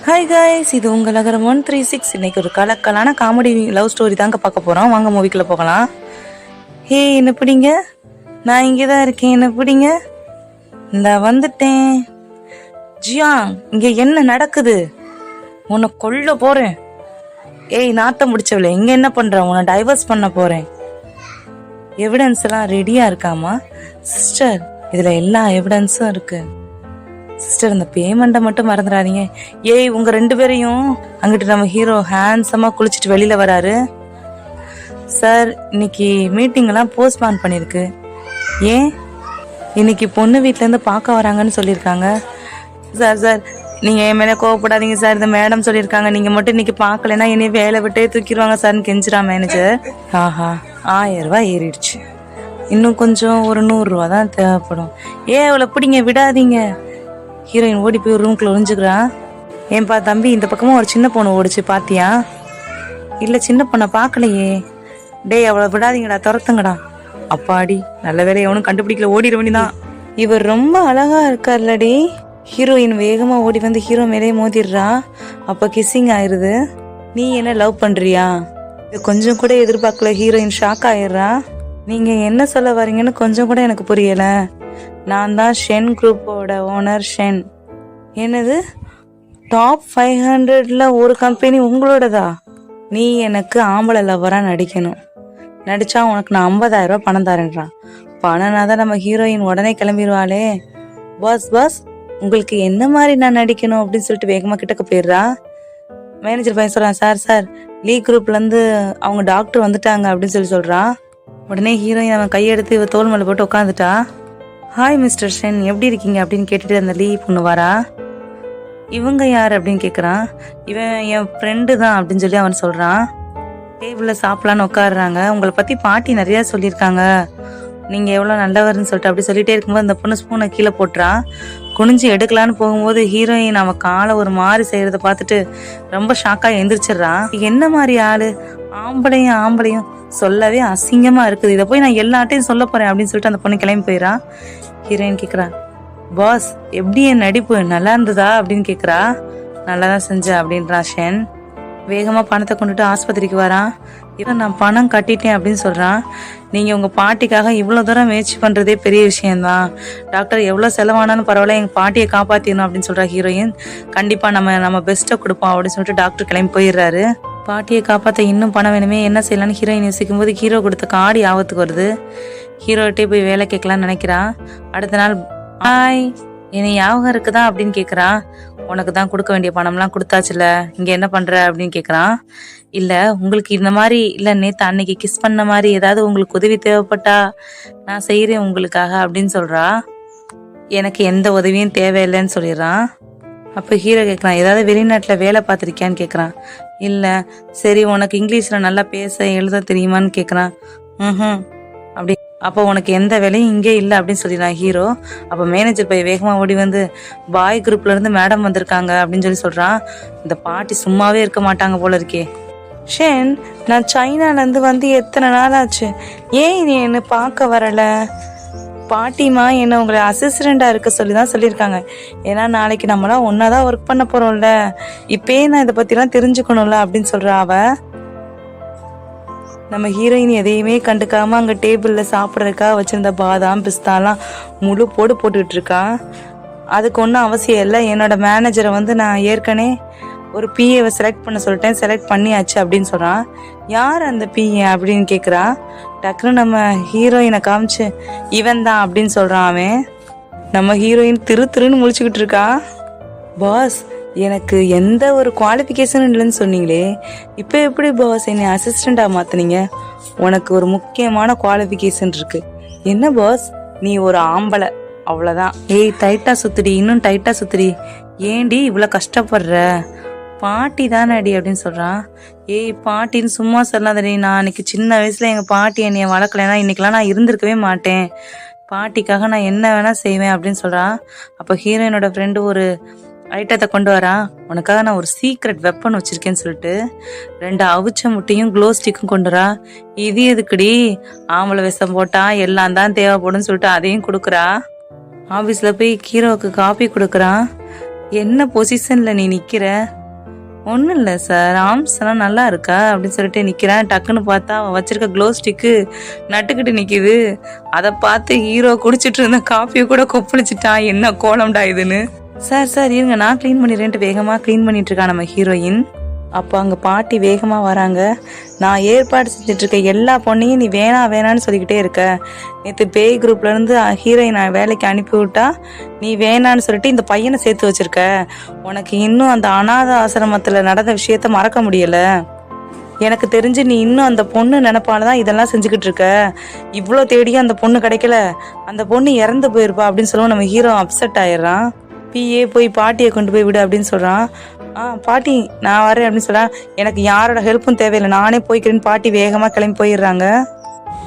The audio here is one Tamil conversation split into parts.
ஹாய் காய்ஸ், இது உங்கள் அகரம் 136. இன்னைக்கு ஒரு கலக்கலான காமெடி லவ் ஸ்டோரி தாங்க பார்க்க போகிறோம். வாங்க மூவிக்குள்ளே போகலாம். ஹே, என்ன பிடிங்க, நான் இங்கே தான் இருக்கேன், என்ன பிடிங்க, இந்த வந்துட்டேன். ஜியாங், இங்கே என்ன நடக்குது? உன்னை கொல்ல போகிறேன். ஏய் நாட்டம் முடிச்சவளே, இங்கே என்ன பண்ணுற? உன்னை டைவர்ஸ் பண்ண போகிறேன். எவிடன்ஸ் எல்லாம் ரெடியாக இருக்காமா? சிஸ்டர், இதில் எல்லா எவிடன்ஸும் இருக்குது. சிஸ்டர், இந்த பேமெண்ட்டை மட்டும் மறந்துடாதீங்க. ஏய், உங்க ரெண்டு பேரையும் அங்கிட்டு நம்ம ஹீரோ ஹேண்ட்ஸமா குளிச்சுட்டு வெளியில வராரு. சார், இன்னைக்கு மீட்டிங் எல்லாம் போஸ்ட்பான் பண்ணிருக்கு. ஏன்? இன்னைக்கு பொண்ணு வீட்டுல இருந்து பார்க்க வராங்கன்னு சொல்லியிருக்காங்க. சார் சார், நீங்க என் மேல கோவப்படாதீங்க சார். இந்த மேடம் சொல்லியிருக்காங்க, நீங்க மட்டும் இன்னைக்கு பார்க்கலன்னா என்னைய வேலை விட்டே தூக்கிடுவாங்க சார்னு கெஞ்சிரா மேனேஜர். ஆஹா, 1000 ரூபாய் ஏறிடுச்சு. இன்னும் கொஞ்சம் ஒரு 100 ரூபா தான் தேவைப்படும். அவளை பிடிங்க, விடாதீங்க. ஹீரோயின் ஓடி போய் ஒரு ரூம்குள்ள ஒளிஞ்சுக்கிறான். ஏன்பா தம்பி, இந்த பக்கமா ஒரு சின்ன பொண்ணு ஓடிச்சு, பாத்தியா? இல்ல, சின்ன பொண்ணை பார்க்கலையே. டேய், அவளை விடாதீங்கடா, துரத்துங்கடா. அப்பாடி, நல்ல வேலை எவனும் கண்டுபிடிக்கல, ஓடிட வேண்டிதான். இவர் ரொம்ப அழகா இருக்கார்லடி. ஹீரோயின் வேகமா ஓடி வந்து ஹீரோ மேலே மோதிடுறா. அப்ப கிஸ்ஸிங் ஆயிருது. நீ என்ன லவ் பண்றியா? கொஞ்சம் கூட எதிர்பார்க்கல. ஹீரோயின் ஷாக் ஆயிடுறா. நீங்க என்ன சொல்ல வரீங்கன்னு கொஞ்சம் கூட எனக்கு புரியல. நான் தான் ஷென் குரூப்போட ஓனர் ஷென். என்னது, டாப் 500ல ஒரு கம்பெனி உங்களோடதா? நீ எனக்கு ஆம்பளை லவ்வரா நடிக்கணும். நடிச்சா உனக்கு நான் 50,000 ரூபாய் பணம் தரேன்றான். பணம்னா தான் நம்ம ஹீரோயின் உடனே கிளம்பிடுவாளே. பாஸ் பாஸ், உங்களுக்கு என்ன மாதிரி நான் நடிக்கணும் அப்படின்னு சொல்லிட்டு வேகமா கிட்டக்க போயிடுறா. மேனேஜர் பையன் சொல்றான், சார் சார், லீ குரூப்ல இருந்து அவங்க டாக்டர் வந்துட்டாங்க அப்படின்னு சொல்றான். உடனே ஹீரோயின் அவன் கையெடுத்து இவ தோல் மேல போட்டு உட்காந்துட்டா. ஹாய் மிஸ்டர் ஷென், எப்படி இருக்கீங்க அப்படின்னு கேட்டுட்டு அந்த லீ பொண்ணு வரா. இவங்க யார் அப்படின்னு கேட்குறான். இவன் என் ஃப்ரெண்டு தான் அப்படின்னு சொல்லி அவன் சொல்கிறான். டேபிளில் சாப்பிட்லான்னு உட்காடுறாங்க. உங்களை பற்றி பாட்டி நிறையா சொல்லியிருக்காங்க, நீங்கள் எவ்வளோ நல்லவர்னு சொல்லிட்டு அப்படி சொல்லிட்டே இருக்கும்போது அந்த பொண்ணு ஸ்பூனை கீழே போட்டுறான். குனிஞ்சு எடுக்கலான்னு போகும்போது ஹீரோயின் அவன் காலை ஒரு மாதிரி செய்கிறத பார்த்துட்டு ரொம்ப ஷாக்காக எந்திரிச்சிடுறான். என்ன மாதிரி ஆளு, ஆம்பளையும் சொல்லவே அசிங்கமா இருக்குது, இதை போய் நான் எல்லாட்டையும் சொல்ல போறேன் அப்படின்னு சொல்லிட்டு அந்த பொண்ணு கிளம்பி போயிடறான். ஹீரோயின் கேக்குறா, பாஸ் எப்படி என் நடிப்பு நல்லா இருந்ததா அப்படின்னு கேக்குறா. நல்லாதான் செஞ்ச அப்படின்றா ஷென். வேகமா பணத்தை கொண்டுட்டு ஆஸ்பத்திரிக்கு வரான். இவன் நான் பணம் கட்டிட்டேன் அப்படின்னு சொல்றான். நீங்க உங்க பாட்டிக்காக இவ்வளவு தூரம் முயற்சி பண்றதே பெரிய விஷயம்தான். டாக்டர் எவ்வளவு செலவானாலும் பரவாயில்ல, எங்க பாட்டியை காப்பாத்திடணும் அப்படின்னு சொல்றா ஹீரோயின். கண்டிப்பா நம்ம பெஸ்ட்டை கொடுப்போம் அப்படின்னு சொல்லிட்டு டாக்டர் கிளம்பி போயிடுறாரு. பாட்டியை காப்பாற்ற இன்னும் பணம் வேணுமே, என்ன செய்யலான்னு ஹீரோயின் யோசிக்கும் போது ஹீரோ கொடுத்த காடி ஆபத்துக்கு வருது. ஹீரோட்டே போய் வேலை கேட்கலான்னு நினைக்கிறான். அடுத்த நாள், ஹாய், என்னை ஞாபகம் இருக்குதா அப்படின்னு கேட்குறான். உனக்கு தான் கொடுக்க வேண்டிய பணம்லாம் கொடுத்தாச்சுல, இங்கே என்ன பண்ணுற அப்படின்னு கேட்குறான். இல்லை, உங்களுக்கு இந்த மாதிரி இல்லை, நேற்று அன்னைக்கு கிஸ் பண்ண மாதிரி ஏதாவது உங்களுக்கு உதவி தேவைப்பட்டா நான் செய்கிறேன் உங்களுக்காக அப்படின்னு சொல்கிறா. எனக்கு எந்த உதவியும் தேவையில்லைன்னு சொல்லிடுறான். அப்போ ஹீரோ கேட்குறான், ஏதாவது வெளிநாட்டில் வேலை பார்த்துருக்கியான்னு கேட்குறான். இல்லை. சரி, உனக்கு இங்கிலீஷில் நல்லா பேச எழுத தெரியுமான்னு கேட்குறான். அப்படி. அப்போ உனக்கு எந்த வேலையும் இங்கே இல்லை அப்படின்னு சொல்லிடுறான் ஹீரோ. அப்போ மேனேஜர் போய் வேகமாக ஓடி வந்து, பாய் குரூப்லேருந்து மேடம் வந்திருக்காங்க அப்படின்னு சொல்கிறான். இந்த பாட்டி சும்மாவே இருக்க மாட்டாங்க போல இருக்கே. ஷென், நான் சைனாலேருந்து வந்து எத்தனை நாள் ஆச்சு, ஏன் நீ என்னை பார்க்க வரலை? பாட்டிமா என்ன உங்களை அசிஸ்டண்டா இருக்க சொல்லிதான் சொல்லியிருக்காங்க. ஏன்னா நாளைக்கு நம்மளாம் ஒன்னாதான் ஒர்க் பண்ண போறோம்ல, இப்பயே நான் இதை பத்திலாம் தெரிஞ்சுக்கணும்ல அப்படின்னு சொல்றா அவ. நம்ம ஹீரோயின் எதையுமே கண்டுக்காம அங்க டேபிள்ல சாப்பிட்றதுக்கா வச்சிருந்த பாதாம் பிஸ்தாலாம் முழு போட்டுக்கிட்டு இருக்கா. அதுக்கு ஒன்றும் அவசியம் இல்லை. என்னோட மேனேஜரை வந்து நான் ஏற்கனவே ஒரு பிஏவை செலக்ட் பண்ண சொல்லிட்டேன், செலக்ட் பண்ணியாச்சு அப்படின்னு சொல்றான். யார் அந்த பிஏ அப்படின்னு கேட்குறா. டக்குன்னு நம்ம ஹீரோயினை காமிச்சு, இவன் தான் அப்படின்னு சொல்றான் அவன். நம்ம ஹீரோயின் திருன்னு முழிச்சுக்கிட்டு இருக்கா. பாஸ், எனக்கு எந்த ஒரு குவாலிஃபிகேஷனும் இல்லைன்னு சொன்னீங்களே, இப்போ எப்படி பாஸ் என்னை அசிஸ்டண்டா மாத்தினீங்க? உனக்கு ஒரு முக்கியமான குவாலிஃபிகேஷன் இருக்கு. என்ன பாஸ்? நீ ஒரு ஆம்பளை, அவ்வளோதான். ஏய், டைட்டா சுத்துடி, இன்னும் டைட்டா சுத்துடி. ஏண்டி இவ்வளோ கஷ்டப்படுற? பாட்டி தானே அடி அப்படின்னு சொல்றான். ஏய், பாட்டின்னு சும்மா சொல்லாதடி. நான் அன்னைக்கு சின்ன வயசுல எங்க பாட்டி என்னைய வளர்க்கலைன்னா இன்னைக்கெல்லாம் நான் இருந்திருக்கவே மாட்டேன். பாட்டிக்காக நான் என்ன வேணா செய்வேன் அப்படின்னு சொல்றான். அப்போ ஹீரோயினோட ஃப்ரெண்டு ஒரு ஐட்டத்தை கொண்டு வரா. உனக்காக நான் ஒரு சீக்ரெட் வெப்பன் வச்சிருக்கேன்னு சொல்லிட்டு 2 அவிச்ச முட்டையும் க்ளோ ஸ்டிக்கும் கொண்டு வரா. இது எதுக்குடி? ஆம்பளை விஷம் போட்டா எல்லாம் தான் தேவைப்படும்னு சொல்லிட்டு அதையும் கொடுக்குறா. ஆபீஸ்ல போய் ஹீரோவுக்கு காபி கொடுக்குறான். என்ன பொசிஷன்ல நீ நிக்கிற? ஒன்றும் இல்லை சார், ஆர்ம்ஸ் எல்லாம் நல்லா இருக்கா அப்படின்னு சொல்லிட்டு நிற்கிறேன். டக்குன்னு பார்த்தா அவன் வச்சிருக்க க்ளோ ஸ்டிக்கு நட்டுக்கிட்டு நிற்கிது. அதை பார்த்து ஹீரோ குடிச்சிட்டு இருந்த காஃபியை கூட கொப்பளிச்சிட்டான். என்ன கோலம்டா இதுன்னு. சார் இருங்க, நான் க்ளீன் பண்ணிடுறேன்ட்டு வேகமாக க்ளீன் பண்ணிட்டு இருக்கா நம்ம ஹீரோயின். அப்போ அங்கே பாட்டி வேகமாக வராங்க. நான் ஏற்பாடு செஞ்சிட்ருக்க எல்லா பொண்ணையும் நீ வேணான்னு சொல்லிக்கிட்டே இருக்க. நேற்று பேய் குரூப்லேருந்து ஹீரோயின் வேலைக்கு அனுப்பி விட்டா நீ வேணான்னு சொல்லிட்டு இந்த பையனை சேர்த்து வச்சிருக்க. உனக்கு இன்னும் அந்த அனாத ஆசிரமத்தில் நடந்த விஷயத்த மறக்க முடியலை. எனக்கு தெரிஞ்சு நீ இன்னும் அந்த பொண்ணு நினைப்பால தான் இதெல்லாம் செஞ்சுக்கிட்டு இருக்க. இவ்வளோ தேடியும் அந்த பொண்ணு கிடைக்கல, அந்த பொண்ணு இறந்து போயிருப்பா அப்படின்னு சொல்லுவோம். நம்ம ஹீரோ அப்செட் ஆயிடுறான். பிஏ போய் பாட்டியை கொண்டு போய் விடு அப்படின்னு சொல்கிறான். பாட்டி நான் வரேன் அப்படின்னு சொல்ல, எனக்கு யாரோட ஹெல்ப்பும் தேவையில்லை, நானே போய்க்கிறேன்னு பாட்டி வேகமாக கிளம்பி போயிடுறாங்க.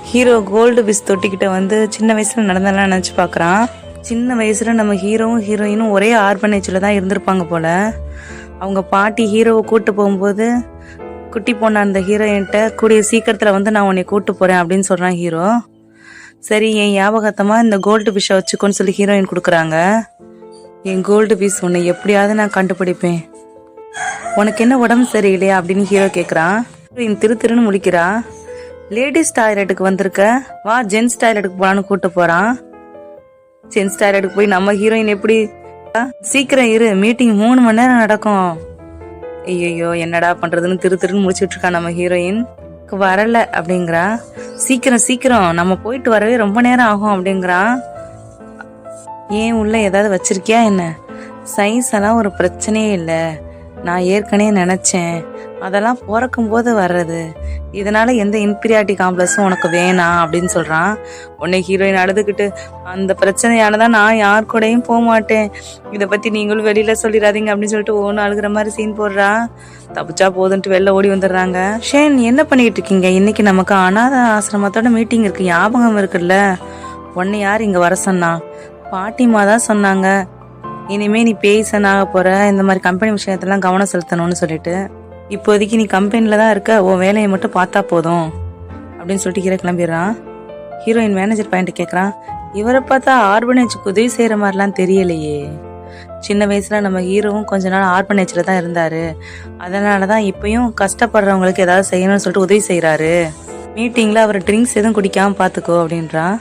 ஹீரோ கோல்டு பிஸ் தொட்டிக்கிட்ட வந்து சின்ன வயசில் நடந்தெல்லாம் நினச்சி பார்க்குறான். சின்ன வயசில் நம்ம ஹீரோவும் ஹீரோயினும் ஒரே ஆர்பனேஜில் தான் இருந்திருப்பாங்க போல். அவங்க பாட்டி ஹீரோவை கூப்பிட்டு போகும்போது குட்டி பொண்ணு அந்த ஹீரோயின்ட்ட கூடிய சீக்கிரத்தில் வந்து நான் உன்னை கூப்பிட்டு போகிறேன் அப்படின்னு சொல்கிறான் ஹீரோ. சரி, என் ஞாபகத்தமாக இந்த கோல்டு பிஷ்ஷை வச்சுக்கோன்னு சொல்லி ஹீரோயின் கொடுக்குறாங்க. என் கோல்டு பீஸ் உன்னை எப்படியாவது நான் கண்டுபிடிப்பேன். உனக்கு என்ன உடம்பு சரியில்லையா அப்படின்னு ஹீரோ கேட்குறான். திருன்னு முழிக்கிறா. லேடிஸ் டாய்லெட்டுக்கு வந்திருக்க, வா ஜென்ஸ் டாய்லெட்டுக்கு போகலான்னு கூப்பிட்டு போகிறான். ஜென்ஸ் டாய்லெட்டுக்கு போய் நம்ம ஹீரோயின் எப்படி, சீக்கிரம் இரு, மீட்டிங் 3 மணி நேரம் நடக்கும். ஐயோ என்னடா பண்ணுறதுன்னு திருன்னு முடிச்சுட்டு இருக்கா நம்ம ஹீரோயின். வரல அப்படிங்கிறா. சீக்கிரம் நம்ம போயிட்டு வரவே ரொம்ப நேரம் ஆகும் அப்படிங்கிறான். ஏன் உள்ள ஏதாவது வச்சிருக்கியா என்ன? சயின்ஸ் எல்லாம் ஒரு பிரச்சனையே இல்லை, நான் ஏற்கனவே நினைச்சேன், அதெல்லாம் பிறக்கும் போது வர்றது, இதனால எந்த இன்ஃபீரியாரிட்டி காம்ப்ளெக்ஸும் உனக்கு வேணாம் அப்படின்னு சொல்றான். உன்னை ஹீரோயின் அழுதுகிட்டு, அந்த பிரச்சனையானதான் நான் யார் கூடயும் போக மாட்டேன், இதை பத்தி நீங்களும் வெளியில சொல்லிடாதீங்க அப்படின்னு சொல்லிட்டு ஒன்று அழுகிற மாதிரி சீன் போடுறா. தப்பிச்சா போதுன்ட்டு வெளில ஓடி வந்துடுறாங்க. ஷேன் என்ன பண்ணிட்டு இருக்கீங்க? இன்னைக்கு நமக்கு அனாத ஆசிரமத்தோட மீட்டிங் இருக்கு, ஞாபகம் இருக்குல்ல? உன்னை யார் இங்க வர சொன்னா? பாட்டிமா தான் சொன்னாங்க, இனிமே நீ பேசனாக போற, இந்த மாதிரி கம்பெனி விஷயத்தெல்லாம் கவனம் செலுத்தணும்னு சொல்லிட்டு. இப்போதைக்கு நீ கம்பெனில தான் இருக்க, உன் வேலையை மட்டும் பார்த்தா போதும் அப்படின்னு சொல்லிட்டு ஹீரோ கிளம்பிடுறான். ஹீரோயின் மேனேஜர் பையன்ட்டு கேட்குறான், இவரை பார்த்தா ஆர்பனேஜுக்கு உதவி செய்யற மாதிரிலாம் தெரியலையே. சின்ன வயசுல நம்ம ஹீரோவும் கொஞ்ச நாள் ஆர்பனேஜ்ல தான் இருந்தாரு, அதனாலதான் இப்பயும் கஷ்டப்படுறவங்களுக்கு ஏதாவது செய்யணும்னு சொல்லிட்டு உதவி செய்யறாரு. மீட்டிங்ல அவர் ட்ரிங்க்ஸ் எதுவும் குடிக்காம பாத்துக்கோ அப்படின்றான்.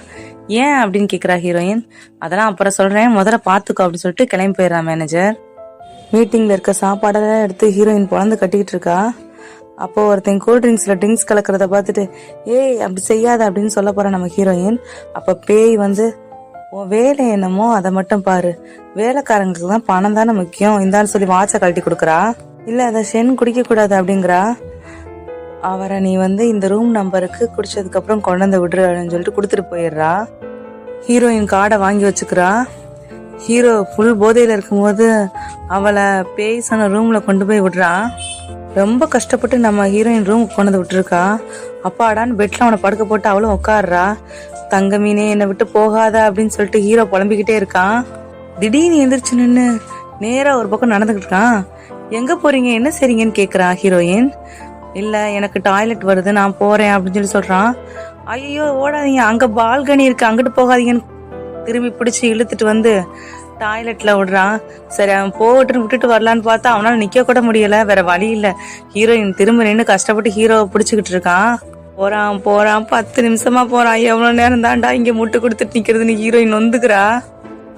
ஏன் அப்படின்னு கேட்குறா ஹீரோயின். அதெல்லாம் அப்புறம் சொல்கிறேன், முதல்ல பார்த்துக்கோ அப்படின்னு சொல்லிட்டு கிளம்பி போயிடுறான் மேனேஜர். மீட்டிங்கில் இருக்க சாப்பாடெல்லாம் எடுத்து ஹீரோயின் பொழந்து கட்டிக்கிட்டு இருக்கா. அப்போது ஒருத்தன் கூல்ட்ரிங்க்ஸில் ட்ரிங்க்ஸ் கலக்கிறத பார்த்துட்டு, ஏய் அப்படி செய்யாத அப்படின்னு சொல்ல போகிறான் நம்ம ஹீரோயின். அப்போ பேய் வந்து, உன் வேலை என்னமோ அதை மட்டும் பாரு, வேலைக்காரங்களுக்கு தான் பணம் தானே முக்கியம், இந்தான்னு சொல்லி வாட்சை கழட்டி கொடுக்குறா. இல்லை அதை ஷென் குடிக்கக்கூடாது அப்படிங்கிறா. அவரை நீ வந்து இந்த ரூம் நம்பருக்கு குடிச்சதுக்கு அப்புறம் கொண்டு வந்து விடுற அப்படின்னு சொல்லிட்டு கொடுத்துட்டு போயிடுறா. ஹீரோயின் கார்டை வாங்கி வச்சுக்கிறா. ஹீரோ ஃபுல் போதையில இருக்கும்போது அவளை பேய் சொன்ன ரூம்ல கொண்டு போய் விடுறா. ரொம்ப கஷ்டப்பட்டு நம்ம ஹீரோயின் ரூமுக்கு கொண்டு வந்து விட்டுருக்கா. அப்பாடான்னு பெட்ல அவனை படுக்க போட்டு அவளும் உட்காடுறா. தங்க மீனே என்னை விட்டு போகாத அப்படின்னு சொல்லிட்டு ஹீரோ புலம்பிக்கிட்டே இருக்கான். திடீர்னு எந்திரிச்சு நின்று நேரா ஒரு பக்கம் நடந்துகிட்டு இருக்கான். எங்க போறீங்க, என்ன செய்றீங்கன்னு கேக்குறா ஹீரோயின். இல்லை எனக்கு டாய்லெட் வருது, நான் போகிறேன் அப்படின்னு சொல்லி சொல்கிறான். ஐயோ ஓடாதீங்க, அங்கே பால்கனி இருக்குது, அங்கிட்டு போகாதீங்கன்னு திரும்பி பிடிச்சி இழுத்துட்டு வந்து டாய்லெட்டில் விடுறான். சரி அவன் போகட்டுன்னு விட்டுட்டு வரலான்னு பார்த்தா அவனால் நிற்க கூட முடியலை, வேற வழி இல்லை. ஹீரோயின் திரும்ப நின்று கஷ்டப்பட்டு ஹீரோவை பிடிச்சிக்கிட்டு இருக்கான். போகிறான் 10 நிமிஷமா போகிறான். எவ்வளோ நேரம் தான்டா இங்கே முட்டு கொடுத்துட்டு நிற்கிறதுன்னு ஹீரோயின் நொந்துக்கிறா.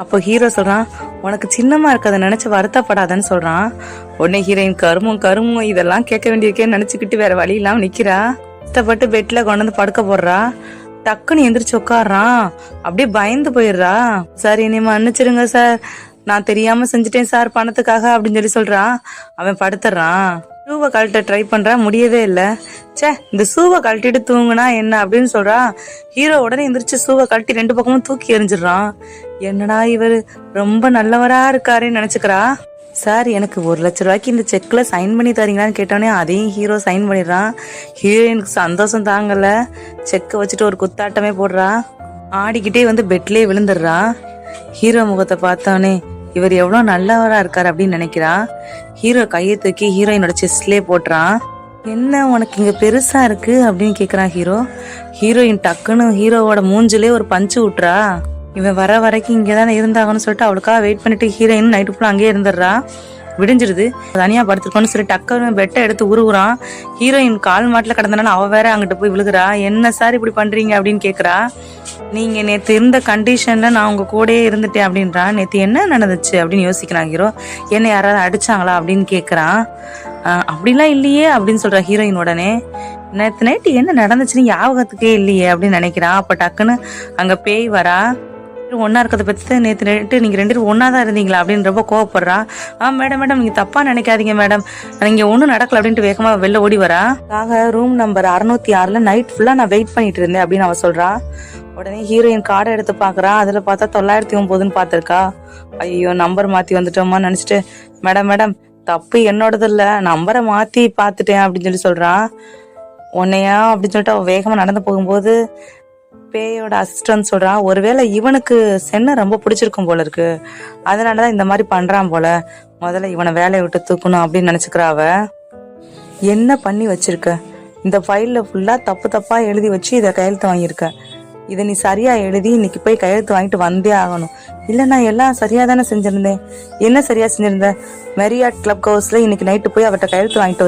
அப்போ ஹீரோ சொல்றான், உனக்கு சின்னமா இருக்கதை நினைச்சு வருத்தப்படாதன்னு சொல்றான். உடனே ஹீரோயின் கருமும் இதெல்லாம் கேட்க வேண்டியிருக்கேன்னு நினைச்சுக்கிட்டு வேற வழி இல்லாம நிக்கிறா. கஷ்டப்பட்டு பெட்ல கொண்டு வந்து படுக்க போடுறா. டக்குன்னு எந்திரிச்சு உட்காடுறான். அப்படியே பயந்து போயிடுறா. சார் இனி மன்னிச்சிருங்க சார், நான் தெரியாம செஞ்சுட்டேன் சார் பணத்துக்காக அப்படின்னு சொல்லி சொல்றான். அவன் படுத்துறான். ஷூவை கழட்ட ட்ரை பண்றா, முடியவே இல்லை. இந்த ஷூவை கழட்டிட்டு தூங்குனா என்ன அப்படின்னு சொல்றா. ஹீரோ உடனே எந்திரிச்சு ஷூவை கழட்டி 2 பக்கமும் தூக்கி எறிஞ்சிடறான். என்னடா இவர் ரொம்ப நல்லவரா இருக்காருன்னு நினைச்சுக்கிறா. சார் எனக்கு 1 லட்ச ரூபாய்க்கு இந்த செக்ல சைன் பண்ணி தரீங்களான்னு கேட்டோன்னே அதையும் ஹீரோ சைன் பண்ணிடுறான். ஹீரோயினுக்கு சந்தோஷம் தாங்கல, செக்கை வச்சுட்டு ஒரு குத்தாட்டமே போடுறா. ஆடிக்கிட்டே வந்து பெட்லயே விழுந்துடுறா. ஹீரோ முகத்தை பார்த்தோன்னே இவர் எவ்வளவு நல்லவரா இருக்காரு அப்படின்னு நினைக்கிறா. ஹீரோ கையை தூக்கி ஹீரோயினோட செஸ்ட்லயே போட்டுறான். என்ன உனக்கு இங்க பெருசா இருக்கு அப்படின்னு கேக்குறான் ஹீரோ. ஹீரோயின் டக்குன்னு ஹீரோவோட மூஞ்சிலே ஒரு பஞ்சு விட்டுறா. இவன் வர வரைக்கும் இங்கே தானே இருந்தாங்கன்னு சொல்லிட்டு அவளுக்காக வெயிட் பண்ணிட்டு ஹீரோயின் நைட்டு ஃபுல்லாக அங்கேயே இருந்துடுறா. விடிஞ்சிருது. தனியாக படுத்துருக்கோன்னு சொல்லி டக்குன்னு பெட்டை எடுத்து உருவுறான். ஹீரோயின் கால் மாட்டில் கிடந்தனால அவள் வேற அங்கிட்டு போய் விழுகுறா. என்ன சார் இப்படி பண்ணுறீங்க அப்படின்னு கேட்குறா. நீங்கள் நேற்று இருந்த கண்டிஷனில் நான் உங்கள் கூடயே இருந்துட்டேன் அப்படின்றா. நேற்று என்ன நடந்துச்சு அப்படின்னு யோசிக்கிறான் ஹீரோ. என்ன யாராவது அடிச்சாங்களா அப்படின்னு கேட்குறான். அப்படிலாம் இல்லையே அப்படின்னு சொல்கிறா ஹீரோயின். உடனே நேற்று நைட்டு என்ன நடந்துச்சுன்னு ஞாபகத்துக்கே இல்லையே அப்படின்னு நினைக்கிறான். அப்போ டக்குன்னு அங்கே பேய் வரா. ஒன்னா இருக்கிறத பற்றி நேற்று நைட்டு நீங்கள் 2 பேரும் ஒன்றா தான் இருந்தீங்களா அப்படின்னு ரொம்ப கோவப்படுறா. மேடம் நீங்கள் தப்பாக நினைக்காதீங்க மேடம், இங்கே ஒன்றும் நடக்கல அப்படின்ட்டு வேகமாக வெளில ஓடி வரா. ரூம் நம்பர் 606 நைட் ஃபுல்லாக நான் வெயிட் பண்ணிட்டு இருந்தேன் அப்படின்னு அவள் சொல்கிறா. உடனே ஹீரோயின் கார்டை எடுத்து பார்க்குறா. அதில் பார்த்தா 909ன்னு பார்த்துருக்கா. ஐயோ நம்பர் மாற்றி வந்துட்டோமா நினச்சிட்டு, மேடம் தப்பு என்னோடது இல்லை, நம்பரை மாற்றி பார்த்துட்டேன் அப்படின்னு சொல்கிறான். உன்னையா அப்படின்னு சொல்லிட்டு அவள் வேகமாக நடந்து போகும்போது பேயோட அசிஸ்டன்ட் சொல்றான், ஒருவேளை இவனுக்கு சென்னை ரொம்ப பிடிச்சிருக்கும் போல இருக்கு, அதனாலதான் இந்த மாதிரி பண்றான் போல, முதல்ல இவனை வேலையை விட்டு தூக்கணும் அப்படின்னு நினைச்சுக்கிறாவ. என்ன பண்ணி வச்சிருக்க, இந்த ஃபைல்ல ஃபுல்லா தப்பா எழுதி வச்சு இதை கையெழுத்து வாங்கியிருக்க, இதை நீ சரியா எழுதி இன்னைக்கு போய் கையெழுத்து வாங்கிட்டு வந்தே ஆகணும். இல்ல நான் எல்லாம் சரியா தானே செஞ்சிருந்தேன். என்ன சரியா செஞ்சிருந்த, மெரியாட் கிளப் ஹவுஸ்ல இன்னைக்கு நைட்டு போய் அவட்ட கையெழுத்து வாங்கிட்டு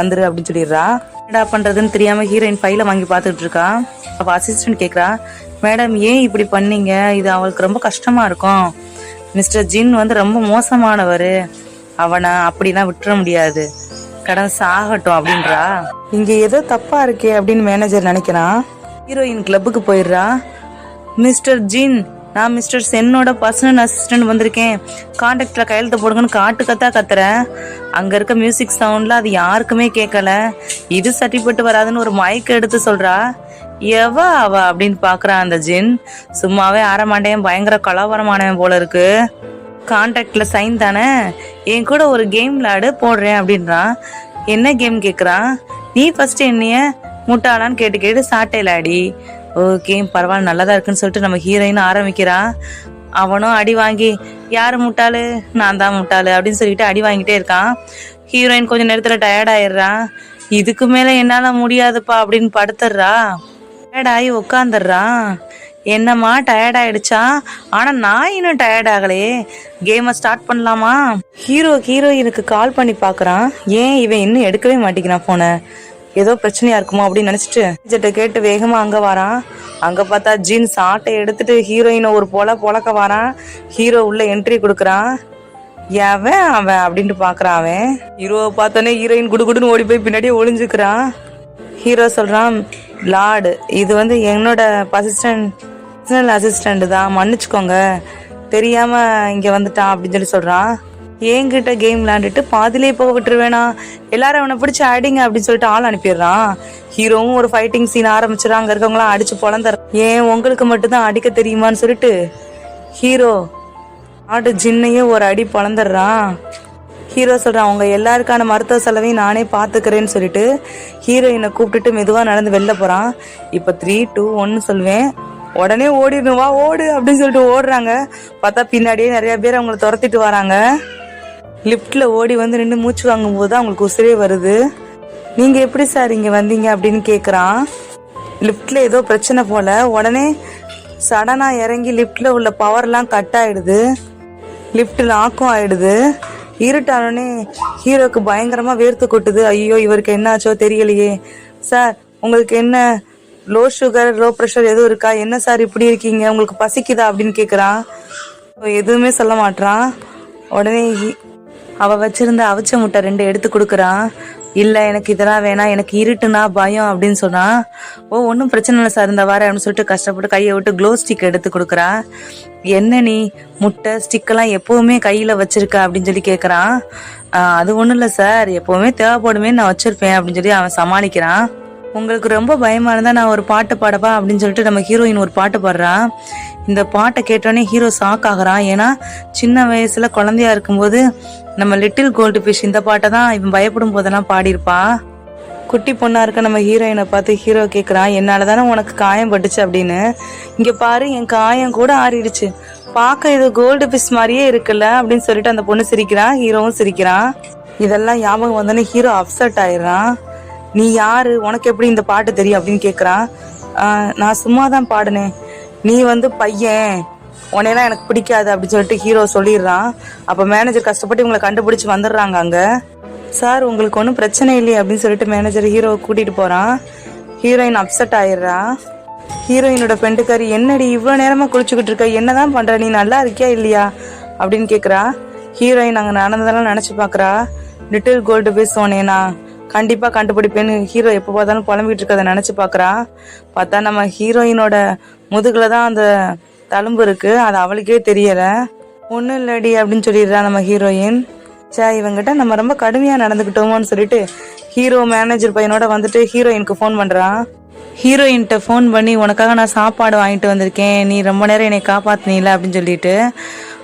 வந்துரு அப்படின்னு சொல்லிடுறா. என்னடா பண்றதுன்னு தெரியாம ஹீரோயின் ஃபைலை வாங்கி பார்த்துட்டு இருக்கா. அவ அசிஸ்டன்ட் கேக்குறா, மேடம் ஏன் இப்படி பண்ணீங்க, இது அவளுக்கு ரொம்ப கஷ்டமா இருக்கும். மிஸ்டர் ஜின் ரொம்ப மோசமானவர், அவனை அப்படிலாம் விட்டுற முடியாது, கடன் சாகட்டும் அப்படின்றா. இங்க ஏதோ தப்பா இருக்கே அப்படின்னு மேனேஜர் நினைக்கிறான். ஹீரோயின் கிளப்புக்கு போயிடுறா. மிஸ்டர் ஜின், நான் மிஸ்டர் சென்னோட பர்சனல் அசிஸ்டன்ட் வந்திருக்கேன், கான்டாக்ட்ல கையெழுத்து போடுங்கன்னு கத்துறேன். அங்க இருக்க மியூசிக் சவுண்ட்ல அது யாருக்குமே கேட்கல, இது சர்டிபிகேட் வராதுன்னு ஒரு மைக் எடுத்து சொல்றா. அவ அப்படின்னு பாக்குறான் அந்த ஜின். சும்மாவே ஆரமாண்டேன், பயங்கர கலவரமானவன் போல இருக்கு. கான்டாக்ட்ல சைன் தானே, என் கூட ஒரு கேம் விளையாடு போடுறேன் அப்படின்றான். என்ன கேம் கேக்குறான். நீ ஃபர்ஸ்ட் என்னைய முட்டாளான்னு கேட்டு சாட்டையில அடி. ஓகே பரவாயில்ல நல்லதா இருக்குன்னு சொல்லிட்டு நம்ம ஹீரோயின் ஆரம்பிக்கிறான். அவனும் அடி வாங்கி, யாரு முட்டாளு, நான் தான் முட்டாளு அப்படின்னு சொல்லிட்டு அடி வாங்கிட்டே இருக்கான். ஹீரோயின் கொஞ்ச நேரத்துல டயர்ட் ஆயிடுறான். இதுக்கு மேல என்னால முடியாதுப்பா அப்படின்னு படுத்துடுறா. டயர்டாகி உட்காந்துடுறான். என்னம்மா டயர்ட் ஆயிடுச்சா, ஆனா நான் இன்னும் டயர்ட் ஆகலையே, கேமை ஸ்டார்ட் பண்ணலாமா. ஹீரோயினுக்கு கால் பண்ணி பாக்குறான். ஏன் இவன் இன்னும் எடுக்கவே மாட்டேங்கிறான் போன, ஏதோ பிரச்சனையா இருக்குமோ அப்படின்னு நினைச்சிட்டு கேட்டு வேகமா அங்க வரான். அங்க பார்த்தா ஜீன் சாட்டை எடுத்துட்டு ஹீரோயினை ஒரு பொழக்க வரான். ஹீரோ உள்ள என்ட்ரி கொடுக்குறான். அவன் அப்படின்ட்டு பாக்குறான். அவன் ஹீரோவை பார்த்தோன்னே ஹீரோயின் குடுகுடுன்னு ஓடி போய் பின்னாடியே ஒளிஞ்சுக்கிறான். ஹீரோ சொல்றான், லார்டு இது என்னோட பர்சனல் அசிஸ்டன்ட் தான், மன்னிச்சுக்கோங்க, தெரியாம இங்க வந்துட்டான் அப்படின்னு சொல்றான். என்கிட்ட கேம் விளையாண்டுட்டு பாதிலே போக விட்டுருவேனா, எல்லாரும் அவனை பிடிச்சி அடிங்க அப்படின்னு சொல்லிட்டு ஆள் அனுப்பிடுறான். ஹீரோவும் ஒரு ஃபைட்டிங் சீன் ஆரம்பிச்சிடறான். அங்க இருக்கவங்களாம் அடிச்சு பொழந்துற. ஏன் உங்களுக்கு மட்டும்தான் அடிக்க தெரியுமான்னு சொல்லிட்டு ஹீரோ ஆடு ஜின்னையே ஒரு அடி பொழந்துடுறான். ஹீரோ சொல்றான், அவங்க எல்லாருக்கான மருத்துவ செலவையும் நானே பாத்துக்கிறேன்னு சொல்லிட்டு ஹீரோயினை கூப்பிட்டுட்டு மெதுவா நடந்து வெளில போறான். இப்ப 3, 2, 1 சொல்லுவேன், உடனே ஓடிடணும், வா ஓடு அப்படின்னு சொல்லிட்டு ஓடுறாங்க. பார்த்தா பின்னாடியே நிறைய பேர் அவங்கள துரத்திட்டு வராங்க. லிப்ட்ல ஓடி நின்று மூச்சு வாங்கும் போது அவங்களுக்கு உசிரே வருது. நீங்க எப்படி சார் இங்க வந்தீங்க அப்படின்னு கேக்குறான். லிப்ட்ல ஏதோ பிரச்சனை போல. உடனே சடனா இறங்கி லிப்ட்ல உள்ள பவர் எல்லாம் கட் ஆயிடுது. லிப்ட் லாக்கும் ஆயிடுது. இருட்டானே ஹீரோக்கு பயங்கரமா வேர்த்து கொட்டுது. ஐயோ இவருக்கு என்ன ஆச்சோ தெரியலையே. சார் உங்களுக்கு என்ன லோ சுகர் லோ ப்ரெஷர் எதுவும் இருக்கா, என்ன சார் இப்படி இருக்கீங்க, உங்களுக்கு பசிக்குதா அப்படின்னு கேக்குறான். எதுவுமே சொல்ல மாட்டான். உடனே அவ வச்சிருந்த அவிச்ச முட்டை 2 எடுத்து கொடுக்குறான். இல்ல எனக்கு இதெல்லாம் வேணாம், எனக்கு இருட்டுனா பயம் அப்படின்னு சொன்னா. ஒன்றும் பிரச்சனை இல்லை சார் இந்த வாரம் அப்படின்னு சொல்லிட்டு கஷ்டப்பட்டு கையை விட்டு க்ளோ ஸ்டிக் எடுத்து கொடுக்குறா. என்ன நீ முட்டை ஸ்டிக்கெல்லாம் எப்பவுமே கையில வச்சிருக்க அப்படின்னு சொல்லி கேட்கறான். அது ஒன்றும் இல்லை சார், எப்பவுமே தேவைப்படுமே நான் வச்சிருப்பேன் அப்படின்னு சொல்லி அவன் சமாளிக்கிறான். உங்களுக்கு ரொம்ப பயமா இருந்தா நான் ஒரு பாட்டு பாடவா அப்படின்னு சொல்லிட்டு நம்ம ஹீரோயின் ஒரு பாட்டு பாடுறான். இந்த பாட்டை கேட்டோடனே ஹீரோ ஷாக் ஆகுறான். ஏன்னா சின்ன வயசுல குழந்தையா இருக்கும்போது நம்ம லிட்டில் கோல்டு ஃபிஷ் இந்த பாட்டை தான் இவன் பயப்படும் போதெல்லாம் பாடியிருப்பான். குட்டி பொண்ணா இருக்க நம்ம ஹீரோயினை பார்த்து ஹீரோ கேட்குறான், என்னாலதானே உனக்கு காயம் பட்டுச்சு அப்படின்னு. இங்க பாரு என் காயம் கூட ஆறிடுச்சு, பார்க்க இது கோல்டு ஃபிஷ் மாதிரியே இருக்குல்ல அப்படின்னு சொல்லிட்டு அந்த பொண்ணு சிரிக்கிறான். ஹீரோவும் சிரிக்கிறான். இதெல்லாம் ஞாபகம் வந்தோடனே ஹீரோ அப்செட் ஆயிடுறான். நீ யாரு, உனக்கு எப்படி இந்த பாட்டு தெரியும் அப்படின்னு கேக்குறான். நான் சும்மாதான் பாடுனேன், நீ பையன் உன்னையெல்லாம் எனக்கு பிடிக்காது அப்படின்னு சொல்லிட்டு ஹீரோ சொல்லிடுறான். அப்போ மேனேஜர் கஷ்டப்பட்டு இவங்களை கண்டுபிடிச்சி வந்துடுறாங்க அங்கே. சார் உங்களுக்கு ஒன்றும் பிரச்சனை இல்லையே அப்படின்னு சொல்லிட்டு மேனேஜர் ஹீரோவை கூட்டிகிட்டு போகிறான். ஹீரோயின் அப்செட் ஆயிடுறா. ஹீரோயினோட ஃப்ரெண்டுக்காரி, என்னடி இவ்வளோ நேரமாக குளிச்சுக்கிட்டு இருக்க, என்னதான் பண்ணுற, நீ நல்லா இருக்கியா இல்லையா அப்படின்னு கேட்குறா. ஹீரோயின் அங்கே நடந்ததெல்லாம் நினச்சி பார்க்குறா. லிட்டில் கோல்டு பீஸ் உன்னையனா கண்டிப்பாக கண்டுபிடிப்பேன்னு ஹீரோ எப்போ பார்த்தாலும் புலம்பிகிட்டு இருக்கதை நினச்சி பார்க்குறா. பார்த்தா நம்ம ஹீரோயினோட முதுகில் தான் அந்த தழும்பு இருக்குது, அது அவளுக்கே தெரியலை. ஒன்றும் இல்லடி அப்படின்னு சொல்லிடுறா நம்ம ஹீரோயின். இவங்கிட்ட நம்ம ரொம்ப கடுமையாக நடந்துக்கிட்டோமோன்னு சொல்லிட்டு ஹீரோ மேனேஜர் பையனோட வந்துட்டு ஹீரோயினுக்கு ஃபோன் பண்ணுறான். ஹீரோயின்கிட்ட ஃபோன் பண்ணி, உனக்காக நான் சாப்பாடு வாங்கிட்டு வந்திருக்கேன், நீ ரொம்ப நேரம் என்னை காப்பாற்றினீல அப்படின்னு சொல்லிட்டு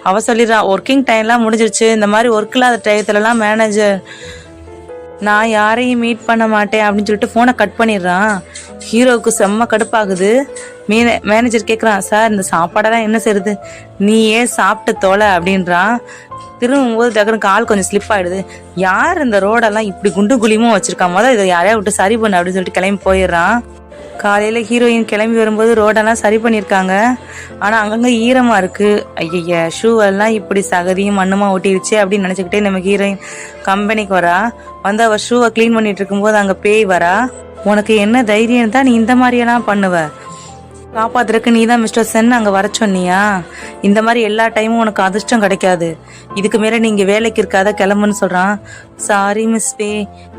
அவ சொல்லிடுறா. ஒர்க்கிங் டைம்லாம் முடிஞ்சிருச்சு, இந்த மாதிரி ஒர்க் இல்லாத டயத்துலலாம் மேனேஜர் நான் யாரையும் மீட் பண்ண மாட்டேன் அப்படின்னு சொல்லிட்டு ஃபோனை கட் பண்ணிடுறான். ஹீரோவுக்கு செம்ம கடுப்பாகுது. மேனேஜர் கேட்குறான், சார் இந்த சாப்பாடெல்லாம் என்ன செய்யுது, நீ ஏன் சாப்பிட்டு தோலை அப்படின்றான். திரும்பும்போது டக்குனு கால் கொஞ்சம் ஸ்லிப் ஆகிடுது. யார் இந்த ரோடெல்லாம் இப்படி குண்டு குழியுமோ வச்சுருக்கா, முதல் இதை யாரையா விட்டு சரி பண்ணு அப்படின்னு சொல்லிட்டு கிளம்பி போயிடுறான். காலையில் ஹீரோயின் கிளம்பி வரும்போது ரோடெல்லாம் சரி பண்ணியிருக்காங்க. ஆனால் அங்கங்கே ஈரமாக இருக்குது. ஐய ஷூவெல்லாம் இப்படி சகதியும் மண்ணுமா ஒட்டிடுச்சு அப்படின்னு நினச்சிக்கிட்டே நம்ம ஹீரோயின் கம்பெனிக்கு வரா. வந்து அவள் ஷூவை க்ளீன் பண்ணிட்டு இருக்கும்போது அங்கே பேய் வரா. உனக்கு என்ன தைரியம் தான் நீ இந்த மாதிரியெல்லாம் பண்ணுவ, காப்பாத்துறதுக்கு நீ தான் மிஸ்டர் சென் அங்கே வர சொன்னியா, இந்த மாதிரி எல்லா டைமும் உனக்கு அதிர்ஷ்டம் கிடைக்காது, இதுக்கு மேலே நீங்கள் வேலைக்கு இருக்காத கிளம்புன்னு சொல்கிறான். சாரி மிஸ் பே,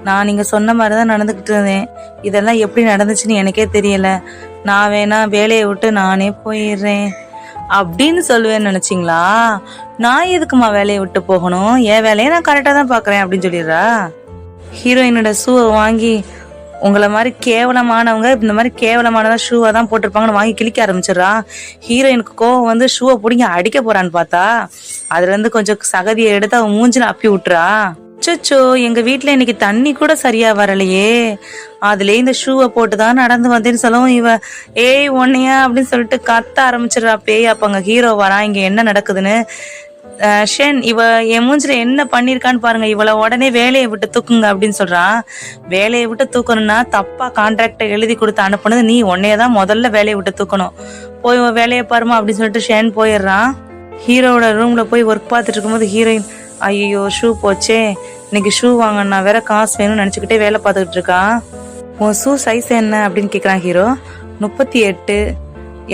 நான் நீங்கள் சொன்ன மாதிரி தான் நடந்துக்கிட்டு இருந்தேன், இதெல்லாம் எப்படி நடந்துச்சுன்னு எனக்கே தெரியலை, நான் வேணா வேலையை விட்டு நானே போயிடுறேன் அப்படின்னு சொல்லுவேன்னு நினச்சிங்களா, நான் எதுக்குமா வேலையை விட்டு போகணும், என் வேலையை நான் கரெக்டாக தான் பார்க்குறேன் அப்படின்னு சொல்லிடுறா. ஹீரோயினோட ஷூவை வாங்கி, உங்களை மாதிரி கேவலமானவங்க இந்த மாதிரி கேவலமானதான் ஷூவை தான் போட்டிருப்பாங்கன்னு வாங்கி கிழிக்க ஆரம்பிச்சிடறா. ஹீரோயினுக்கு கோவம் வந்து ஷூவை பிடிங்க அடிக்க போறான்னு பார்த்தா அதுலேருந்து கொஞ்சம் சகதியை எடுத்து அவன் மூஞ்சில அப்பி விட்டுறா. அச்சோ, எங்க வீட்டுல இன்னைக்கு தண்ணி கூட சரியா வரலையே, அதுலயே இந்த ஷூவை போட்டுதான் நடந்து வந்தேன்னு சொல்லவும் இவ ஏய் ஒன்னையா அப்படின்னு சொல்லிட்டு கத்த ஆரம்பிச்சிடறா பேய். அப்ப அங்க ஹீரோ வரா, இங்க என்ன நடக்குதுன்னு. ஷென், இவ என் மூஞ்சில என்ன பண்ணிருக்கான்னு பாருங்க, இவளை உடனே வேலையை விட்டு தூக்குங்க அப்படின்னு சொல்றான். வேலையை விட்டு தூக்கணும்னா தப்பா கான்ட்ராக்டை எழுதி கொடுத்து அனுப்புனது நீ, உன்னையதான் முதல்ல வேலையை விட்டு தூக்கணும், போய் வேலையை பாருமா அப்படின்னு சொல்லிட்டு ஷென் போயிடுறான். ஹீரோவோட ரூம்ல போய் ஒர்க் பார்த்துட்டு இருக்கும்போது ஹீரோயின், ஐயோ ஷூ போச்சே, இன்னைக்கு ஷூ வாங்கினா வேற காசு வேணும்னு நினைச்சுக்கிட்டே வேலை பார்த்துக்கிட்டு இருக்கான். உன் ஷூ சைஸ் என்ன அப்படின்னு கேட்குறான் ஹீரோ. 38.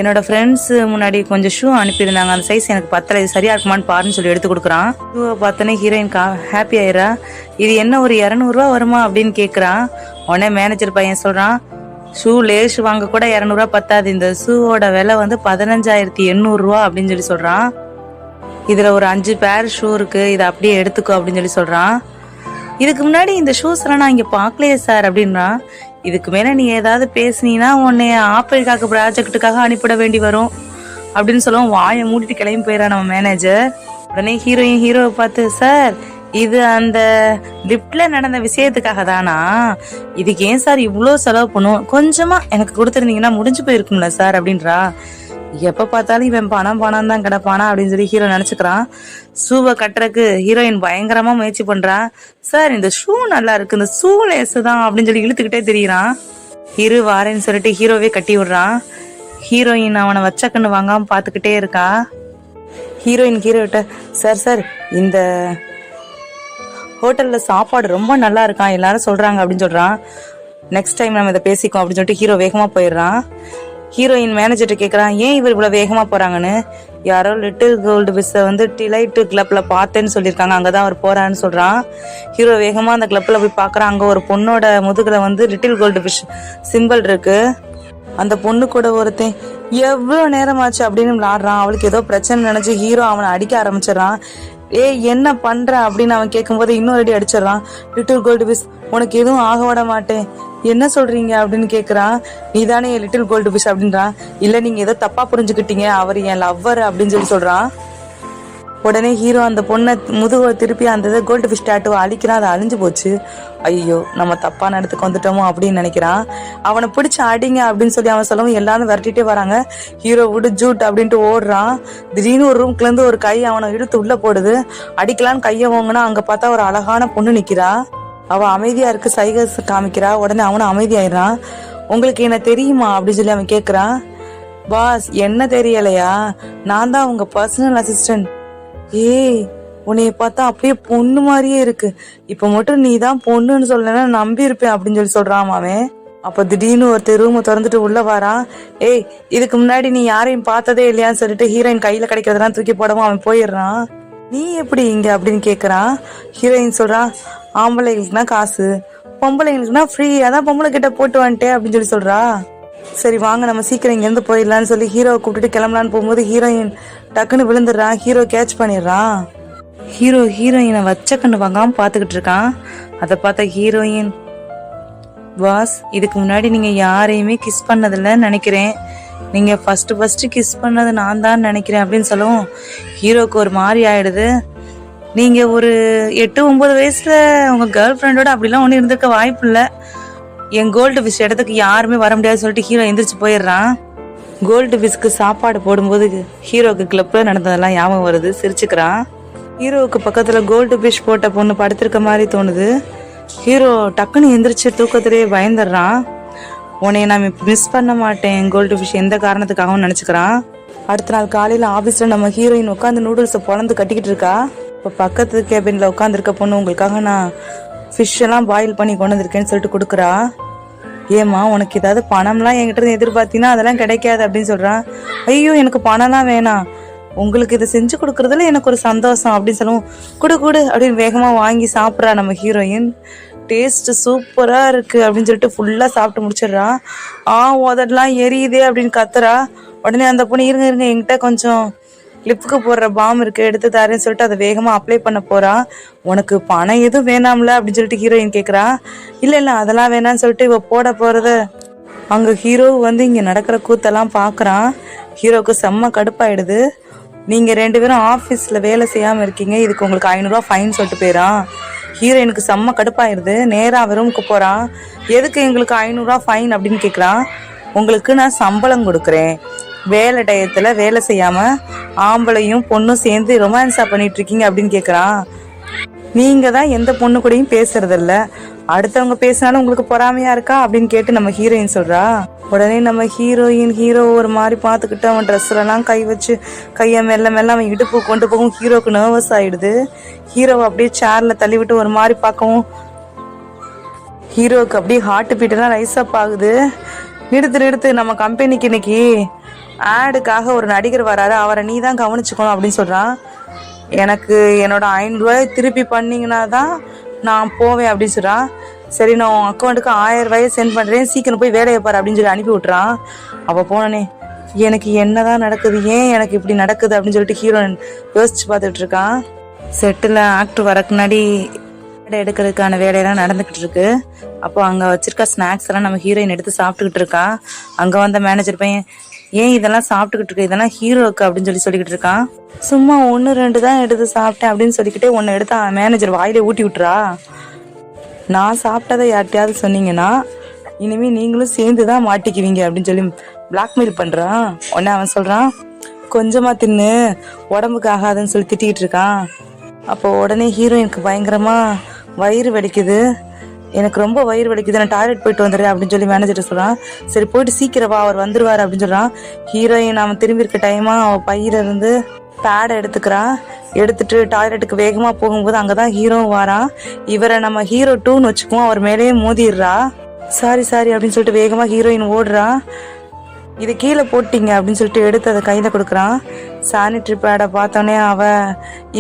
என்னோட ஃப்ரெண்ட்ஸ் முன்னாடி கொஞ்சம் ஷூ அனுப்பியிருந்தாங்க, அந்த சைஸ் எனக்கு பத்தலை, இது சரியா இருக்குமான்னு பாருன்னு சொல்லி எடுத்து கொடுக்குறான். ஷூவை பார்த்தோன்னே ஹீரோயின் ஹாப்பி ஆயிரா. இது என்ன ஒரு 200 வருமா அப்படின்னு கேட்குறான். உடனே மேனேஜர் பையன் சொல்றான், ஷூ லேஸ் வாங்க கூட 200 பத்தாது, இந்த ஷூவோட விலை வந்து 15,800 அப்படின்னு சொல்லி சொல்றான். இதுல ஒரு 5 பேர் ஷூ இருக்கு, இதை அப்படியே எடுத்துக்கோ அப்படின்னு சொல்லி சொல்றான். இதுக்கு முன்னாடி இந்த ஷூஸ் எல்லாம் நான் இங்க பாக்கலையே சார் அப்படின்னா. இதுக்கு மேல நீ ஏதாவது பேசுனீன்னா உன்னை ஆப்பிரிக்காக்கு ப்ராஜெக்டுக்காக அனுப்பிட வேண்டி வரும் அப்படின்னு சொல்லுவோம். வாயை மூடிட்டு கிளம்பி போயிடா நம்ம மேனேஜர். உடனே ஹீரோயின் ஹீரோவை பார்த்து, சார் இது அந்த லிப்ட்ல நடந்த விஷயத்துக்காக தானா, இதுக்கு ஏன் சார் இவ்வளோ செலவு பண்ணும், கொஞ்சமா எனக்கு கொடுத்துருந்தீங்கன்னா முடிஞ்சு போயிருக்கும்ல சார் அப்படின்றா. எப்ப பார்த்தாலும் இவன் பணம் தான் கிடப்பானா அப்படின்னு சொல்லி ஹீரோ நினைச்சுக்கிறான். ஷூவை கட்டுறக்கு ஹீரோயின் பயங்கரமா முயற்சி பண்றா. சார் இந்த ஷூ நல்லா இருக்கு, இந்த ஷூ லேசு தான் அப்படின்னு சொல்லி இழுத்துக்கிட்டே தெரியுறான். ஹீரோ வாரேன்னு சொல்லிட்டு ஹீரோவே கட்டி விடுறான். ஹீரோயின் அவனை வச்ச கண்ணு வாங்காம பாத்துக்கிட்டே இருக்கா. ஹீரோயின் ஹீரோட்ட, சார் இந்த ஹோட்டல்ல சாப்பாடு ரொம்ப நல்லா இருக்கான் எல்லாரும் சொல்றாங்க அப்படின்னு சொல்றான். நெக்ஸ்ட் டைம் நம்ம இதை பேசிக்கோ அப்படின்னு சொல்லிட்டு ஹீரோ வேகமா போயிடுறான். ஹீரோயின் மேனேஜர்கிட்ட கேட்குறான், ஏன் இவர் இவ்வளோ வேகமாக போகிறாங்கன்னு. யாரோ லிட்டில் கோல்டு பிஸ்ஸை வந்து டிலைட் கிளப்பில் பார்த்தேன்னு சொல்லியிருக்காங்க, அங்கே தான் அவர் போகிறான்னு சொல்கிறான். ஹீரோ வேகமாக அந்த கிளப்பில் போய் பார்க்குறான். அங்கே ஒரு பொண்ணோட முதுகில் வந்து லிட்டில் கோல்டு ஃபிஷ் சிம்பிள் இருக்கு. அந்த பொண்ணு கூட ஒருத்தன் எவ்வளோ நேரமாச்சு அப்படின்னு விளாடுறான். அவளுக்கு ஏதோ பிரச்சனை நினச்சி ஹீரோ அவனை அடிக்க ஆரம்பிச்சிடறான். என்ன பண்ற அப்படின்னு அவன் கேட்கும்போது இன்னொரு அடி அடிச்சிடறான். லிட்டில் கோல்டு ஃபிஷ், உனக்கு எதுவும் ஆக விட மாட்டேன், என்ன சொல்றீங்க அப்படின்னு கேக்குறான். நீதானே என் லிட்டில் கோல்டு ஃபிஷ் அப்படின்றான். இல்ல நீங்க ஏதோ தப்பா புரிஞ்சுக்கிட்டீங்க, அவர் என் லவ்வர் அப்படின்னு சொல்லி சொல்றான். உடனே ஹீரோ அந்த பொண்ணை முதுகை திருப்பி அந்த கோல்டு ஃபிஷ் டாட்டுவை அழிக்கிறான். அது அழிஞ்சு போச்சு. ஐயோ நம்ம தப்பான இடத்துக்கு வந்துட்டோமோ அப்படின்னு நினைக்கிறான். அவனை பிடிச்சி அடிங்க அப்படின்னு சொல்லி அவன் சொல்லவும் எல்லாரும் விரட்டிட்டே வராங்க. ஹீரோ விடு ஜூட் அப்படின்ட்டு ஓடுறான். திடீர்னு ஒரு ரூம்ல இருந்து ஒரு கை அவனை இழுத்து உள்ள போடுது. அடிக்கலான்னு கையை வாங்கினா அங்க பார்த்தா ஒரு அழகான பொண்ணு நிக்கிறா. அவ அமைதியா இருக்கு, சைகை காமிக்கிறா. உடனே அவனும் அமைதியாயிடுறான். உங்களுக்கு என்ன தெரியுமா அப்படின்னு சொல்லி அவன் கேட்கறான். பாஸ் என்ன தெரியலையா, நான் தான் உங்க பர்சனல் அசிஸ்டன்ட். ஏய், உன்னைய பார்த்தா அப்படியே பொண்ணு மாதிரியே இருக்கு. இப்ப மட்டும் நீ தான் பொண்ணுன்னு சொல்லனா நம்பி இருப்பேன் அப்படின்னு சொல்றான் அவன். அப்ப திடீர்னு ஒருத்தர் ரூமை திறந்துட்டு உள்ள வாரான். ஏய், இதுக்கு முன்னாடி நீ யாரையும் பார்த்ததே இல்லையான்னு சொல்லிட்டு ஹீரோயின் கையில கிடைக்கிறதெல்லாம் தூக்கி போடவும் அவன் போயிடுறான். நீ எப்படி இங்க அப்படின்னு கேக்குறான். ஹீரோயின் சொல்றான், ஆம்பளைங்களுக்குனா காசு, பொம்பளைங்களுக்குனா ஃப்ரீ, அதான் பொம்பளை கிட்ட போட்டு வந்துட்டேன் அப்படின்னு சொல்றா. சரி வாங்க நம்ம சீக்கிரம் இங்க இருந்து போயிடலான்னு சொல்லி ஹீரோவை கூப்பிட்டுட்டு கிளம்பலான்னு போகும்போது ஹீரோயின் டக்குன்னு விழுந்துடுறான். ஹீரோ கேட்ச் பண்ணிடுறான். ஹீரோயினை வச்ச கண்ணு வாங்காம பாத்துக்கிட்டு இருக்கான். அதை பார்த்த ஹீரோயின், பாஸ் இதுக்கு முன்னாடி நீங்க யாரையுமே கிஸ் பண்ணதில்லன்னு நினைக்கிறேன், நீங்க ஃபர்ஸ்ட் கிஸ் பண்ணது நான் தான் நினைக்கிறேன் அப்படின்னு சொல்லவும் ஹீரோக்கு ஒரு மாதிரி ஆயிடுது. நீங்க ஒரு 8-9 வயசுல உங்க கேர்ள் ஃப்ரெண்டோட அப்படிலாம் ஒண்ணு இருந்திருக்க வாய்ப்பு இல்லை. என் கோல்டு ஃபிஷ் இடத்துக்கு யாருமே வர முடியாதுன்னு சொல்லிட்டு ஹீரோ எந்திரிச்சு போயிடுறான். கோல்டு ஃபிஷ்க்கு சாப்பாடு போடும்போது ஹீரோக்கு கிளப்ல நடந்ததெல்லாம் ஞாபகம் வருது, சிரிச்சுக்கிறான். ஹீரோவுக்கு பக்கத்துல கோல்டு ஃபிஷ் போட்ட பொண்ணு படுத்திருக்க மாதிரி தோணுது. ஹீரோ டக்குன்னு எந்திரிச்சு தூக்கத்திலேயே பயந்துடுறான். உன்னைய நான் மிஸ் பண்ண மாட்டேன் கோல்டு ஃபிஷ் எந்த காரணத்துக்காகவும் நினைச்சுக்கிறான். அடுத்த நாள் காலையில ஆபீஸ்ல நம்ம ஹீரோயின் உட்காந்து நூடுல்ஸை பொழந்து கட்டிக்கிட்டு இருக்கா. இப்போ பக்கத்து கேபின்ல உட்காந்துருக்க பொண்ணு உங்களுக்காக நான் ஃபிஷ் எல்லாம் பாயில் பண்ணி கொண்டு வந்திருக்கேன்னு சொல்லிட்டு கொடுக்குறா. ஏமா உனக்கு ஏதாவது பணம்லாம் என்கிட்ட எதிர்பார்த்தீங்கன்னா அதெல்லாம் கிடைக்காது அப்படின்னு சொல்றான். ஐயோ எனக்கு பணம்லாம் வேணாம், உங்களுக்கு இதை செஞ்சு கொடுக்கறதுல எனக்கு ஒரு சந்தோஷம் அப்படின்னு சொல்லுவோம். குடு அப்படின்னு வேகமா வாங்கி சாப்பிட்றா நம்ம ஹீரோயின். டேஸ்ட் சூப்பரா இருக்கு அப்படின்னு சொல்லிட்டு ஃபுல்லா சாப்பிட்டு முடிச்சிடுறா. உதடெல்லாம் எரியுதே அப்படின்னு கத்துறா. உடனே அந்த பொண்ணு இருங்க என்கிட்ட கொஞ்சம் லிப்புக்கு போடுற பாம் இருக்கு எடுத்து தரேன்னு சொல்லிட்டு அதை வேகமா அப்ளை பண்ண போறா. உனக்கு பணம் எதுவும் வேணாம்ல அப்படின்னு சொல்லிட்டு ஹீரோயின் கேக்குறா. இல்ல அதெல்லாம் வேணான்னு சொல்லிட்டு இவ போட போறத அங்க ஹீரோ இங்க நடக்கிற கூத்தெல்லாம் பாக்குறான். ஹீரோக்கு செம்ம கடுப்பாயிடுது. நீங்க 2 பேரும் ஆபீஸ்ல வேலை செய்யாம இருக்கீங்க, இதுக்கு உங்களுக்கு 500 ரூபாய் ஃபைன் சொல்லிட்டு போயிடான். ஹீரோயினுக்கு செம்ம கடுப்பாயிருது. நேரா ரூமுக்கு போறான். எதுக்கு எங்களுக்கு 500 ரூபாய் ஃபைன் அப்படின்னு கேக்குறான். உங்களுக்கு நான் சம்பளம் கொடுக்குறேன், வேலை டயத்துல வேலை செய்யாம ஆம்பளையும் பொண்ணும் சேர்ந்து ரொமான்ஸா பண்ணிட்டு இருக்கீங்க அப்படின்னு கேக்குறான். நீங்க தான் எந்த பொண்ணு கூடயும் பேசுறது இல்ல, அடுத்தவங்க பேசினாலும் உங்களுக்கு பொறாமையா இருக்கா அப்படின்னு கேட்டு நம்ம ஹீரோயின் சொல்றா. உடனே நம்ம ஹீரோ ஒரு மாதிரி பாத்துக்கிட்டு அவன் ட்ரெஸ்ல எல்லாம் கை வச்சு கைய மெல்ல அவன் இடுப்பு கொண்டு போகும். ஹீரோக்கு நர்வஸ் ஆயிடுது. ஹீரோவை அப்படியே சேர்ல தள்ளி விட்டு ஒரு மாதிரி பார்க்கவும் ஹீரோவுக்கு அப்படியே ஹார்ட் பீட் எல்லாம் ரைஸ் அப் ஆகுது. நிறுத்து நம்ம கம்பெனிக்கு இன்னைக்கு ஆடுக்காக ஒரு நடிகர் வராரு, அவரை நீ தான் கவனிச்சுக்கணும் அப்படின்னு சொல்றான். எனக்கு என்னோட 500 ரூபாய் திருப்பி பண்ணீங்கன்னா தான் நான் போவேன் அப்படின்னு சொல்றான். சரி நான் உன் அக்கௌண்ட்டுக்கு 1000 ரூபாயை சென்ட் பண்றேன், சீக்கிரம் போய் வேலையை பாரு அப்படின்னு சொல்லி அனுப்பி விட்டுறான். அவ போனே எனக்கு என்னதான் நடக்குது, ஏன் எனக்கு இப்படி நடக்குது அப்படின்னு சொல்லிட்டு ஹீரோயின் யோசிச்சு பார்த்துட்டு இருக்கான். செட்டில் ஆக்டர் வரக்கு முன்னாடி எடுக்கிறதுக்கான வேலையெல்லாம் நடந்துகிட்டு இருக்கு. அப்போ அங்க வச்சிருக்க ஸ்நாக்ஸ் எல்லாம் நம்ம ஹீரோயின் எடுத்து சாப்பிட்டுக்கிட்டு இருக்கா. அங்க வந்த மேனேஜர் பையன், ஏன் இதெல்லாம் சாப்பிட்டுக்கிட்டு இருக்கு, இதெல்லாம் ஹீரோக்கு அப்படின்னு சொல்லிக்கிட்டு இருக்கான். சும்மா 1-2 தான் எடுத்து சாப்பிட்டேன் அப்படின்னு சொல்லிக்கிட்டே ஒன்னு எடுத்து மேனேஜர் வாயிலே ஊட்டி விட்டுறா. நான் சாப்பிட்டதை யார்கிட்டயாவது சொன்னீங்கன்னா இனிமே நீங்களும் சேர்ந்துதான் மாட்டிக்குவீங்க அப்படின்னு சொல்லி பிளாக்மெயில் பண்றான். உடனே அவன் சொல்றான், கொஞ்சமா தின்னு உடம்புக்கு ஆகாதுன்னு சொல்லி திட்டிக்கிட்டு இருக்கான். அப்போ உடனே ஹீரோயினுக்கு பயங்கரமா வயிறு வலிக்குது, எனக்கு ரொம்ப வயிறு வலிக்குது, நான் டாய்லெட் போயிட்டு வந்துடுறேன் அப்படின்னு சொல்லி மேனேஜர் சொல்றான். சரி போயிட்டு சீக்கிரம் வா, அவர் வந்துருவாரு அப்படின்னு சொல்றான். ஹீரோயின் அவன் திரும்பி இருக்க டைமா அவ பையில இருந்து பேடை எடுத்துக்கிறான். எடுத்துட்டு டாய்லெட்டுக்கு வேகமா போகும்போது அங்கதான் ஹீரோவும் வாரான். இவரை நம்ம ஹீரோ 2ன்னு வச்சுக்குவோம், அவர் மேலேயே மோதிடுறா. சாரி அப்படின்னு சொல்லிட்டு வேகமா ஹீரோயின் ஓடுறா. இதை கீழே போட்டீங்க அப்படின்னு சொல்லிட்டு எடுத்து அதை கையில கொடுக்குறான். சானிட்டரி பேடை பார்த்தோன்னே அவ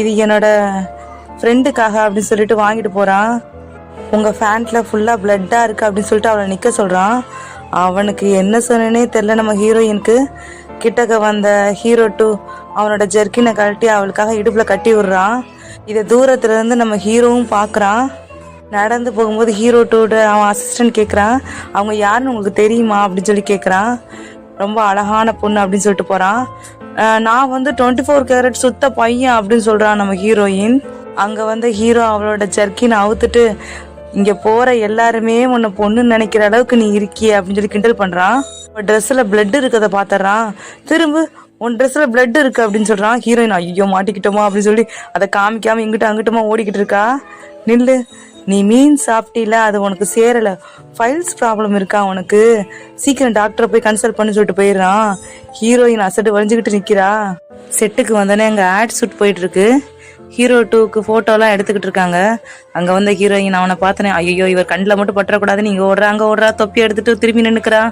இது என்னோட ஃப்ரெண்டுக்காக அப்படின்னு சொல்லிட்டு வாங்கிட்டு போறான். உங்க ஃபேண்ட்ல ஃபுல்லா பிளட்டா இருக்கு அப்படின்னு சொல்லிட்டு அவளை நிக்க சொல்றான். அவனுக்கு என்ன சொன்னே தெரியல. நம்ம ஹீரோயினுக்கு கிட்டக்க வந்த ஹீரோ 2 அவனோட ஜெர்க்கினை கழட்டி அவளுக்காக இடுப்புல கட்டி விடுறான். இதை தூரத்துல இருந்து நம்ம ஹீரோவும் பாக்குறான். நடந்து போகும்போது ஹீரோ 2 அவன் அசிஸ்டன்ட் கேட்குறான், அவங்க யாருன்னு உங்களுக்கு தெரியுமா அப்படின்னு சொல்லி கேட்குறான். ரொம்ப அழகான பொண்ணு அப்படின்னு சொல்லிட்டு போறான். நான் 24 கேரட் சுத்த பையன் அப்படின்னு சொல்றான் நம்ம ஹீரோயின். அங்க வந்து ஹீரோ அவளோட ஜர்க்கினை அவுத்துட்டு, இங்க போற எல்லாருமே உன்னை பொண்ணுன்னு நினைக்கிற அளவுக்கு நீ இருக்கிய அப்படின்னு சொல்லி கிண்டல் பண்றான். ட்ரெஸ்ல பிளட் இருக்கதை பாத்துறான். திரும்ப உன் ட்ரெஸ்ல பிளட் இருக்கு அப்படின்னு சொல்றான். ஹீரோயின் ஐயோ மாட்டிக்கிட்டோமா அப்படின்னு சொல்லி அதை காமிக்காம இங்கிட்ட அங்கிட்டமா ஓடிக்கிட்டு இருக்கா. நில்லு நீ மீன் சாப்பிட்டீல, அது உனக்கு சேரல, ஃபைல்ஸ் ப்ராப்ளம் இருக்கா உனக்கு, சீக்கிரம் டாக்டரை போய் கன்சல்ட் பண்ணி சொல்லிட்டு போயிடுறான். ஹீரோயின் அசட்டு வளைஞ்சுக்கிட்டு நிக்கிறா. செட்டுக்கு வந்தோடனே அங்கே ஆட் ஷூட் போயிட்டு இருக்கு. ஹீரோ 2க்கு ஃபோட்டோலாம் எடுத்துக்கிட்டு இருக்காங்க. அங்கே வந்த ஹீரோயின் அவனை பார்த்தனே, ஐயோ இவர் கண்ணில் மட்டும் பற்றக்கூடாதுன்னு இங்கே ஓடுறா தொப்பி எடுத்துட்டு திரும்பி நின்றுக்கிறா.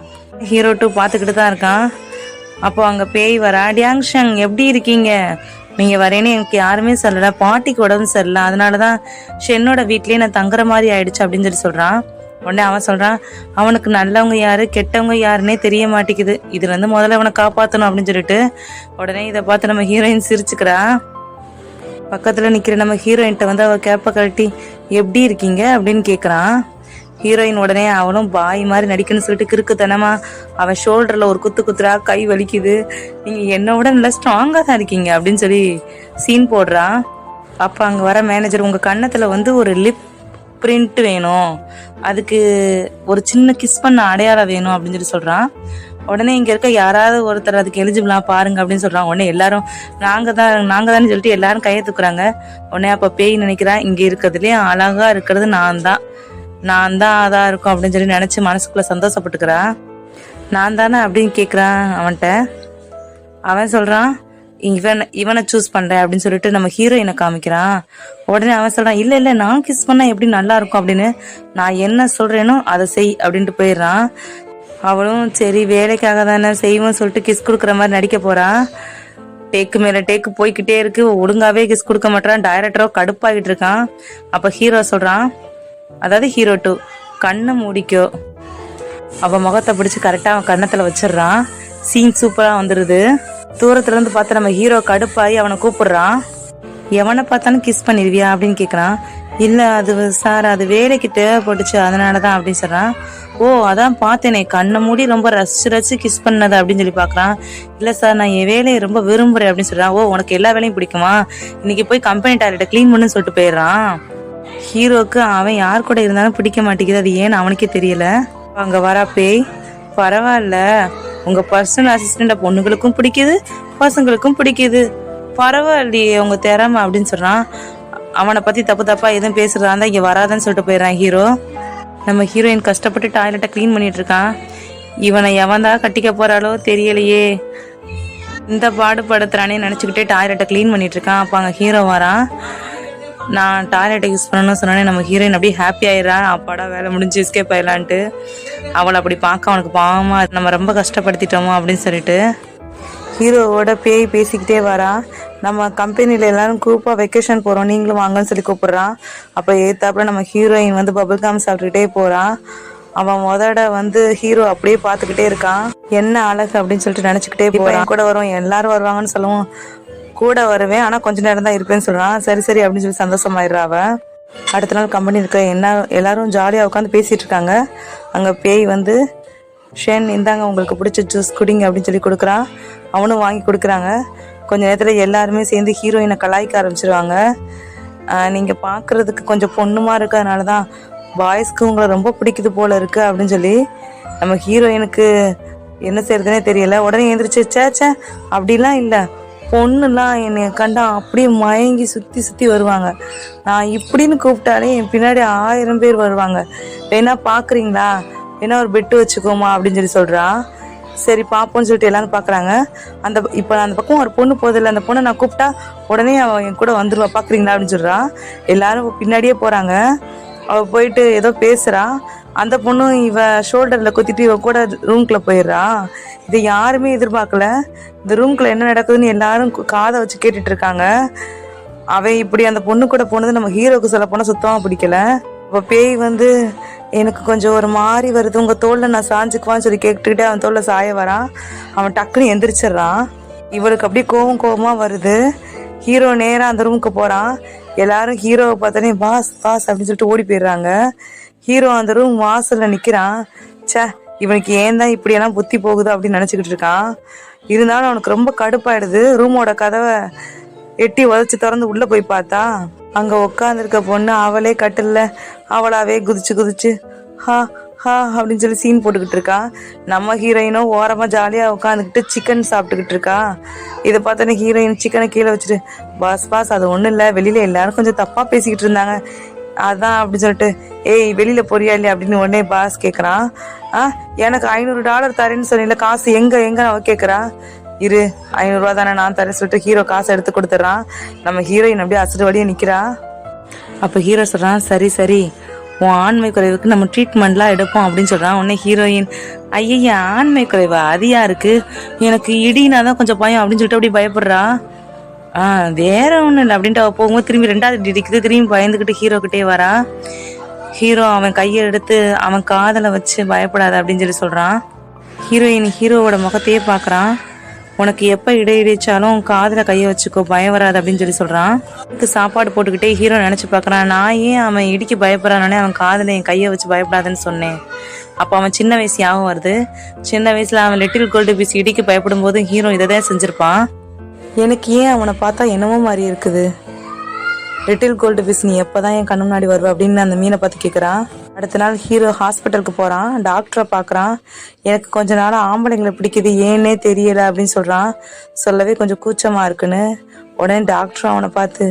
ஹீரோ 2 பார்த்துக்கிட்டு தான் இருக்கான். அப்போ அங்கே பேய் வரா. டியாங்ஷங் எப்படி இருக்கீங்க, நீங்கள் வரேன்னு எனக்கு யாருமே சொல்லலை, பாட்டிக்கு உடம்பு சரியில்லை, அதனால தான் ஷென்னோட வீட்லேயே நான் தங்குற மாதிரி ஆயிடுச்சு அப்படின்னு சொல்லி சொல்கிறான். உடனே அவன் சொல்கிறான், அவனுக்கு நல்லவங்க யாரு கெட்டவங்க யாருன்னே தெரிய மாட்டேங்குது, இதுலேருந்து முதல்ல அவனை காப்பாற்றணும் அப்படின்னு சொல்லிட்டு உடனே இதை பார்த்து நம்ம ஹீரோயின் சிரிச்சுக்கிறா. பக்கத்தில் நிற்கிற நம்ம ஹீரோயின்ட்ட வந்து அவள் கேப்பை கழட்டி எப்படி இருக்கீங்க அப்படின்னு கேட்குறான். ஹீரோயின் உடனே அவனும் பாய் மாதிரி நடிக்கணும்னு சொல்லிட்டு கிறுக்குத்தனமா அவன் ஷோல்டரில் ஒரு குத்துறா, கை வலிக்குது, நீங்கள் என்னோட நல்லா ஸ்ட்ராங்காக தான் இருக்கீங்க அப்படின்னு சொல்லி சீன் போடுறான். அப்போ அங்கே வர மேனேஜர், உங்கள் கன்னத்தில் வந்து ஒரு லிப் பிரிண்ட் வேணும், அதுக்கு ஒரு சின்ன கிஸ் பண்ண அடையாளம் வேணும் அப்படின்னு சொல்லி சொல்கிறான். உடனே இங்கே இருக்க யாராவது ஒருத்தர் அதுக்கு எலிஜிபிளா பாருங்க அப்படின்னு சொல்கிறான். உடனே எல்லாரும் நாங்கள் தானே சொல்லிட்டு எல்லாரும் கையை தூக்குறாங்க. உடனே அப்போ பேய் நினைக்கிறான், இங்கே இருக்கிறதுலே அழகா இருக்கிறது நான் தான் அதான் இருக்கும் அப்படின்னு சொல்லி நினச்சி மனசுக்குள்ளே சந்தோஷப்பட்டுக்கிறா. நான் தானே அப்படின்னு கேட்குறான் அவன்கிட்ட. அவன் சொல்கிறான், இவனை சூஸ் பண்ணுறேன் அப்படின்னு சொல்லிட்டு நம்ம ஹீரோயினை காமிக்கிறான். உடனே அவன் சொல்கிறான், இல்லை நான் கிஸ் பண்ணால் எப்படி நல்லா இருக்கும் அப்படின்னு, நான் என்ன சொல்கிறேனோ அதை செய் அப்படின்ட்டு போயிடுறான். அவளும் சரி வேலைக்காக தானே செய்வோம் சொல்லிட்டு கிஸ் கொடுக்குற மாதிரி நடிக்க போகிறான். டேக்கு மேலே டேக்கு போய்கிட்டே இருக்கு, ஒழுங்காவே கிஸ் கொடுக்க மாட்டான். டைரக்டரோ கடுப்பாகிட்டு இருக்கான். அப்போ ஹீரோ சொல்கிறான், அதாவது ஹீரோ 2, கண்ணை மூடிக்கோ. அவன் முகத்தை பிடிச்சி கரெக்டாக அவன் கன்னத்தில் வச்சிடுறான். சீன் சூப்பராக வந்துடுது. தூரத்துலேருந்து பார்த்து நம்ம ஹீரோ கடுப்பாகி அவனை கூப்பிடுறான். எவனை பார்த்தாலும் கிஸ் பண்ணிடுவியா அப்படின்னு கேட்குறான். இல்லை அது சார், அது வேலைக்கு தேவைப்பட்டுச்சு அதனால தான் அப்படின்னு சொல்கிறான். ஓ அதான் பார்த்தேனே, கண்ணை மூடி ரொம்ப ரசிச்சு கிஸ் பண்ணது அப்படின்னு சொல்லி பார்க்குறான். இல்லை சார் நான் என் வேலையை ரொம்ப விரும்புகிறேன் அப்படின்னு சொல்கிறான். ஓ உனக்கு எல்லா வேலையும் பிடிக்குமா, இன்னைக்கு போய் கம்பெனி டாய்லெட்டை க்ளீன் பண்ணுன்னு சொல்லிட்டு போயிடுறான். ஹீரோக்கு அவன் யார் கூட இருந்தாலும் பிடிக்க மாட்டேங்குது, அது ஏன்னு அவனுக்கே தெரியல. அங்கே வரா பேய், பரவாயில்ல உங்கள் பர்சனல் அசிஸ்டண்ட பொண்ணுங்களுக்கும் பிடிக்குது பசங்களுக்கும் பிடிக்குது, பரவாயில்லையே உங்க திறமை அப்படின்னு சொல்கிறான். அவனை பற்றி தப்பா எதுவும் பேசுறதா இங்கே வராதுன்னு சொல்லிட்டு போயிடுறான் ஹீரோ. நம்ம ஹீரோயின் கஷ்டப்பட்டு டாய்லெட்டை க்ளீன் பண்ணிட்டு இருக்கான். இவனை எவன் தான் கட்டிக்க போறாளோ தெரியலையே, இந்த பாடுபடுத்துறானே நினச்சிக்கிட்டே டாய்லெட்டை க்ளீன் பண்ணிட்டு இருக்கான். அப்போ அங்கே ஹீரோ வரான். நான் டாய்லெட்டை யூஸ் பண்ணணும்னு சொன்னோன்னே நம்ம ஹீரோயின் அப்படியே ஹாப்பி ஆயிடுறான். அப்பாடா வேலை முடிஞ்சு எஸ்கேப் ஆயிடலான்ட்டு. அவளை அப்படி பார்க்க அவனுக்கு பாவமா நம்ம ரொம்ப கஷ்டப்படுத்திட்டோமோ அப்படின்னு சொல்லிட்டு ஹீரோவோட பேய் பேசிக்கிட்டே வரான். நம்ம கம்பெனியில் எல்லாரும் குரூப்பாக வெக்கேஷன் போகிறோம், நீங்களும் வாங்கன்னு சொல்லி கூப்பிட்றான். அப்போ ஏத்தாப்புல நம்ம ஹீரோயின் வந்து பபிள் காம் சாப்பிட்டுக்கிட்டே போகிறான். அவன் வந்து ஹீரோ அப்படியே பார்த்துக்கிட்டே இருக்கான். என்ன அழகு அப்படின்னு சொல்லிட்டு நினச்சிக்கிட்டே போகிறான். கூட வரும் எல்லாரும் வருவாங்கன்னு சொல்லுவோம், கூட வருவேன் ஆனால் கொஞ்ச நேரம் தான் இருப்பேன்னு சொல்கிறான். சரி அப்படின்னு சொல்லி சந்தோஷமாயிடுறா அவன். அடுத்த நாள் கம்பெனி இருக்க எல்லாரும் ஜாலியாக உட்காந்து பேசிகிட்டு இருக்காங்க. அங்கே பேய் வந்து ஷென் இந்தாங்க உங்களுக்கு பிடிச்ச ஜூஸ் குடிங்க அப்படின்னு சொல்லி கொடுக்குறான். அவனும் வாங்கி கொடுக்குறாங்க. கொஞ்சம் நேரத்தில் எல்லாருமே சேர்ந்து ஹீரோயினை கலாய்க்க ஆரம்பிச்சிருவாங்க. நீங்கள் பார்க்குறதுக்கு கொஞ்சம் பொண்ணுமா இருக்கு, அதனால தான் பாய்ஸ்க்கு உங்களை ரொம்ப பிடிக்குது போல இருக்கு அப்படின்னு சொல்லி நம்ம ஹீரோயினுக்கு என்ன செய்யறதுனே தெரியல. உடனே எழுந்திரிச்சு சேச்சே அப்படிலாம் இல்லை, பொண்ணுலாம் என்னை கண்டா அப்படியே மயங்கி சுற்றி வருவாங்க, நான் இப்படின்னு கூப்பிட்டாலே என் பின்னாடி 1000 பேர் வருவாங்க, வேணா பார்க்குறீங்களா, வேணா ஒரு பெட்டு வச்சுக்கோமா அப்படின்னு சொல்லி சொல்கிறான். சரி பார்ப்போம்னு சொல்லிட்டு எல்லாரும் பார்க்குறாங்க. இப்போ அந்த பக்கம் ஒரு பொண்ணு போதில்லை, அந்த பொண்ணை நான் கூப்பிட்டா உடனே அவன் என் கூட வந்துடுவா, பார்க்குறீங்களா அப்படின்னு சொல்கிறான். எல்லாரும் பின்னாடியே போகிறாங்க. அவள் போயிட்டு ஏதோ பேசுகிறா. அந்த பொண்ணும் இவ ஷோல்டரில் குத்திட்டு இவ கூட ரூம்குள்ளே போயிடுறா. இதை யாருமே எதிர்பார்க்கல. இந்த ரூம்குள்ளே என்ன நடக்குதுன்னு எல்லாரும் காதை வச்சு கேட்டுட்டு இருக்காங்க. அவன் இப்படி அந்த பொண்ணு கூட போனது நம்ம ஹீரோக்கு சொல்ல போனால் சுத்தமாக பிடிக்கல. இப்போ பேய் வந்து எனக்கு கொஞ்சம் ஒரு மாதிரி வருது, உங்கள் தோளில் நான் சாஞ்சுக்குவான்னு சொல்லி கேட்டுக்கிட்டே அவன் தோளில் சாய வரான். அவன் டக்குன்னு எந்திரிச்சிட்றான். இவளுக்கு அப்படியே கோவமாக வருது. ஹீரோ நேராக அந்த ரூமுக்கு போகிறான். எல்லாரும் ஹீரோவை பார்த்தோன்னே பாஸ் அப்படின்னு சொல்லிட்டு ஓடி போயிடுறாங்க. ஹீரோ அந்த ரூம் வாசலில் நிற்கிறான். இவனுக்கு ஏன் தான் இப்படியெல்லாம் புத்தி போகுது அப்படின்னு நினச்சிக்கிட்டு இருக்கான். இருந்தாலும் அவனுக்கு ரொம்ப கடுப்பாயிடுது. ரூமோட கதவை எட்டி உதச்சி திறந்து உள்ளே போய் பார்த்தா அங்கே உட்காந்துருக்க பொண்ணு அவளே கட்டில்ல அவளாவே குதிச்சு ஹா அப்படின்னு சொல்லி சீன் போட்டுக்கிட்டு இருக்கா. நம்ம ஹீரோயினும் ஓரமாக ஜாலியாக உட்காந்துக்கிட்டு சிக்கன் சாப்பிட்டுக்கிட்டு இருக்கா. இதை பார்த்தோன்னே ஹீரோயின் சிக்கனை கீழே வச்சுட்டு பாஸ் அது ஒன்றும் இல்லை, வெளியில் எல்லாரும் கொஞ்சம் தப்பாக பேசிக்கிட்டு இருந்தாங்க, அதான் அப்படி சொல்லிட்டு ஏய் வெளியில் போறியா இல்லையா அப்படின்னு உடனே பாஸ் கேட்குறான். எனக்கு $500 தரேன்னு சொன்னீங்களா, காசு எங்கே அவ கேட்குறா. இரு, 500 ரூபா தானே நான் தரேன் சொல்லிட்டு ஹீரோ காசை எடுத்து கொடுத்துட்றான். நம்ம ஹீரோயின் அப்படியே அசடு வழியே நிற்கிறா. அப்போ ஹீரோ சொல்கிறான், சரி உன் ஆண்மை குறைவுக்கு நம்ம ட்ரீட்மெண்ட்லாம் எடுப்போம் அப்படின்னு சொல்கிறான். உடனே ஹீரோயின், ஐயா ஆண்மை குறைவா, அது யாருக்கு, எனக்கு இடினா தான் கொஞ்சம் பயம் அப்படின்னு சொல்லிட்டு அப்படியே பயப்படுறா. வேற ஒன்றும் இல்லை அப்படின்ட்டு அவள் போகும்போது திரும்பி 2வது இடிக்குது. திரும்பி பயந்துக்கிட்டு ஹீரோக்கிட்டே வரா. ஹீரோ அவன் கையை எடுத்து அவன் காதலை வச்சு பயப்படாத அப்படின்னு சொல்லி சொல்கிறான். ஹீரோயின் ஹீரோவோட முகத்தையே பார்க்குறான். உனக்கு எப்போ இடையிடிச்சாலும் காதில் கையை வச்சுக்கோ, பயம் வராது அப்படின்னு சொல்லி சொல்கிறான். சாப்பாடு போட்டுக்கிட்டே ஹீரோ நினச்சி பார்க்குறான், நான் ஏன் அவன் இடிக்க பயப்படுறானே அவன் காதில் என் கையை வச்சு பயப்படாதுன்னு சொன்னேன். அப்போ அவன் சின்ன வயசு ஞாபகம் வருது. சின்ன வயசில் அவன் லிட்டில் கோல்டு பீஸ் இடிக்க பயப்படும் போது ஹீரோ இதை தான் செஞ்சுருப்பான். எனக்கு ஏன் அவனை பார்த்தா என்னமோ மாதிரி இருக்குது, லிட்டில் கோல்டு பீஸ் நீ எப்போ தான் என் கண்ணு முன்னாடி வருவ அப்படின்னு அந்த மீனை பார்த்து கேட்குறான். அடுத்த நாள் ஹீரோ ஹாஸ்பிட்டலுக்கு போகிறான். டாக்டரை பார்க்குறான். எனக்கு கொஞ்ச நாள் ஆம்பளைங்களை பிடிக்குது, ஏன்னே தெரியல அப்படின்னு சொல்கிறான். சொல்லவே கொஞ்சம் கூச்சமாக இருக்குன்னு. உடனே டாக்டர் அவனை பார்த்து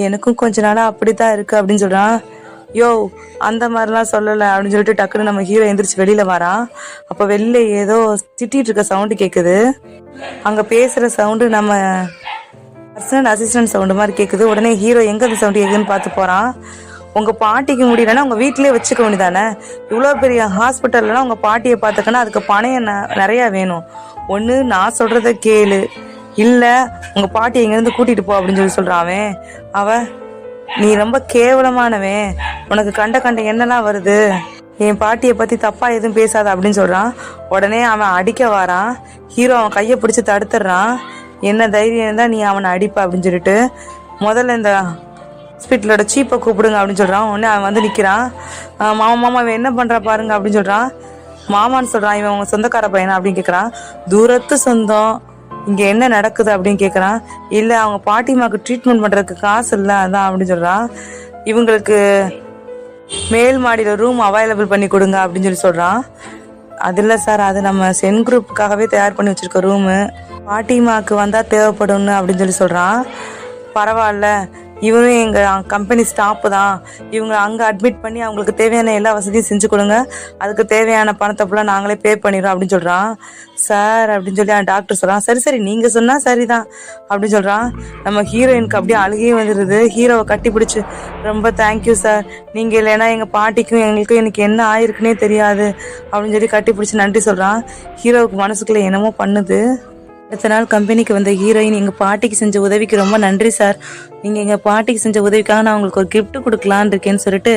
எனக்கும் கொஞ்ச நாளாக அப்படி தான் இருக்குது அப்படின்னு சொல்கிறான். யோ அந்த மாதிரிலாம் சொல்லலை அப்படின்னு சொல்லிட்டு டக்குன்னு நம்ம ஹீரோ எந்திரிச்சு வெளியில் வரான். அப்போ வெளில ஏதோ திட்டிகிட்டு இருக்க சவுண்டு கேட்குது. அங்கே பேசுகிற சவுண்டு நம்ம பர்சனல் அசிஸ்டன்ட் சவுண்டு மாதிரி கேட்குது. உடனே ஹீரோ எங்கே அந்த சவுண்டு கேட்குதுன்னு பார்த்து போகிறான். உங்கள் பாட்டிக்கு முடியலன்னா உங்கள் வீட்டிலே வச்சுக்க வேண்டியதானே, இவ்வளோ பெரிய ஹாஸ்பிட்டல்லாம் உங்கள் பாட்டியை பார்த்துக்கன்னா அதுக்கு பணம் நிறையா வேணும். ஒன்று நான் சொல்கிறத கேளு, இல்லை உங்கள் பாட்டி எங்கேருந்து கூட்டிகிட்டு போ அப்படின்னு சொல்லி சொல்கிறான். அவன் நீ ரொம்ப கேவலமானவன், உனக்கு கண்ட என்னெல்லாம் வருது, என் பாட்டியை பற்றி தப்பாக எதுவும் பேசாத அப்படின்னு சொல்கிறான். உடனே அவன் அடிக்க வாரான். ஹீரோ அவன் கையை பிடிச்சி தடுத்துடுறான். என்ன தைரியம் இருந்தால் நீ அவனை அடிப்பா அப்படின்னு சொல்லிட்டு முதல்ல இந்த ஹாஸ்பிட்டலோட சீப்பை கூப்பிடுங்க அப்படின்னு சொல்கிறான். உடனே அவன் வந்து நிற்கிறான். மாமா இவன் என்ன பண்ணுறா பாருங்க அப்படின்னு சொல்கிறான். மாமான்னு சொல்கிறான். இவன் உங்கள் சொந்தக்கார பையனா அப்படின்னு கேட்குறான். தூரத்து சொந்தம், இங்கே என்ன நடக்குது அப்படின்னு கேட்குறான். இல்லை அவங்க பாட்டிமாவுக்கு ட்ரீட்மெண்ட் பண்ணுறதுக்கு காசு இல்லை அதான் அப்படின்னு சொல்கிறான். இவங்களுக்கு மேல் மாடியில் ரூம் அவைலபிள் பண்ணி கொடுங்க அப்படின்னு சொல்லி சொல்கிறான். அது இல்லை சார், அது நம்ம சென் குரூப்புக்காகவே தயார் பண்ணி வச்சுருக்க ரூமு, பாட்டிமாவுக்கு வந்தால் தேவைப்படும்னு அப்படின்னு சொல்லி சொல்கிறான். பரவாயில்ல, இவரும் எங்கள் கம்பெனி ஸ்டாஃப்பு தான், இவங்க அங்கே அட்மிட் பண்ணி அவங்களுக்கு தேவையான எல்லா வசதியும் செஞ்சு கொடுங்க, அதுக்கு தேவையான பணத்தை ஃபுல்லாக நாங்களே பே பண்ணிடுறோம் அப்படின்னு சொல்கிறான். சார் அப்படின்னு சொல்லி டாக்டர் சொல்கிறான். சரி நீங்கள் சொன்னால் சரிதான் அப்படின்னு சொல்கிறான். நம்ம ஹீரோயினுக்கு அப்படியே அழுகையே வந்துடுது. ஹீரோவை கட்டி பிடிச்சி ரொம்ப தேங்க்யூ சார், நீங்கள் இல்லைன்னா எங்கள் பாட்டிக்கும் எங்களுக்கும் எனக்கு என்ன ஆயிருக்குன்னே தெரியாது அப்படின்னு சொல்லி கட்டி பிடிச்சி நன்றி சொல்கிறான். ஹீரோவுக்கு மனசுக்குள்ளே என்னமோ பண்ணுது. அடுத்த நாள் கம்பெனிக்கு வந்த ஹீரோயின், எங்கள் பாட்டிக்கு செஞ்ச உதவிக்கு ரொம்ப நன்றி சார், நீங்கள் எங்கள் பாட்டிக்கு செஞ்ச உதவிக்காக நான் உங்களுக்கு ஒரு கிஃப்ட் கொடுக்கலான்னு இருக்கேன்னு சொல்லிட்டு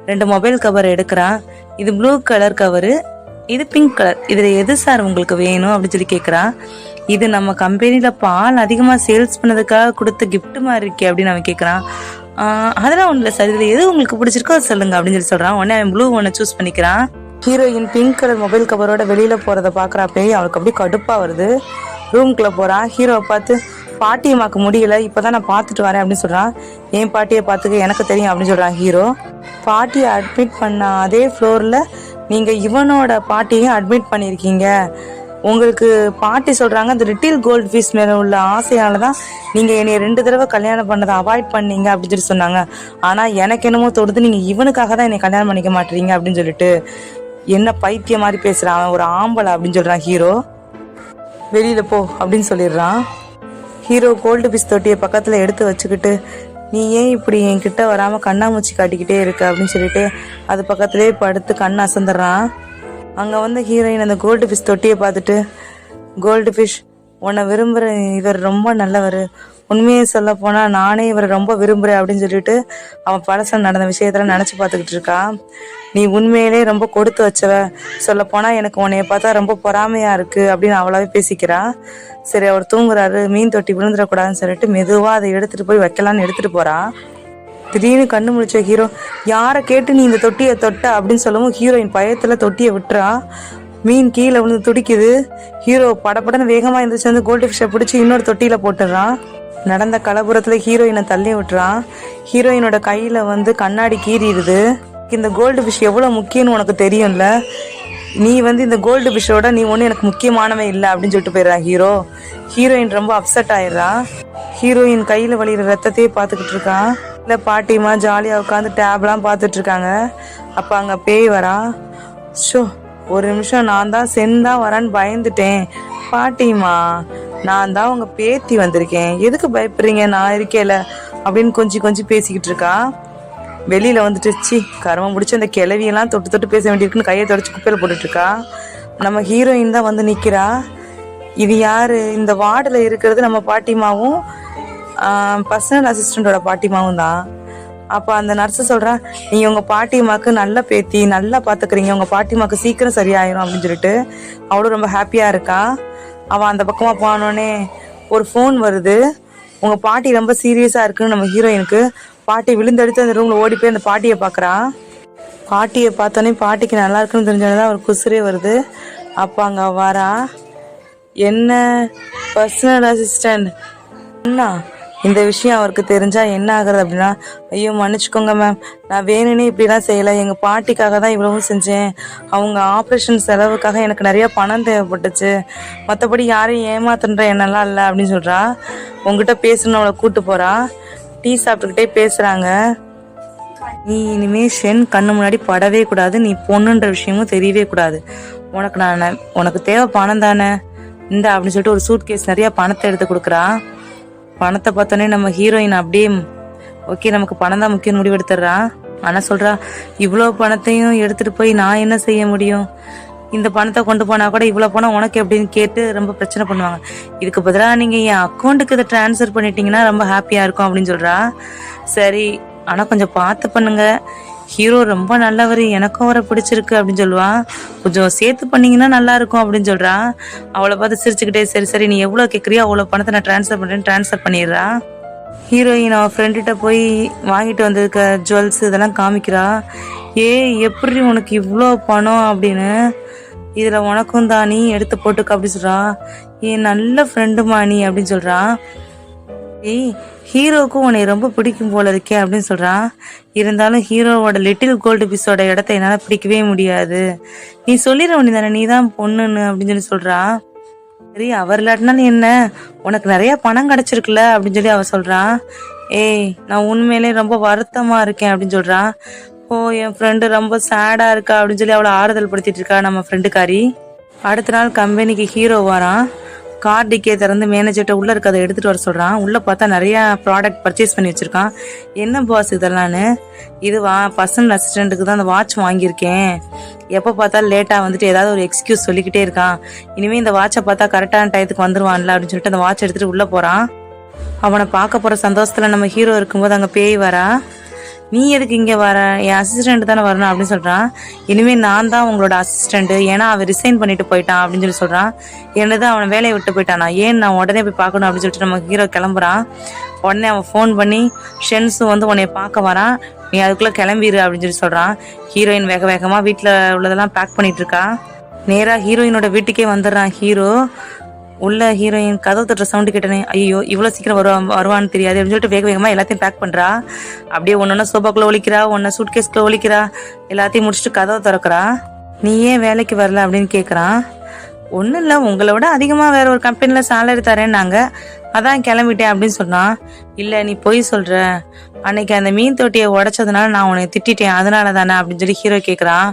2 மொபைல் கவர் எடுக்கிறான். இது ப்ளூ கலர் கவரு, இது பிங்க் கலர், இதில் எது சார் உங்களுக்கு வேணும் அப்படின்னு சொல்லி கேட்குறான். இது நம்ம கம்பெனியில் பால் அதிகமாக சேல்ஸ் பண்ணதுக்காக கொடுத்த கிஃப்ட் மாதிரி இருக்கே அப்படின்னு அவன் கேட்குறான். அதெல்லாம் ஒன்றும் இல்லை சார், இதில் எது உங்களுக்கு பிடிச்சிருக்கோ அது சொல்லுங்க அப்படின்னு சொல்லி சொல்கிறான். உடனே அவன் ப்ளூ ஒன்று சூஸ் பண்ணிக்கிறான். ஹீரோயின் பிங்க் கலர் மொபைல் கவரோட வெளியில் போகிறத பார்க்குறப்பே அவளுக்கு அப்படியே கடுப்பாக வருது. ரூம்குள்ளே போகிறான். ஹீரோவை பார்த்து பாட்டியம்மாக்கு முடியல, இப்போ தான் நான் பார்த்துட்டு வரேன் அப்படின்னு சொல்கிறான். என் பாட்டியை பார்த்துக்க எனக்கு தெரியும் அப்படின்னு சொல்கிறான் ஹீரோ. பாட்டியை அட்மிட் பண்ண அதே ஃப்ளோரில் நீங்கள் இவனோட பாட்டியும் அட்மிட் பண்ணியிருக்கீங்க. உங்களுக்கு பாட்டி சொல்கிறாங்க, இந்த லிட்டில் கோல்டு ஃபிஷ் மேலே உள்ள ஆசையால் தான் நீங்கள் என்னை 2 தடவை கல்யாணம் பண்ணதை அவாய்ட் பண்ணீங்க அப்படின்னு சொல்லி சொன்னாங்க. ஆனால் எனக்கு என்னமோ தோடுது, நீங்கள் இவனுக்காக தான் என்னை கல்யாணம் பண்ணிக்க மாட்டீங்க அப்படின்னு சொல்லிட்டு என்ன பைத்திய மாதிரி பேசுகிறான். அவன் ஒரு ஆம்பளை அப்படின்னு சொல்கிறான் ஹீரோ. வெளியில் போ அப்படின்னு சொல்லிடுறான். ஹீரோ கோல்டு ஃபிஷ் தொட்டியை பக்கத்தில் எடுத்து வச்சுக்கிட்டு, நீ ஏன் இப்படி என்கிட்ட வராமல் கண்ணாமூச்சி காட்டிக்கிட்டே இருக்க அப்படின்னு சொல்லிட்டு அது பக்கத்துலேயே படுத்து கண் அசந்துடுறான். அங்கே வந்து ஹீரோயின் அந்த கோல்டு ஃபிஷ் தொட்டியை பார்த்துட்டு, கோல்டு ஃபிஷ் உன்னை விரும்புகிற இவர் ரொம்ப நல்லவர், உண்மையை சொல்ல போனால் நானே இவரை ரொம்ப விரும்புகிறேன் அப்படின்னு சொல்லிட்டு அவன் பழசம் நடந்த விஷயத்தில் நினச்சி பார்த்துக்கிட்டு இருக்கான். நீ உண்மையிலே ரொம்ப கொடுத்து வச்சவ, சொல்லப்போனால் எனக்கு உன்னைய பார்த்தா ரொம்ப பொறாமையாக இருக்குது அப்படின்னு அவளாவே பேசிக்கிறான். சரி அவர் தூங்குறாரு, மீன் தொட்டி விழுந்துடக்கூடாதுன்னு சொல்லிட்டு மெதுவாக அதை எடுத்துகிட்டு போய் வைக்கலான்னு எடுத்துகிட்டு போகிறான். திடீர்னு கண்ணு முழிச்ச ஹீரோ, யாரை கேட்டு நீ இந்த தொட்டியை தொட்ட அப்படின்னு சொல்லவும் ஹீரோயின் பயத்தில் தொட்டியை விட்டுறா. மீன் கீழே விழுந்து துடிக்குது. ஹீரோ படப்படன்னு வேகமாக இருந்துச்சு வந்து கோல்டு ஃபிஷ்ஷை பிடிச்சி இன்னொரு தொட்டியில் போட்டுடுறான். நடந்த கலபுரத்தில் ஹீரோயினை தள்ளி விட்டுறான். ஹீரோயினோட கையில் வந்து கண்ணாடி கீறிடுது. இந்த கோல்டு ஃபிஷ் எவ்வளோ முக்கியம்னு உனக்கு தெரியும்ல, நீ வந்து இந்த கோல்டு ஃபிஷ்ஷோட நீ ஒன்றும் எனக்கு முக்கியமானவே இல்லை அப்படின்னு சொல்லிட்டு போயிடுறான் ஹீரோ. ஹீரோயின் ரொம்ப அப்செட் ஆயிடுறான். ஹீரோயின் கையில் வலிகிற ரத்தத்தையே பார்த்துக்கிட்டு இருக்கான். இல்லை பாட்டிமா ஜாலியாக உட்காந்து டேப்லாம் பார்த்துட்டு இருக்காங்க. அப்போ அங்கே பேய் வரான். ஷோ, ஒரு நிமிஷம், நான் தான் செந்தா வரான்னு பயந்துட்டேன். பாட்டிமா, நான் தான் உங்க பேத்தி வந்திருக்கேன், எதுக்கு பயப்படுறீங்க, நான் இருக்கேல அப்படின்னு கொஞ்சம் பேசிக்கிட்டு இருக்கா. வெளியில வந்துட்டு சி கருமம் முடிச்சு அந்த கிளவியெல்லாம் தொட்டு தொட்டு பேச வேண்டியிருக்குன்னு கையை தொடச்சி குப்பையில் போட்டுட்டு இருக்கா. நம்ம ஹீரோயின் தான் வந்து நிற்கிறா. இது யாரு? இந்த வார்டில் இருக்கிறது நம்ம பாட்டிமாவும் பர்சனல் அசிஸ்டண்டோட பாட்டிமாவும் தான். அப்போ அந்த நர்ஸு சொல்கிறா, நீங்கள் உங்கள் பாட்டிமாக்கு நல்ல பேத்தி, நல்லா பார்த்துக்கிறீங்க, உங்கள் பாட்டிமாக்கு சீக்கிரம் சரியாயிரும் அப்படின்னு சொல்லிட்டு அவளும் ரொம்ப ஹாப்பியாக இருக்கா. அவன் அந்த பக்கமாக போனோடனே ஒரு ஃபோன் வருது. உங்கள் பாட்டி ரொம்ப சீரியஸாக இருக்குன்னு நம்ம ஹீரோயினுக்கு. பாட்டி விழுந்தெடுத்து அந்த ரூமில் ஓடி போய் அந்த பாட்டியை பார்க்குறா. பாட்டியை பார்த்தோன்னே பாட்டிக்கு நல்லா இருக்குன்னு தெரிஞ்சோடனே தான் ஒரு குசுரே வருது. அப்போ அங்கே வரா. என்ன பர்சனல் அசிஸ்டண்ட் என்ன இந்த விஷயம் அவருக்கு தெரிஞ்சா என்ன ஆகுறது அப்படின்னா, ஐயோ மன்னிச்சுக்கோங்க மேம், நான் வேணும்னே இப்படிலாம் செய்யலை, எங்கள் பாட்டிக்காக தான் இவ்வளவும் செஞ்சேன், அவங்க ஆப்ரேஷன் செலவுக்காக எனக்கு நிறைய பணம் தேவைப்பட்டுச்சு, மற்றபடி யாரையும் ஏமாத்துன்ற எண்ணெல்லாம் இல்லை அப்படின்னு சொல்கிறா. உங்ககிட்ட பேசணும்னு அவளை கூப்பிட்டு போகிறா. டீ சாப்பிட்டுக்கிட்டே பேசுகிறாங்க. நீ இனிமே ஷென் கண்ணு முன்னாடி படவே கூடாது, நீ பொண்ணுன்ற விஷயமும் தெரியவே கூடாது, உனக்கு தேவை பணம் தானே இந்த அப்படின்னு சொல்லிட்டு ஒரு சூட் கேஸ் நிறைய பணத்தை எடுத்து கொடுக்குறா. பணத்தை பார்த்தோன்னே நம்ம ஹீரோயின் அப்படியே ஓகே நமக்கு பணம் தான் முக்கியம் முடிவெடுத்துடுறா. ஆனால் சொல்கிறா, இவ்வளோ பணத்தையும் எடுத்துகிட்டு போய் நான் என்ன செய்ய முடியும், இந்த பணத்தை கொண்டு போனால் கூட இவ்வளோ பணம் உனக்கு எப்படின்னு கேட்டு ரொம்ப பிரச்சனை பண்ணுவாங்க, இதுக்கு பதிலாக நீங்கள் என் அக்கௌண்ட்டுக்கு இதை ட்ரான்ஸ்ஃபர் பண்ணிட்டீங்கன்னா ரொம்ப ஹாப்பியாக இருக்கும் அப்படின்னு சொல்கிறா. சரி, ஆனால் கொஞ்சம் பார்த்து பண்ணுங்க, ஹீரோ ரொம்ப நல்லவர், எனக்கும் அவரை பிடிச்சிருக்கு அப்படின்னு சொல்லுவான், கொஞ்சம் சேர்த்து பண்ணீங்கன்னா நல்லா இருக்கும் அப்படின்னு சொல்றா. அவளை பார்த்து சிரிச்சுக்கிட்டே சரி சரி நீ எவ்வளோ கேட்குறியோ அவ்வளோ பணத்தை நான் ட்ரான்ஸ்ஃபர் பண்ணுறேன்னு ட்ரான்ஸ்ஃபர் பண்ணிடுறா. ஹீரோயின் அவன் ஃப்ரெண்டுகிட்ட போய் வாங்கிட்டு வந்திருக்க ஜுவல்ஸ் இதெல்லாம் காமிக்கிறா. எப்படி உனக்கு இவ்வளோ பணம் அப்படின்னு, இதில் உனக்கும் தான், நீ எடுத்து போட்டுக்க அப்படின்னு சொல்கிறா. நல்ல ஃப்ரெண்டுமா நீ அப்படின்னு சொல்கிறா. ஹீரோவுக்கும் உன்னை ரொம்ப பிடிக்கும் போல இருக்கே அப்படின்னு சொல்கிறான். இருந்தாலும் ஹீரோவோட லிட்டில் கோல்டு பீஸோட இடத்த என்னால் பிடிக்கவே முடியாது, நீ சொல்லிட வேண்டியதானே நீ தான் பொண்ணுன்னு அப்படின்னு சொல்கிறா. சரி, அவர் இல்லாட்டினாலும் என்ன, உனக்கு நிறைய பணம் கிடச்சிருக்குல்ல அப்படின்னு சொல்லி அவள் சொல்கிறான். நான் உண்மையிலே ரொம்ப வருத்தமாக இருக்கேன் அப்படின்னு சொல்கிறான். என் ஃப்ரெண்டு ரொம்ப சேடாக இருக்கா அப்படின்னு சொல்லி அவளை ஆறுதல் படுத்திட்டு இருக்கா நம்ம ஃப்ரெண்டுக்காரி. அடுத்த நாள் கம்பெனிக்கு ஹீரோ வரான். கார் டிக்கே திறந்து மேனேஜர்கிட்ட உள்ளே இருக்கிறத எடுத்துகிட்டு வர சொல்கிறான். உள்ளே பார்த்தா நிறையா ப்ராடக்ட் பர்ச்சேஸ் பண்ணி வச்சுருக்கான். என்ன பாஸ் இதெல்லான்னு, இதுவா பர்சனல் அசிஸ்டண்ட்டுக்கு தான் அந்த வாட்ச் வாங்கியிருக்கேன், எப்போ பார்த்தாலும் லேட்டாக வந்துட்டு ஏதாவது ஒரு எக்ஸ்கியூஸ் சொல்லிக்கிட்டே இருக்கான், இனிமேல் இந்த வாட்சை பார்த்தா கரெக்டான டயத்துக்கு வந்துருவான்ல அப்படின்னு சொல்லிட்டு அந்த வாட்ச் எடுத்துகிட்டு உள்ளே போகிறான். அவனை பார்க்க போகிற சந்தோஷத்தில் நம்ம ஹீரோ இருக்கும்போது அங்கே பேய் வரா. நீ எதுக்கு இங்கே வர, என் அசிஸ்டண்ட் தானே வரணும் அப்படின்னு சொல்கிறான். இனிமேல் நான் தான் உங்களோட அசிஸ்டண்ட்டு, ஏன்னா அவன் ரிசைன் பண்ணிட்டு போயிட்டான் அப்படின்னு சொல்லி சொல்கிறான். என்னதான் அவனை வேலையை விட்டு போயிட்டானா, நான் உடனே போய் பார்க்கணும் அப்படின்னு சொல்லிட்டு நம்ம ஹீரோ கிளம்புறான். உடனே அவன் ஃபோன் பண்ணி ஷென்ஸும் வந்து உன்னை பார்க்க வரான், நீ அதுக்குள்ளே கிளம்பிடு அப்படின்னு சொல்லி சொல்கிறான். ஹீரோயின் வேக வேகமாக வீட்டில் உள்ளதெல்லாம் பேக் பண்ணிட்டு இருக்கா. நேராக ஹீரோயினோட வீட்டுக்கே வந்துடுறான் ஹீரோ. உள்ள ஹீரோயின் கதவு தட்டுற சவுண்டு கேட்டனே, ஐயோ இவ்வளோ சீக்கிரம் வருவான்னு தெரியாது அப்படின்னு சொல்லிட்டு வேக வேகமாக எல்லாத்தையும் பேக் பண்ணுறா. அப்படியே ஒன்று சோபாக்குள்ளே ஒழிக்கிறா, ஒன்று சூட்கேஸ்க்குள்ளே ஒழிக்கிறா, எல்லாத்தையும் முடிச்சுட்டு கதவை திறக்கிறா. நீ ஏன் வேலைக்கு வரல அப்படின்னு கேட்குறான். ஒன்றும் இல்லை, உங்களை விட அதிகமாக வேற ஒரு கம்பெனியில் சேலரி தரேன்னாங்க, அதான் கிளம்பிட்டேன் அப்படின்னு சொன்னான். இல்லை நீ பொய் சொல்கிற, அன்னைக்கு அந்த மீன் தொட்டியை உடைச்சதுனால நான் உன்னை திட்டிட்டேன், அதனால தானே அப்படின்னு சொல்லி ஹீரோ கேட்குறான்.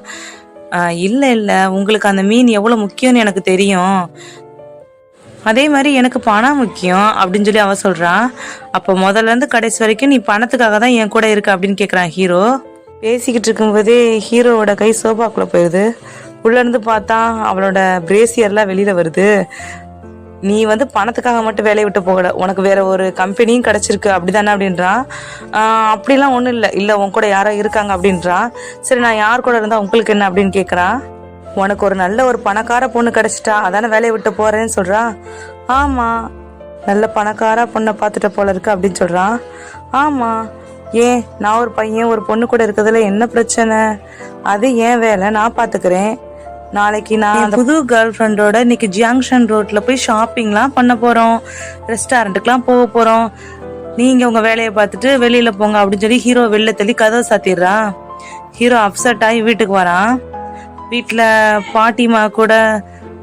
இல்லை உங்களுக்கு அந்த மீன் எவ்வளோ முக்கியம்னு எனக்கு தெரியும், அதே மாதிரி எனக்கு பணம் முக்கியம் அப்படின்னு சொல்லி அவ சொல்றான். அப்போ முதல்ல இருந்து கடைசி வரைக்கும் நீ பணத்துக்காக தான் என் கூட இருக்க அப்படின்னு கேட்குறான் ஹீரோ. பேசிக்கிட்டு இருக்கும்போதே ஹீரோவோட கை சோபாக்குள்ள போயிடுது. உள்ள இருந்து பார்த்தா அவளோட பிரேசியர்லாம் வெளியில வருது. நீ வந்து பணத்துக்காக மட்டும் வேலையை விட்டு போகல, உனக்கு வேற ஒரு கம்பெனியும் கிடைச்சிருக்கு அப்படிதானே அப்படின்றான். அப்படிலாம் ஒன்றும் இல்லை உன் கூட யாரோ இருக்காங்க அப்படின்றான். சரி, நான் யார் கூட இருந்தா உங்களுக்கு என்ன அப்படின்னு கேட்குறான். உனக்கு ஒரு நல்ல ஒரு பணக்கார பொண்ணு கிடைச்சிட்டா அதானே வேலையை விட்டு போறேன்னு சொல்றா. ஆமா, நல்ல பணக்கார பொண்ணை பார்த்துட்ட போல இருக்கு அப்படின்னு சொல்றான். ஆமா, நான் ஒரு பையன் ஒரு பொண்ணு கூட இருக்கிறதுல என்ன பிரச்சனை, அது ஏன் வேலை, நான் பாத்துக்கிறேன். நாளைக்கு நான் அந்த புது கேர்ள் ஃப்ரெண்டோட இன்னைக்கு ஜங்ஷன் ரோட்ல போய் ஷாப்பிங்லாம் பண்ண போறோம், ரெஸ்டாரண்ட்டுக்குலாம் போக போறோம், நீங்க உங்க வேலையை பார்த்துட்டு வெளியில போங்க அப்படின்னு சொல்லி ஹீரோ வெளில தள்ளி கதவை சாத்திடுறா. ஹீரோ அப்செட் ஆகி வீட்டுக்கு வரான். வீட்டில் பாட்டிமா கூட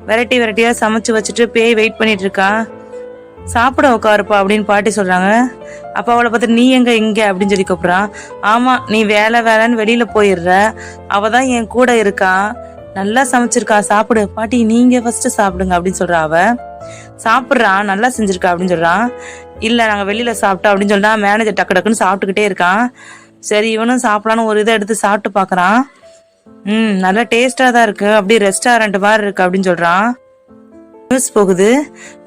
வெரைட்டியாக சமைச்சு வச்சுட்டு பேய் வெயிட் பண்ணிட்டு இருக்கா. சாப்பிட உட்காருப்பா அப்படின்னு பாட்டி சொல்கிறாங்க. அப்போ அவளை பார்த்து நீ எங்க இங்க அப்படின்னு சொல்லி கூப்பிட்றான். ஆமா, நீ வேலை வேலைன்னு வெளியில போயிடுற, அவ தான் என் கூட இருக்கா, நல்லா சமைச்சிருக்கா, சாப்பிடு பாட்டி, நீங்க ஃபர்ஸ்ட் சாப்பிடுங்க அப்படின்னு சொல்றா. அவ சாப்பிட்றான், நல்லா செஞ்சிருக்கா அப்படின்னு சொல்றான். இல்ல நாங்க வெளியில சாப்பிட்டோம் அப்படின்னு சொல்றா. மேனேஜர் டக்கு டக்குன்னு சாப்பிட்டுக்கிட்டே இருக்கான். சரி இவனும் சாப்பிடலான்னு ஒரு இதை எடுத்து சாப்பிட்டு பாக்குறான். நல்லா டேஸ்டா தான் இருக்கு, அப்படியே ரெஸ்டாரண்ட் மாதிரி இருக்கு அப்படின்னு சொல்றான். நியூஸ் போகுது.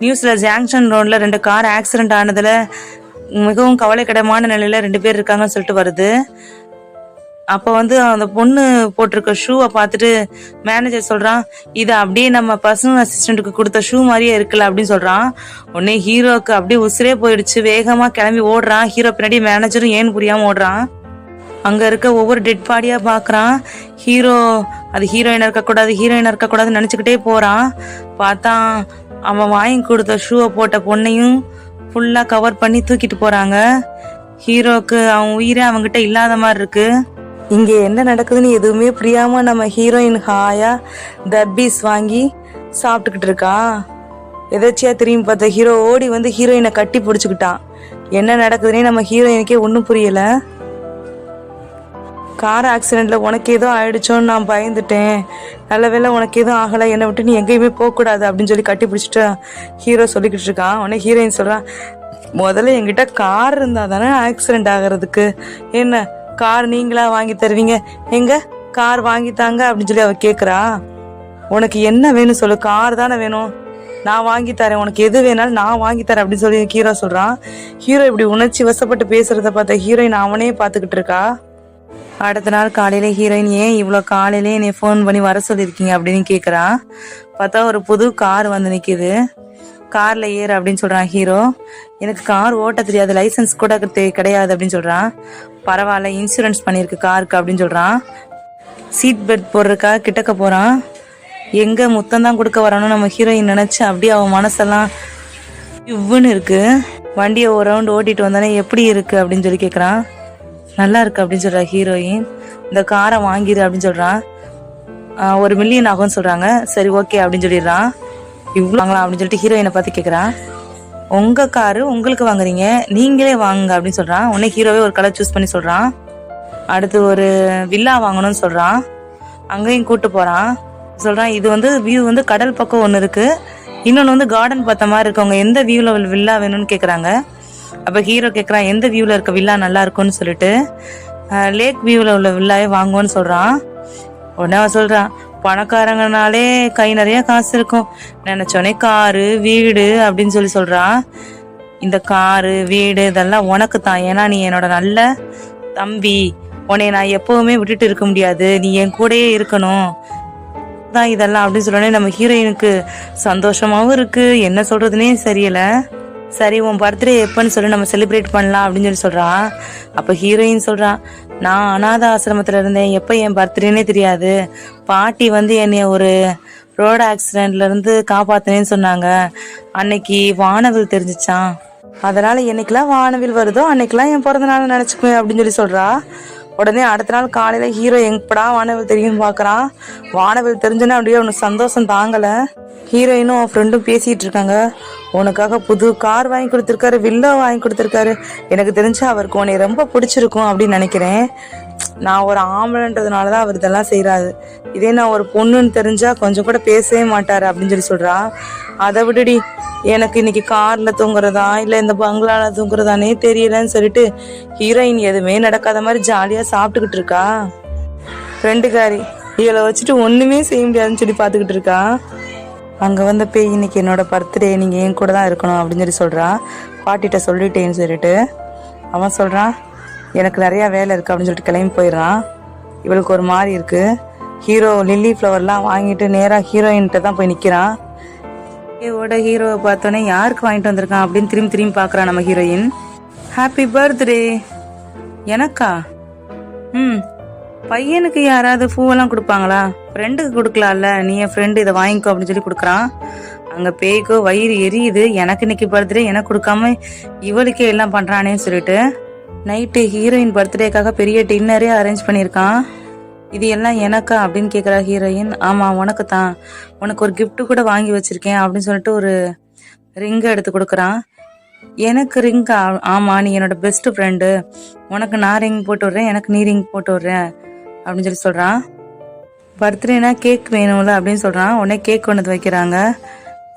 நியூஸ்ல ஜாங்ஷன் ரோட்ல 2 கார் ஆக்சிடென்ட் ஆனதுல மிகவும் கவலைக்கிடமான நிலையில 2 பேர் இருக்காங்கன்னு சொல்லிட்டு வருது. அப்ப அந்த பொண்ணு போட்டிருக்க ஷூவை பார்த்துட்டு மேனேஜர் சொல்றான், இது அப்படியே நம்ம பர்சனல் அசிஸ்டன்ட்டுக்கு கொடுத்த ஷூ மாதிரியே இருக்குல்ல அப்படின்னு சொல்றான். உடனே ஹீரோக்கு அப்படியே உசிரே போயிடுச்சு. வேகமா கிளம்பி ஓடுறான். ஹீரோ பின்னாடி மேனேஜரும் ஏன்னு புரியாம ஓடுறான். அங்க இருக்க ஒவ்வொரு டெட் பாடியா பாக்குறான். ஹீரோ அது ஹீரோயினா இருக்கக்கூடாதுன்னு நினைச்சுக்கிட்டே போறான். பார்த்தா அவன் வாங்கி கொடுத்த ஷூவை போட்ட பொண்ணையும் ஃபுல்லா கவர் பண்ணி தூக்கிட்டு போறாங்க. ஹீரோக்கு அவன் உயிரே அவங்கிட்ட இல்லாத மாதிரி இருக்கு. இங்க என்ன நடக்குதுன்னு எதுவுமே புரியாம நம்ம ஹீரோயின் ஹாயா தப்பீஸ் வாங்கி சாப்பிட்டுக்கிட்டு இருக்கா. எதாச்சியா திரும்பி பார்த்த ஹீரோ ஓடி வந்து ஹீரோயினை கட்டி பிடிச்சுக்கிட்டான். என்ன நடக்குதுன்னே நம்ம ஹீரோயினுக்கே ஒன்றும் புரியல. கார் ஆக்சிடென்ட்ல உனக்கு ஏதோ ஆயிடுச்சோன்னு நான் பயந்துட்டேன், நல்ல வேளை உனக்கு எதுவும் ஆகலை, என்னை விட்டு நீ எங்கேயுமே போகக்கூடாது அப்படின்னு சொல்லி கட்டி பிடிச்சிட்டு ஹீரோ சொல்லிக்கிட்டு இருக்கான். உடனே ஹீரோயின் சொல்றான், முதல்ல என்கிட்ட கார் இருந்தா தானே ஆக்சிடென்ட் ஆகிறதுக்கு, என்ன கார் நீங்களா வாங்கி தருவீங்க, எங்க கார் வாங்கித்தாங்க அப்படின்னு சொல்லி அவ கேக்குறா. உனக்கு என்ன வேணும் சொல்லு, கார் தானே வேணும், நான் வாங்கி தரேன், உனக்கு எது வேணாலும் நான் வாங்கி தரேன் அப்படின்னு சொல்லி ஹீரோ சொல்றான். ஹீரோ இப்படி உணர்ச்சி வசப்பட்டு பேசுறத பார்த்த ஹீரோயின் அவனே பாத்துக்கிட்டு இருக்கா. அடுத்த நாள் காலையில ஹீரோயின், ஏன் இவ்வளோ காலையிலே என்னை ஃபோன் பண்ணி வர சொல்லியிருக்கீங்க அப்படின்னு கேட்குறா. பார்த்தா ஒரு புது கார் வந்து நிற்கிது. கார்ல ஏறு அப்படின்னு சொல்றான் ஹீரோ. எனக்கு கார் ஓட்ட தெரியாது, லைசன்ஸ் கூட கிடையாது அப்படின்னு சொல்றான். பரவாயில்ல, இன்சூரன்ஸ் பண்ணியிருக்கு காருக்கு அப்படின்னு சொல்றான். சீட் பெல்ட் போடுறக்கா கிட்டக்க போறான். எங்க முத்தம் தான் கொடுக்க வரணும் நம்ம ஹீரோயின் நினைச்சு அப்படியே அவன் மனசெல்லாம் இவ்வுன்னு இருக்கு. வண்டியை ஒரு ரவுண்ட் ஓட்டிட்டு வந்தானே எப்படி இருக்கு அப்படின்னு சொல்லி கேட்குறான். நல்லா இருக்கு அப்படின்னு சொல்றா ஹீரோயின். இந்த காரை வாங்கிடு அப்படின்னு சொல்றான். 1 மில்லியன் ஆகும்னு சொல்றாங்க. சரி ஓகே அப்படின்னு சொல்லிடுறான். இவ்வளோ வாங்கலாம் அப்படின்னு சொல்லிட்டு ஹீரோயினை பார்த்து கேட்குறான். உங்க காரு உங்களுக்கு வாங்குறீங்க, நீங்களே வாங்குங்க அப்படின்னு சொல்றான். உடனே ஹீரோவே ஒரு கலர் சூஸ் பண்ணி சொல்றான். அடுத்து ஒரு வில்லா வாங்கணும்னு சொல்றான். அங்கேயும் கூட்டு போறான். சொல்றான், இது வியூ கடல் பக்கம் ஒன்று இருக்கு, இன்னொன்று கார்டன் பார்த்த மாதிரி இருக்கு, அவங்க எந்த வியூல வில்லா வேணும்னு கேட்குறாங்க. அப்ப ஹீரோ கேட்குறான், எந்த வியூல இருக்க வில்லா நல்லா இருக்கும்னு சொல்லிட்டு லேக் வியூல உள்ள வில்லாவே வாங்குவோன்னு சொல்றான். உடனே அவன் சொல்றான், பணக்காரங்கனாலே கை நிறைய காசு இருக்கும், நினைச்சோடனே காரு வீடு அப்படின்னு சொல்றான். இந்த காரு வீடு இதெல்லாம் உனக்கு தான், ஏன்னா நீ என்னோட நல்ல தம்பி, உன்னை நான் எப்பவுமே விட்டுட்டு இருக்க முடியாது, நீ என் கூடயே இருக்கணும் தான் இதெல்லாம் அப்படின்னு சொல்லணும். நம்ம ஹீரோயினுக்கு சந்தோஷமாவும் இருக்கு, என்ன சொல்றதுன்னே தெரியல. சரி உன் பர்த்டே எப்பன்னு சொல்லி நம்ம செலிப்ரேட் பண்ணலாம் அப்படின்னு சொல்றான். அப்ப ஹீரோயின் சொல்றான், நான் அநாத ஆசிரமத்துல இருந்தேன், எப்ப என் பர்த்டேனே தெரியாது, பாட்டி என்னைய ஒரு ரோடு ஆக்சிடென்ட்ல இருந்து காப்பாத்தினேன்னு சொன்னாங்க, அன்னைக்கு வானவில் தெரிஞ்சிச்சான், அதனால என்னைக்கெல்லாம் வானவில் வருதோ அன்னைக்கெல்லாம் என் பிறந்த நாள் நினைச்சுக்குவேன் அப்படின்னு சொல்றா. உடனே அடுத்த நாள் காலையில ஹீரோ எங்கப்படா வானவில் தெரியும்னு பாக்குறான். வானவில் தெரிஞ்சோன்னே அப்படியே அவனுக்கு சந்தோஷம் தாங்கல. ஹீரோயினும் அவன் ஃப்ரெண்டும் பேசிட்டு இருக்காங்க. உனக்காக புது கார் வாங்கி கொடுத்துருக்காரு, வில்லா வாங்கி கொடுத்துருக்காரு, எனக்கு தெரிஞ்சு அவருக்கு உன்னை ரொம்ப பிடிச்சிருக்கும் அப்படின்னு நினைக்கிறேன், நான் ஒரு ஆம்பளைன்றதுனாலதான் அவர் இதெல்லாம் செய்யறாரு, இதே நான் ஒரு பொண்ணுன்னு தெரிஞ்சா கொஞ்சம் கூட பேசவே மாட்டாரு அப்படின்னு சொல்றா. அதை விடுடி, எனக்கு இன்னைக்கு கார்ல தூங்குறதா இல்ல இந்த பங்களால தூங்குறதானே தெரியலன்னு சொல்லிட்டு ஹீரோயின் எதுவுமே நடக்காத மாதிரி ஜாலியா சாப்பிட்டுக்கிட்டு இருக்கா. ஃப்ரெண்டுக்காரி இவளை வச்சுட்டு ஒண்ணுமே செய்ய முடியாதுன்னு சொல்லி பாத்துக்கிட்டு இருக்கா. அங்க பேய், இன்னைக்கு என்னோட பர்த்டே, நீங்க என் கூட தான் இருக்கணும் அப்படின்னு சொல்றான். பாட்டிட்ட சொல்லிட்டேன்னு சொல்லிட்டு அவன் சொல்றான், எனக்கு நிறைய வேலை இருக்கு அப்படின்னு சொல்லிட்டு கிளம்பி போயிடுறான். இவளுக்கு ஒரு மாதிரி இருக்கு. ஹீரோ லில்லி ஃப்ளவர்லாம் வாங்கிட்டு நேரா ஹீரோயின்கிட்ட தான் போய் நிக்கிறான். ஓட ஹீரோவை பார்த்தோன்னே யாருக்கு வாங்கிட்டு வந்திருக்கான் அப்படின்னு திரும்பி பாக்குறான் நம்ம ஹீரோயின். Happy birthday. எனக்கா? பையனுக்கு யாராவது பூவெல்லாம் கொடுப்பாங்களா? ஃப்ரெண்டுக்கு கொடுக்கலாம்ல, நீ என் ஃப்ரெண்டு இதை வாங்கிக்கோ அப்படின்னு சொல்லி கொடுக்குறான். அங்க பேய்க்கோ வயிறு எரியுது, எனக்கு இன்னைக்கு பர்த்டே எனக்கு கொடுக்காம இவளுக்கே எல்லாம் பண்றானேன்னு சொல்லிட்டு நைட்டு ஹீரோயின் பர்த்டேக்காக பெரிய டின்னரே அரேஞ்ச் பண்ணியிருக்கான். இது எல்லாம் எனக்கா அப்படின்னு கேட்குறா ஹீரோயின். ஆமா உனக்கு தான், உனக்கு ஒரு கிஃப்ட் கூட வாங்கி வச்சிருக்கேன் அப்படின்னு சொல்லிட்டு ஒரு ரிங்கை எடுத்து கொடுக்குறான். எனக்கு ரிங் ஆமா, நீ என்னோட பெஸ்ட் ஃப்ரெண்டு, உனக்கு நான் ரிங் போட்டு விடுறேன், எனக்கு நீ ரிங் போட்டு விடுறேன் அப்படின்னு சொல்லி சொல்றான். பர்த்டேனா கேக் வேணும்ல அப்படின்னு சொல்றான். உடனே கேக் கொண்டு வந்து வைக்கிறாங்க.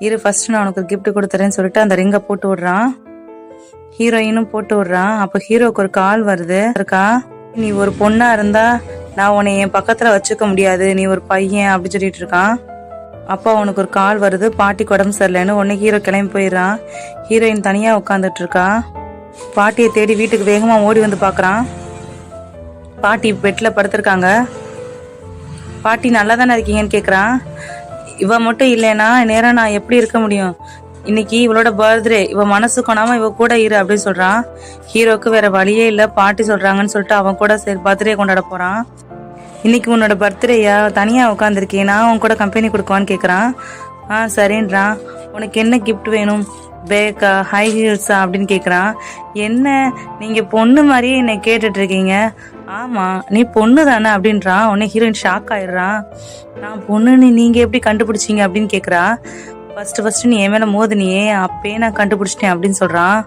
இரு ஃபர்ஸ்ட் நான் உனக்கு கிஃப்ட் கொடுத்துறேன்னு சொல்லிட்டு அந்த ரிங்கை போட்டு விடுறான். ஹீரோயினும் போட்டு விடுறான். அப்போ ஹீரோக்கு ஒரு கால் வருது. இருக்கா, நீ ஒரு பொண்ணா இருந்தா நான் உன்னை என் பக்கத்துல வச்சுக்க முடியாது, நீ ஒரு பையன் அப்படி சொல்லிட்டு இருக்கான். அப்பா அவனுக்கு ஒரு கால் வருது, பாட்டிக்கு உடம்பு சரியில்லைன்னு. உடனே ஹீரோ கிளம்பி போயிடுறான். ஹீரோயின் தனியா உட்காந்துட்டு இருக்கா. பாட்டியை தேடி வீட்டுக்கு வேகமா ஓடி வந்து பாக்குறான். பாட்டி பெட்ல படுத்திருக்காங்க. பாட்டி நல்லா தானே இருக்கீங்கன்னு கேக்குறான். இவ மட்டும் இல்லைன்னா நேரம் நான் எப்படி இருக்க முடியும், இன்னைக்கு இவளோட பர்த்டே, இவ மனசு கொணாம இவ கூட இரு அப்படின்னு சொல்றான். ஹீரோக்கு வேற வழியே இல்ல, பாட்டி சொல்றாங்கன்னு சொல்லிட்டு அவன் கூட சரி பர்த்டே கொண்டாட போறான். இன்னைக்கு உன்னோட பர்த்டேயா, தனியா உட்காந்துருக்கேன், நான் உன் கூட கம்பெனி கொடுக்குவான்னு கேக்குறான். சரின்றான். உனக்கு என்ன கிஃப்ட் வேணும், பேக்கா ஹை ஹீல்ஸா அப்படின்னு கேக்குறான். என்ன நீங்க பொண்ணு மாதிரியே என்னை கேட்டுட்டு இருக்கீங்க. ஆமா நீ பொண்ணு தானே அப்படின்றான். உடனே ஹீரோயின் ஷாக் ஆயிடுறான். நான் பொண்ணுன்னு நீங்க எப்படி கண்டுபிடிச்சீங்க அப்படின்னு கேக்குறா. ஃபர்ஸ்ட் நீ என் மேல மோதினியே, அப்பயே நான் கண்டுபிடிச்சிட்டேன் அப்படின்னு சொல்றான்.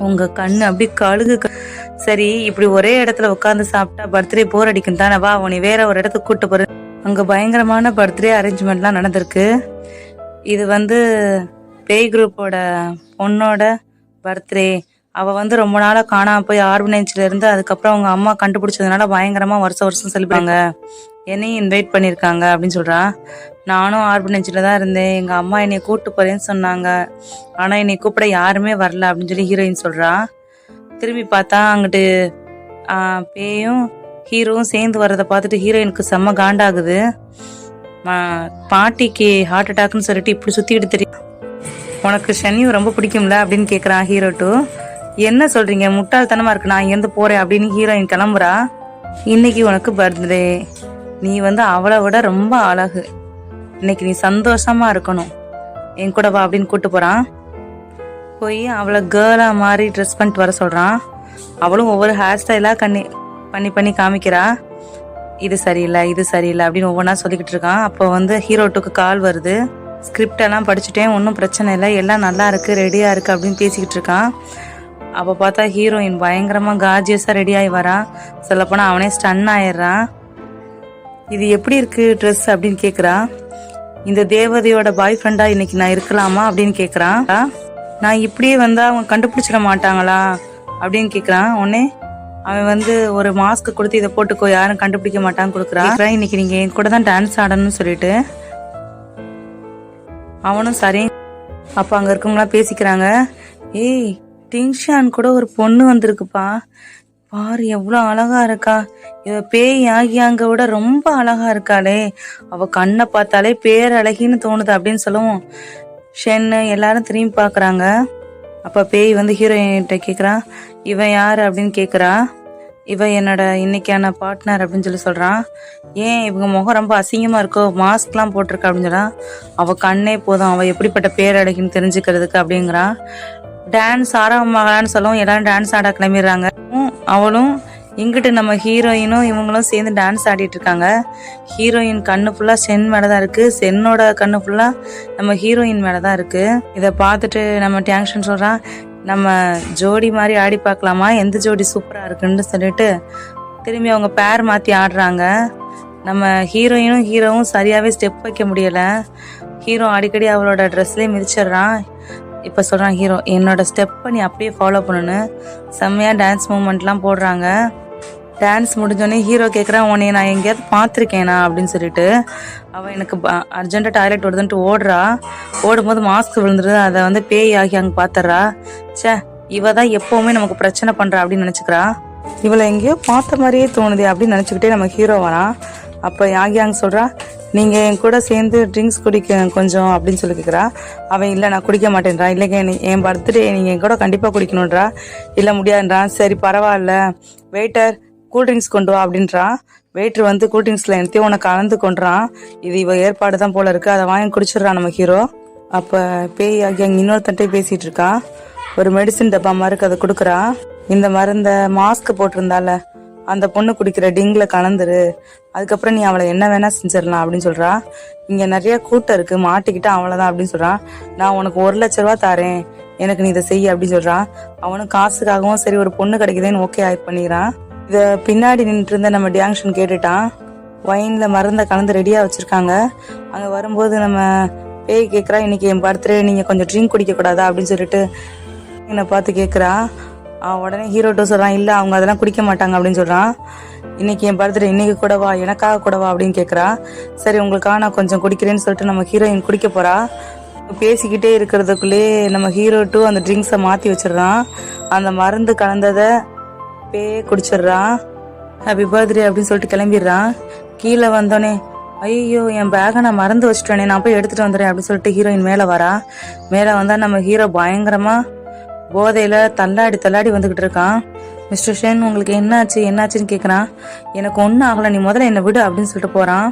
உங்க கண்ணு அப்படி கழுகு. சரி, இப்படி ஒரே இடத்துல உட்காந்து சாப்பிட்டா பர்த்டே போர் அடிக்கும் தானே, வா உன்னை வேற ஒரு இடத்துக்கு கூட்டு போற. அங்க பயங்கரமான பர்த்டே அரேஞ்ச்மெண்ட்லாம் நடந்திருக்கு. இது பேய் குரூப்போட பொண்ணோட பர்த்டே. அவ ரொம்ப நாளா காணாம போய் ஆர்பனேஜ்ல இருந்து அதுக்கப்புறம் அவங்க அம்மா கண்டுபிடிச்சதுனால பயங்கரமா வருஷம் செலிப்பாங்க, என்னையும் இன்வைட் பண்ணிருக்காங்க அப்படின்னு சொல்றா. நானும் ஆர்பனேஜ்ல தான் இருந்தேன், எங்க அம்மா என்னை கூட்டு போறேன்னு சொன்னாங்க, ஆனா என்னை கூப்பிட யாருமே வரல அப்படின்னு சொல்லி ஹீரோயின் சொல்றா. திரும்பி பார்த்தா அங்கிட்டு பேயும் ஹீரோவும் சேர்ந்து வர்றதை பார்த்துட்டு ஹீரோயினுக்கு செம்ம காண்டாகுது. பாட்டிக்கு ஹார்ட் அட்டாக்னு சொல்லிட்டு இப்படி சுத்திக்கிட்டு தெரியும். உனக்கு ஷனியும் ரொம்ப பிடிக்கும்ல அப்படின்னு கேக்குறான் ஹீரோ டூ. என்ன சொல்றீங்க, முட்டாள்தனமா இருக்கு, நான் இங்கேருந்து போறேன் அப்படின்னு ஹீரோயின் கிளம்புறா. இன்னைக்கு உனக்கு பர்த்டே, நீ அவளை விட ரொம்ப அழகு, இன்னைக்கு நீ சந்தோஷமா இருக்கணும், என் கூட வா அப்படின்னு கூட்டு போறான். போய் அவளை கேர்ளா மாதிரி ட்ரெஸ் பண்ணிட்டு வர சொல்றான். அவளும் ஒவ்வொரு ஹேர் ஸ்டைலா பண்ணி காமிக்கிறா. இது சரியில்லை இது சரியில்லை அப்படின்னு ஒவ்வொன்றா சொல்லிக்கிட்டு இருக்கான். அப்போ ஹீரோ டூக்கு கால் வருது. ஸ்கிரிப்ட் எல்லாம் படிச்சுட்டேன், ஒன்றும் பிரச்சனை இல்லை, எல்லாம் நல்லா இருக்கு, ரெடியா இருக்கு அப்படின்னு பேசிக்கிட்டு இருக்கான். அப்போ பார்த்தா ஹீரோயின் பயங்கரமா கார்ஜியஸா ரெடி ஆகி வரான். சொல்லப்போனா அவனே ஸ்டன் ஆயிடுறான். இது எப்படி இருக்கு ட்ரெஸ் அப்படின்னு கேக்குறா. இந்த தேவதையோட பாய் ஃப்ரெண்டா இன்னைக்கு நான் இருக்கலாமா அப்படின்னு கேக்குறான். நான் இப்படியே அவங்க கண்டுபிடிச்சிட மாட்டாங்களா அப்படின்னு கேக்குறான். உடனே அவன் ஒரு மாஸ்க் கொடுத்து இதை போட்டுக்கோ, யாரும் கண்டுபிடிக்க மாட்டான்னு கொடுக்குறான். இன்னைக்கு நீங்க என் கூட தான் டான்ஸ் ஆடணும்னு சொல்லிட்டு அவனும் சரி. அப்ப அங்க இருக்கவங்களாம் பேசிக்கிறாங்க. ஏய், டிங்ஷான் கூட ஒரு பொண்ணு வந்திருக்குப்பா, பாரு எவ்வளவு அழகா இருக்கா, இவ பேய் ஆகியாங்க விட ரொம்ப அழகா இருக்காளே, அவ கண்ணை பார்த்தாலே பேரழகின்னு தோணுது அப்படின்னு சொல்லவும் ஷென்னு எல்லாரும் திரும்பி பாக்குறாங்க. அப்ப பேய் ஹீரோயின்கிட்ட கேக்குறான், இவன் யாரு அப்படின்னு கேக்குறா. இவ என்னோட இன்னைக்கான பார்ட்னர் அப்படின்னு சொல்லி சொல்றான். ஏன் இவங்க முகம் ரொம்ப அசிங்கமா இருக்கோ, மாஸ்க் எல்லாம் போட்டிருக்கா அப்படின்னு சொல்றான். அவ கண்ணே போதும், அவ எப்படிப்பட்ட பேரழகின்னு தெரிஞ்சுக்கிறதுக்கு அப்படிங்கிறான். டான்ஸ் ஆரம்பமாகலான்னு சொல்லவும் எல்லாரும் டான்ஸ் ஆட கிளம்பிடுறாங்க. அவளும் இங்கிட்டு நம்ம ஹீரோயினும் இவங்களும் சேர்ந்து டான்ஸ் ஆடிட்டு இருக்காங்க. ஹீரோயின் கண்ணு ஃபுல்லா சென் மேலதான் இருக்கு, சென்னோட கண்ணு ஃபுல்லா நம்ம ஹீரோயின் மேலதான் இருக்கு. இதை பார்த்துட்டு நம்ம டேங்ஷன் சொல்றான், நம்ம ஜோடி மாதிரி ஆடி பார்க்கலாமா, எந்த ஜோடி சூப்பரா இருக்குன்னு சொல்லிட்டு திரும்பி அவங்க பேர் மாத்தி ஆடுறாங்க. நம்ம ஹீரோயினும் ஹீரோவும் சரியாவே ஸ்டெப் வைக்க முடியல. ஹீரோ அடிக்கடி அவளோட ட்ரெஸ்லயே மிதிச்சிடுறான். இப்ப சொல்றான் ஹீரோ, என்னோட ஸ்டெப்பை நீ அப்படியே ஃபாலோ பண்ணு. செம்மையா டான்ஸ் மூவ்மெண்ட்லாம் போடுறாங்க. டான்ஸ் முடிஞ்சோடனே ஹீரோ கேட்குறான், உன்னை நான் எங்கேயாவது பார்த்துருக்கேனா அப்படின்னு சொல்லிட்டு. அவன் எனக்கு அர்ஜென்ட்டாக டாய்லெட் வருதுன்ட்டு ஓடுறா. ஓடும்போது மாஸ்க் விழுந்துருது. அதை பேய் ஆகி அங்கே பார்த்துட்றா. சே, இவ தான் எப்பவுமே நமக்கு பிரச்சனை பண்றா அப்படின்னு நினைச்சுக்கிறா. இவளை எங்கேயோ பார்த்த மாதிரியே தோணுது அப்படின்னு நினச்சிக்கிட்டே நம்ம ஹீரோ வரான். அப்போ யாங்கியாங் சொல்றா, நீங்க என் கூட சேர்ந்து ட்ரிங்க்ஸ் குடிக்க கொஞ்சம் அப்படின்னு சொல்லி கேட்குறா. அவன் இல்லை நான் குடிக்க மாட்டேன்றா. இல்லைங்க என் பர்த்டே நீங்க என் கூட கண்டிப்பா குடிக்கணும்ன்றா. இல்லை முடியாதுன்றான். சரி பரவாயில்ல, வெயிட்டர் கூல்ட்ரிங்க்ஸ் கொண்டு வா அப்படின்றான். வெயிட்டர் கூல்ட்ரிங்க்ஸ்ல என்னத்தையும் உனக்கு கலந்து கொண்டுறான். இது இவ ஏற்பாடு தான் போல இருக்கு, அதை வாங்கி குடிச்சிடுறான் நம்ம ஹீரோ. அப்ப பேய் ஆகி அங்க இன்னொருத்தட்டே பேசிட்டு இருக்கா. ஒரு மெடிசின் டப்பா மாதிரி அதை கொடுக்குறா. இந்த மருந்த மாஸ்க் போட்டிருந்தால அந்த பொண்ணு குடிக்கிற டிங்ல கலந்துரு, அதுக்கப்புறம் நீ அவளை என்ன வேணா செஞ்சிடலாம் அப்படின்னு சொல்றா. இங்க நிறைய கூட்டம் இருக்கு, மாட்டிக்கிட்டு அவ்வளவுதான் அப்படின்னு சொல்றான். நான் உனக்கு 1 லட்ச ரூபா தாரேன், எனக்கு நீ இதை செய்ய அப்படின்னு சொல்றான். அவனும் காசுக்காகவும் சரி ஒரு பொண்ணு கிடைக்குதுன்னு ஓகே பண்ணிக்கிறான். இதை பின்னாடி நின்றுட்டு இருந்த நம்ம டியாங்ஷன் கேட்டுட்டான். வைன்ல மருந்தை கலந்து ரெடியா வச்சிருக்காங்க. அங்க வரும்போது நம்ம பேய் கேட்குறா, இன்னைக்கு என் பர்த்டே, நீங்க கொஞ்சம் ட்ரிங்க் குடிக்க கூடாதா அப்படின்னு சொல்லிட்டு என்னை பார்த்து கேட்குறா. அவன் உடனே ஹீரோட்ட சொல்றான், இல்லை அவங்க அதெல்லாம் குடிக்க மாட்டாங்க அப்படின்னு சொல்றான். இன்னைக்கு என் பர்த்டே, இன்னைக்கு கூடவா, எனக்காக கூடவா அப்படின்னு கேட்குறா. சரி உங்களுக்காக நான் கொஞ்சம் குடிக்கிறேன்னு சொல்லிட்டு நம்ம ஹீரோயின் குடிக்க போறா. பேசிக்கிட்டே இருக்கிறதுக்குள்ளே நம்ம ஹீரோ டூ அந்த ட்ரிங்க்ஸை மாற்றி வச்சிடுறான். அந்த மருந்து கலந்ததை பேயே குடிச்சிடுறான். ஹாப்பி பர்த்டே அப்படின்னு சொல்லிட்டு கிளம்பிடுறான். கீழே வந்தோடனே ஐயோ என் பேகை நான் மறந்து வச்சுட்டேனே, நான் போய் எடுத்துட்டு வந்துடுறேன் அப்படின்னு சொல்லிட்டு ஹீரோயின் மேலே வரா. மேலே வந்தால் நம்ம ஹீரோ பயங்கரமா போதையில தள்ளாடி வந்துகிட்டு இருக்கான். மிஸ்டர் ஷென் உங்களுக்கு என்னாச்சுன்னு கேட்குறான். எனக்கு ஒன்றும் ஆகலை, நீ முதல்ல என்னை விடு அப்படின்னு சொல்லிட்டு போகிறான்.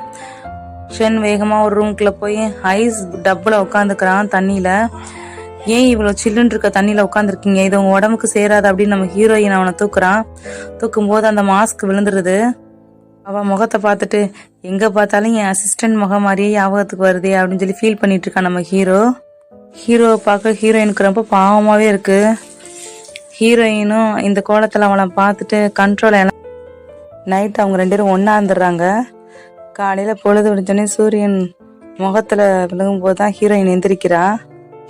ஷென் வேகமாக ஒரு ரூம்குள்ளே போய் ஐஸ் டப்பில் உட்காந்துக்கிறான் தண்ணியில். ஏன் இவ்வளோ சில்லுன்னு இருக்க தண்ணியில் உட்காந்துருக்கீங்க, இது உங்கள் உடம்புக்கு சேராது அப்படின்னு நம்ம ஹீரோயின் அவனை தூக்குறான். தூக்கும் போது அந்த மாஸ்க் விழுந்துருது. அவன் முகத்தை பார்த்துட்டு எங்கே பார்த்தாலும் என் அசிஸ்டன்ட் முகம் மாதிரியே ஞாபகத்துக்கு வருதே அப்படின்னு சொல்லி ஃபீல் பண்ணிட்டு இருக்கான் நம்ம ஹீரோவை பார்க்க ஹீரோயினுக்கு ரொம்ப பாவமாகவே இருக்கு. ஹீரோயினும் இந்த கோலத்தில் அவளை பார்த்துட்டு கண்ட்ரோல் எல்லாம் நைட் அவங்க 2 பேரும் ஒன்றா இருந்துடுறாங்க. காலையில் பொழுது விடிஞ்சோடனே சூரியன் முகத்தில் விழுகும் போது தான் ஹீரோயின் எந்திரிக்கிறா.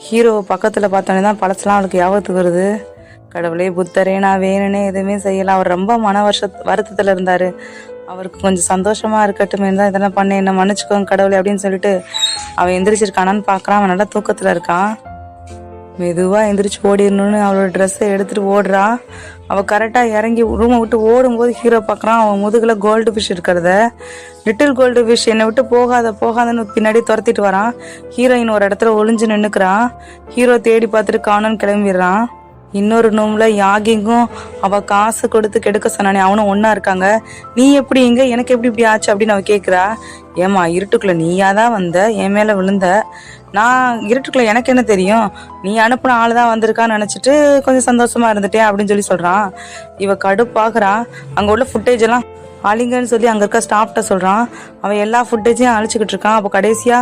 ஹீரோவை பக்கத்தில் பார்த்தோன்னே தான் பழசெல்லாம் அவளுக்கு ஞாபகத்துக்கு வருது. கடவுளே புத்தரே, நான் வேணுனே எதுவுமே செய்யலாம், அவர் ரொம்ப வருத்தத்தில் இருந்தார், அவருக்கு கொஞ்சம் சந்தோஷமா இருக்கட்டுமே தான் இதெல்லாம் பண்ண, என்ன மன்னிச்சுக்கோங்க கடவுளே அப்படின்னு சொல்லிட்டு அவன் எந்திரிச்சிருக்கானான்னு பார்க்கறான். அவன் நல்லா தூக்கத்தில் இருக்கான். மெதுவாக எந்திரிச்சு ஓடிடணும்னு அவளோட ட்ரெஸ்ஸை எடுத்துட்டு ஓடுறா. அவள் கரெக்டாக இறங்கி ரூமை விட்டு ஓடும்போது ஹீரோ பார்க்குறான். அவன் முதுகில் கோல்டு ஃபிஷ் இருக்கிறத. லிட்டில் கோல்டு ஃபிஷ் என்னை விட்டு போகாதன்னு பின்னாடி துரத்திட்டு வரான். ஹீரோயின் ஒரு இடத்துல ஒளிஞ்சு நின்றுக்கிறான். ஹீரோ தேடி பார்த்துட்டு காணும்னு கிளம்பிடுறான். இன்னொரு ரூம்ல யாகிங்கும் அவ காசு கொடுத்து கெடுக்க சொன்னானே அவனும் ஒன்னா இருக்காங்க. நீ எப்படி இங்க, எனக்கு எப்படி இப்படி ஆச்சு அப்படின்னு அவ கேட்குறா. ஏமா இருட்டுக்குள்ள நீயா தான் வந்த, என் மேல விழுந்த, நான் இருட்டுக்குள்ள எனக்கு என்ன தெரியும், நீ அனுப்புன ஆள் தான் வந்திருக்கான்னு நினைச்சிட்டு கொஞ்சம் சந்தோஷமா இருந்துட்டேன் அப்படின்னு சொல்லி சொல்றான். இவ கடுப்பாக்குறா. அங்க உள்ள ஃபுட்டேஜ் எல்லாம் அழிங்கன்னு சொல்லி அங்க இருக்க ஸ்டாஃப்ட சொல்றான். அவன் எல்லா ஃபுட்டேஜையும் அழிச்சுக்கிட்டு இருக்கான். அப்போ கடைசியா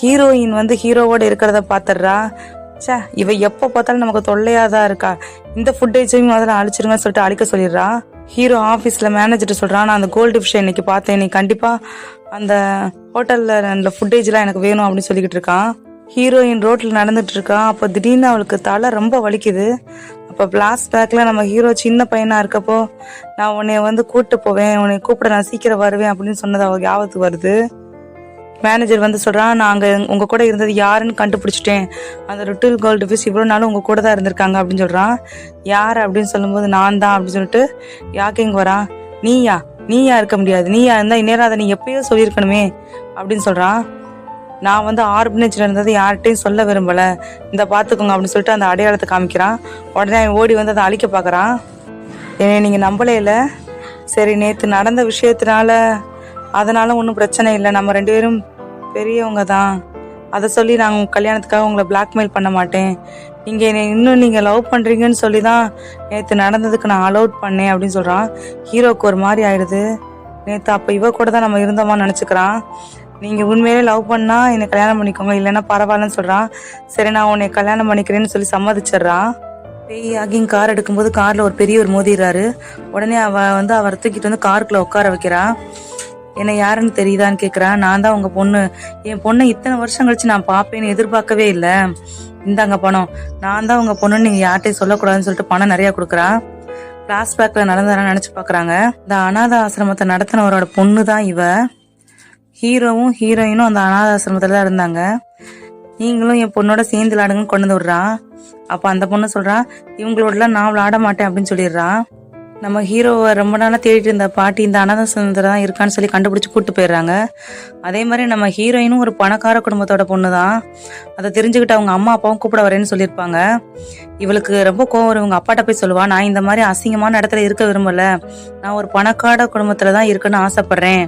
ஹீரோயின் ஹீரோவோட இருக்கிறத பாத்துடுறா. சே, இவ எப்போ பார்த்தாலும் நமக்கு தொல்லையாதான் இருக்கா, இந்த ஃபுட்டேஜையும் முதல்ல அழிச்சிருங்கன்னு சொல்லிட்டு அழிக்க சொல்லிடுறா. ஹீரோ ஆஃபீஸில் மேனேஜர்கிட்ட சொல்கிறான், நான் அந்த கோல்டு ஃபிஷ் இன்னைக்கு பார்த்தேன், நீ கண்டிப்பாக அந்த ஹோட்டலில் அந்த ஃபுட்டேஜ்லாம் எனக்கு வேணும் அப்படின்னு சொல்லிக்கிட்டு இருக்கான். ஹீரோயின் ரோட்டில் நடந்துட்டு இருக்கான். அப்போ திடீர்னு அவளுக்கு தலை ரொம்ப வலிக்குது. அப்போ பிளாஷ்பேக்கில் நம்ம ஹீரோ சின்ன பையனாக இருக்கப்போ நான் உன்னை கூப்பிட்டு போவேன், உன்னை கூப்பிட நான் சீக்கிரம் வருவேன் அப்படின்னு சொன்னது அவளுக்கு ஞாபகத்துக்கு வருது. மேனேஜர் சொல்றான், நான் அங்கே உங்க கூட இருந்தது யாருன்னு கண்டுபிடிச்சிட்டேன், அந்த லிட்டில் கோல்டு ஃபிஷ் இவ்வளோ நாளும் உங்க கூட தான் இருந்திருக்காங்க அப்படின்னு சொல்றான். யார் அப்படின்னு சொல்லும்போது நான் தான் அப்படின்னு சொல்லிட்டு யாக்கிங் வரான். நீயா இருக்க முடியாது, நீயா இருந்தா இந்நேரம் அதை நீ எப்பயோ சொல்லியிருக்கணுமே அப்படின்னு சொல்றான். நான் ஆர்பனேஜ்ல இருந்தது யார்கிட்டையும் சொல்ல விரும்பல, இந்த பாத்துக்கோங்க அப்படின்னு சொல்லிட்டு அந்த அடையாளத்தை காமிக்கிறான். உடனே ஓடி அதை அழிக்க பாக்குறான். என்னை நீங்க நம்பலே இல்லை, சரி நேத்து நடந்த விஷயத்தினால அதனால ஒன்றும் பிரச்சனை இல்லை, நம்ம 2 பேரும் பெரியவங்க தான், அதை சொல்லி நான் உங்கள் கல்யாணத்துக்காக உங்களை பிளாக்மெயில் பண்ண மாட்டேன், நீங்கள் என்னை இன்னும் நீங்கள் லவ் பண்ணுறீங்கன்னு சொல்லி தான் நேற்று நடந்ததுக்கு நான் அலோட் பண்ணேன் அப்படின்னு சொல்கிறான். ஹீரோக்கு ஒரு மாதிரி ஆயிடுது. நேற்று அப்போ இவ கூட தான் நம்ம இருந்தோமான்னு நினச்சிக்கிறான். நீங்கள் உண்மையிலே லவ் பண்ணால் என்னை கல்யாணம் பண்ணிக்கோங்க, இல்லைன்னா பரவாயில்லன்னு சொல்கிறான். சரி நான் உன்னை கல்யாணம் பண்ணிக்கிறேன்னு சொல்லி சம்மதிச்சிட்றான். பேய் ஆகியும் கார் எடுக்கும்போது காரில் ஒரு பெரியவர் மோதிடுறாரு. உடனே அவரை தூக்கிட்டு காருக்குள்ளே உட்கார வைக்கிறான். என்னை யாருன்னு தெரியுதான்னு கேட்குறான். நான் தான் உங்கள் பொண்ணு, என் பொண்ணை இத்தனை வருஷம் கழிச்சு நான் பார்ப்பேன்னு எதிர்பார்க்கவே இல்லை, இந்தாங்க பணம், நான் தான் உங்கள் பொண்ணுன்னு நீங்கள் யார்கிட்டையும் சொல்லக்கூடாதுன்னு சொல்லிட்டு பணம் நிறையா கொடுக்குறான். ஃப்ளாஷ்பேக்கில் நடந்ததெல்லாம் நினச்சி பார்க்குறாங்க. இந்த அனாத ஆசிரமத்தை நடத்தினவரோட பொண்ணு தான் இவ. ஹீரோவும் ஹீரோயினும் அந்த அனாத ஆசிரமத்தில் தான் இருந்தாங்க. நீங்களும் என் பொண்ணோட சேர்ந்து விளாடுங்கன்னு கொண்டு விடுறான். அப்போ அந்த பொண்ணு சொல்கிறான், இவங்களோடலாம் நான் விளாட மாட்டேன் அப்படின்னு சொல்லிடுறான். நம்ம ஹீரோவை ரொம்ப நாளாக தேடிட்டு இருந்த பாட்டி இந்த அனாத சுதந்திரம் தான் இருக்கான்னு சொல்லி கண்டுபிடிச்சி கூப்பிட்டு போயிடுறாங்க. அதே மாதிரி நம்ம ஹீரோயினும் ஒரு பணக்கார குடும்பத்தோட பொண்ணு தான். அதை தெரிஞ்சுக்கிட்டு அவங்க அம்மா அப்பாவும் கூப்பிட வரேன்னு சொல்லியிருப்பாங்க. இவளுக்கு ரொம்ப கோவம் வரும். இவங்க அப்பாட்ட போய் சொல்லுவா, நான் இந்த மாதிரி அசிங்கமான இடத்துல இருக்க விரும்பல, நான் ஒரு பணக்கார குடும்பத்துல தான் இருக்குன்னு ஆசைப்படுறேன்.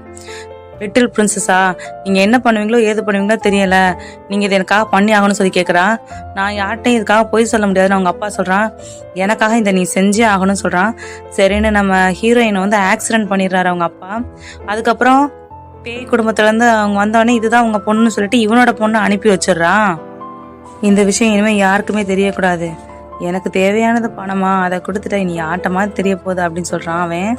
லிட்டில் பிரின்சஸா, நீங்க என்ன பண்ணுவீங்களோ ஏது பண்ணுவீங்களோ தெரியல, நீங்க இது எனக்காக பண்ணி ஆகணும்னு சொல்லி கேட்கறான். நான் யார்கிட்டையும் இதுக்காக போய் சொல்ல முடியாதுன்னு அவங்க அப்பா சொல்றான். எனக்காக இதை நீ செஞ்சே ஆகணும்னு சொல்றான். சரின்னு நம்ம ஹீரோயினை ஆக்சிடென்ட் பண்ணிடுறாரு அவங்க அப்பா. அதுக்கப்புறம் பேய் குடும்பத்துல இருந்து அவங்க வந்தவொடனே இதுதான் அவங்க பொண்ணுன்னு சொல்லிட்டு இவனோட பொண்ணு அனுப்பி வச்சிடுறான். இந்த விஷயம் இனிமேல் யாருக்குமே தெரியக்கூடாது. எனக்கு தேவையானது பணமா, அதை கொடுத்துட்டா நீ ஆட்டமா தெரிய போகுது அப்படின்னு சொல்கிறான் அவன்.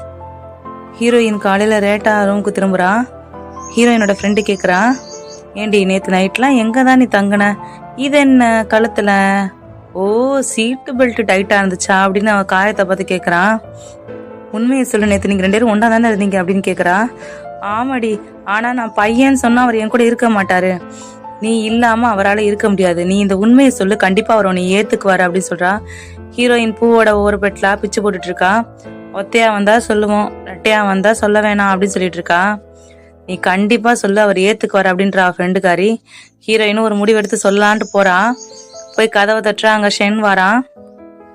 ஹீரோயின் காலையில் ரேட்டாக ரூமுக்கு திரும்புகிறா. ஹீரோயினோட ஃப்ரெண்டு கேட்குறா, ஏண்டி நேற்று நைட்லாம் எங்கே தான் நீ தங்கின? இது என்ன கழுத்தில்? ஓ, சீட்டு பெல்ட் டைட்டாக இருந்துச்சா அப்படின்னு அவன் காயத்தை பார்த்து கேட்குறான். உண்மையை சொல்லு, நேற்று நீங்கள் 2 பேரும் ஒன்றா தானே இருந்தீங்க அப்படின்னு கேட்குறா. ஆமாடி, ஆனால் நான் பையன்னு சொன்னால் அவர் என் கூட இருக்க மாட்டார். நீ இல்லாமல் அவரால் இருக்க முடியாது. நீ இந்த உண்மையை சொல்லு, கண்டிப்பாக அவர் உன்னை ஏற்றுக்குவார் அப்படின்னு சொல்கிறா. ஹீரோயின் பூவோட ஒவ்வொரு பெட்டிலா பிச்சு போட்டுட்டு இருக்கா. ஒத்தையா வந்தா சொல்லுவோம், ரெட்டையா வந்தா சொல்ல வேணாம் அப்படின்னு சொல்லிட்டு இருக்கா. நீ கண்டிப்பா சொல்லு, அவர் ஏத்துக்குவார் அப்படின்ற ஃப்ரெண்டுக்காரி. ஹீரோயினும் ஒரு முடிவெடுத்து சொல்லலான்ட்டு போறா. போய் கதவை தட்டுறா. அங்க ஷென் வரான்.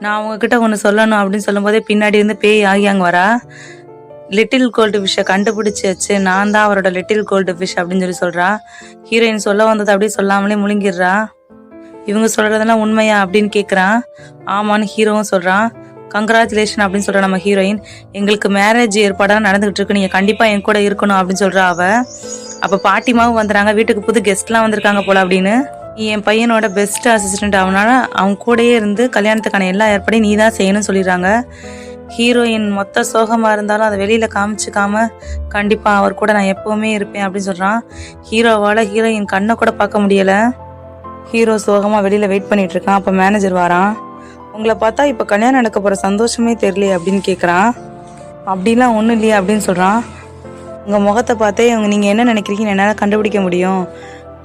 நான் உங்ககிட்ட ஒன்று சொல்லணும் அப்படின்னு சொல்லும் போதே பின்னாடி இருந்து பேய் ஆகி அங்க வரா. லிட்டில் கோல்டு ஃபிஷ்ஷை கண்டுபிடிச்சி வச்சு நான் தான் அவரோட லிட்டில் கோல்டு ஃபிஷ் அப்படின்னு சொல்றா. ஹீரோயின் சொல்ல வந்தது அப்படியே சொல்லாமலே முழுங்கிடுறா. இவங்க சொல்றதெல்லாம் உண்மையா அப்படின்னு கேட்குறான். ஆமான்னு ஹீரோவும் சொல்றான். கங்க்ராச்சுலேஷன் அப்படின்னு சொல்ற நம்ம ஹீரோயின். எங்களுக்கு மேரேஜ் ஏற்பாடாக நடந்துகிட்டு இருக்கு, நீங்க கண்டிப்பா என் கூட இருக்கணும் அப்படின்னு சொல்றா அவ. அப்ப பாட்டிமாவும் வந்துறாங்க, வீட்டுக்கு புது கெஸ்ட்லாம் வந்திருக்காங்க போல அப்படின்னு. நீ என் பையனோட பெஸ்ட் அசிஸ்டன்ட், அவனால அவன் கூடயே இருந்து கல்யாணத்துக்கான எல்லா ஏற்பாடையும் நீ தான் செய்யணும்னு சொல்லிடுறாங்க. ஹீரோயின் மொத்த சோகமா இருந்தாலும் அதை வெளியில காமிச்சுக்காம கண்டிப்பா அவர் கூட நான் எப்பவுமே இருப்பேன் அப்படின்னு சொல்றான். ஹீரோவால ஹீரோயின் கண்ணை கூட பார்க்க முடியல. ஹீரோ சோகமா வெளியில வெயிட் பண்ணிட்டு இருக்கான். அப்ப மேனேஜர் வரான். உங்களை பார்த்தா இப்போ கல்யாணம் நடக்க போகிற சந்தோஷமே தெரியலையே அப்படின்னு கேட்குறான். அப்படிலாம் ஒன்றும் இல்லையா அப்படின்னு சொல்கிறான். உங்கள் முகத்தை பார்த்தே நீங்கள் என்ன நினைக்கிறீங்கன்னு என்னால் கண்டுபிடிக்க முடியும்.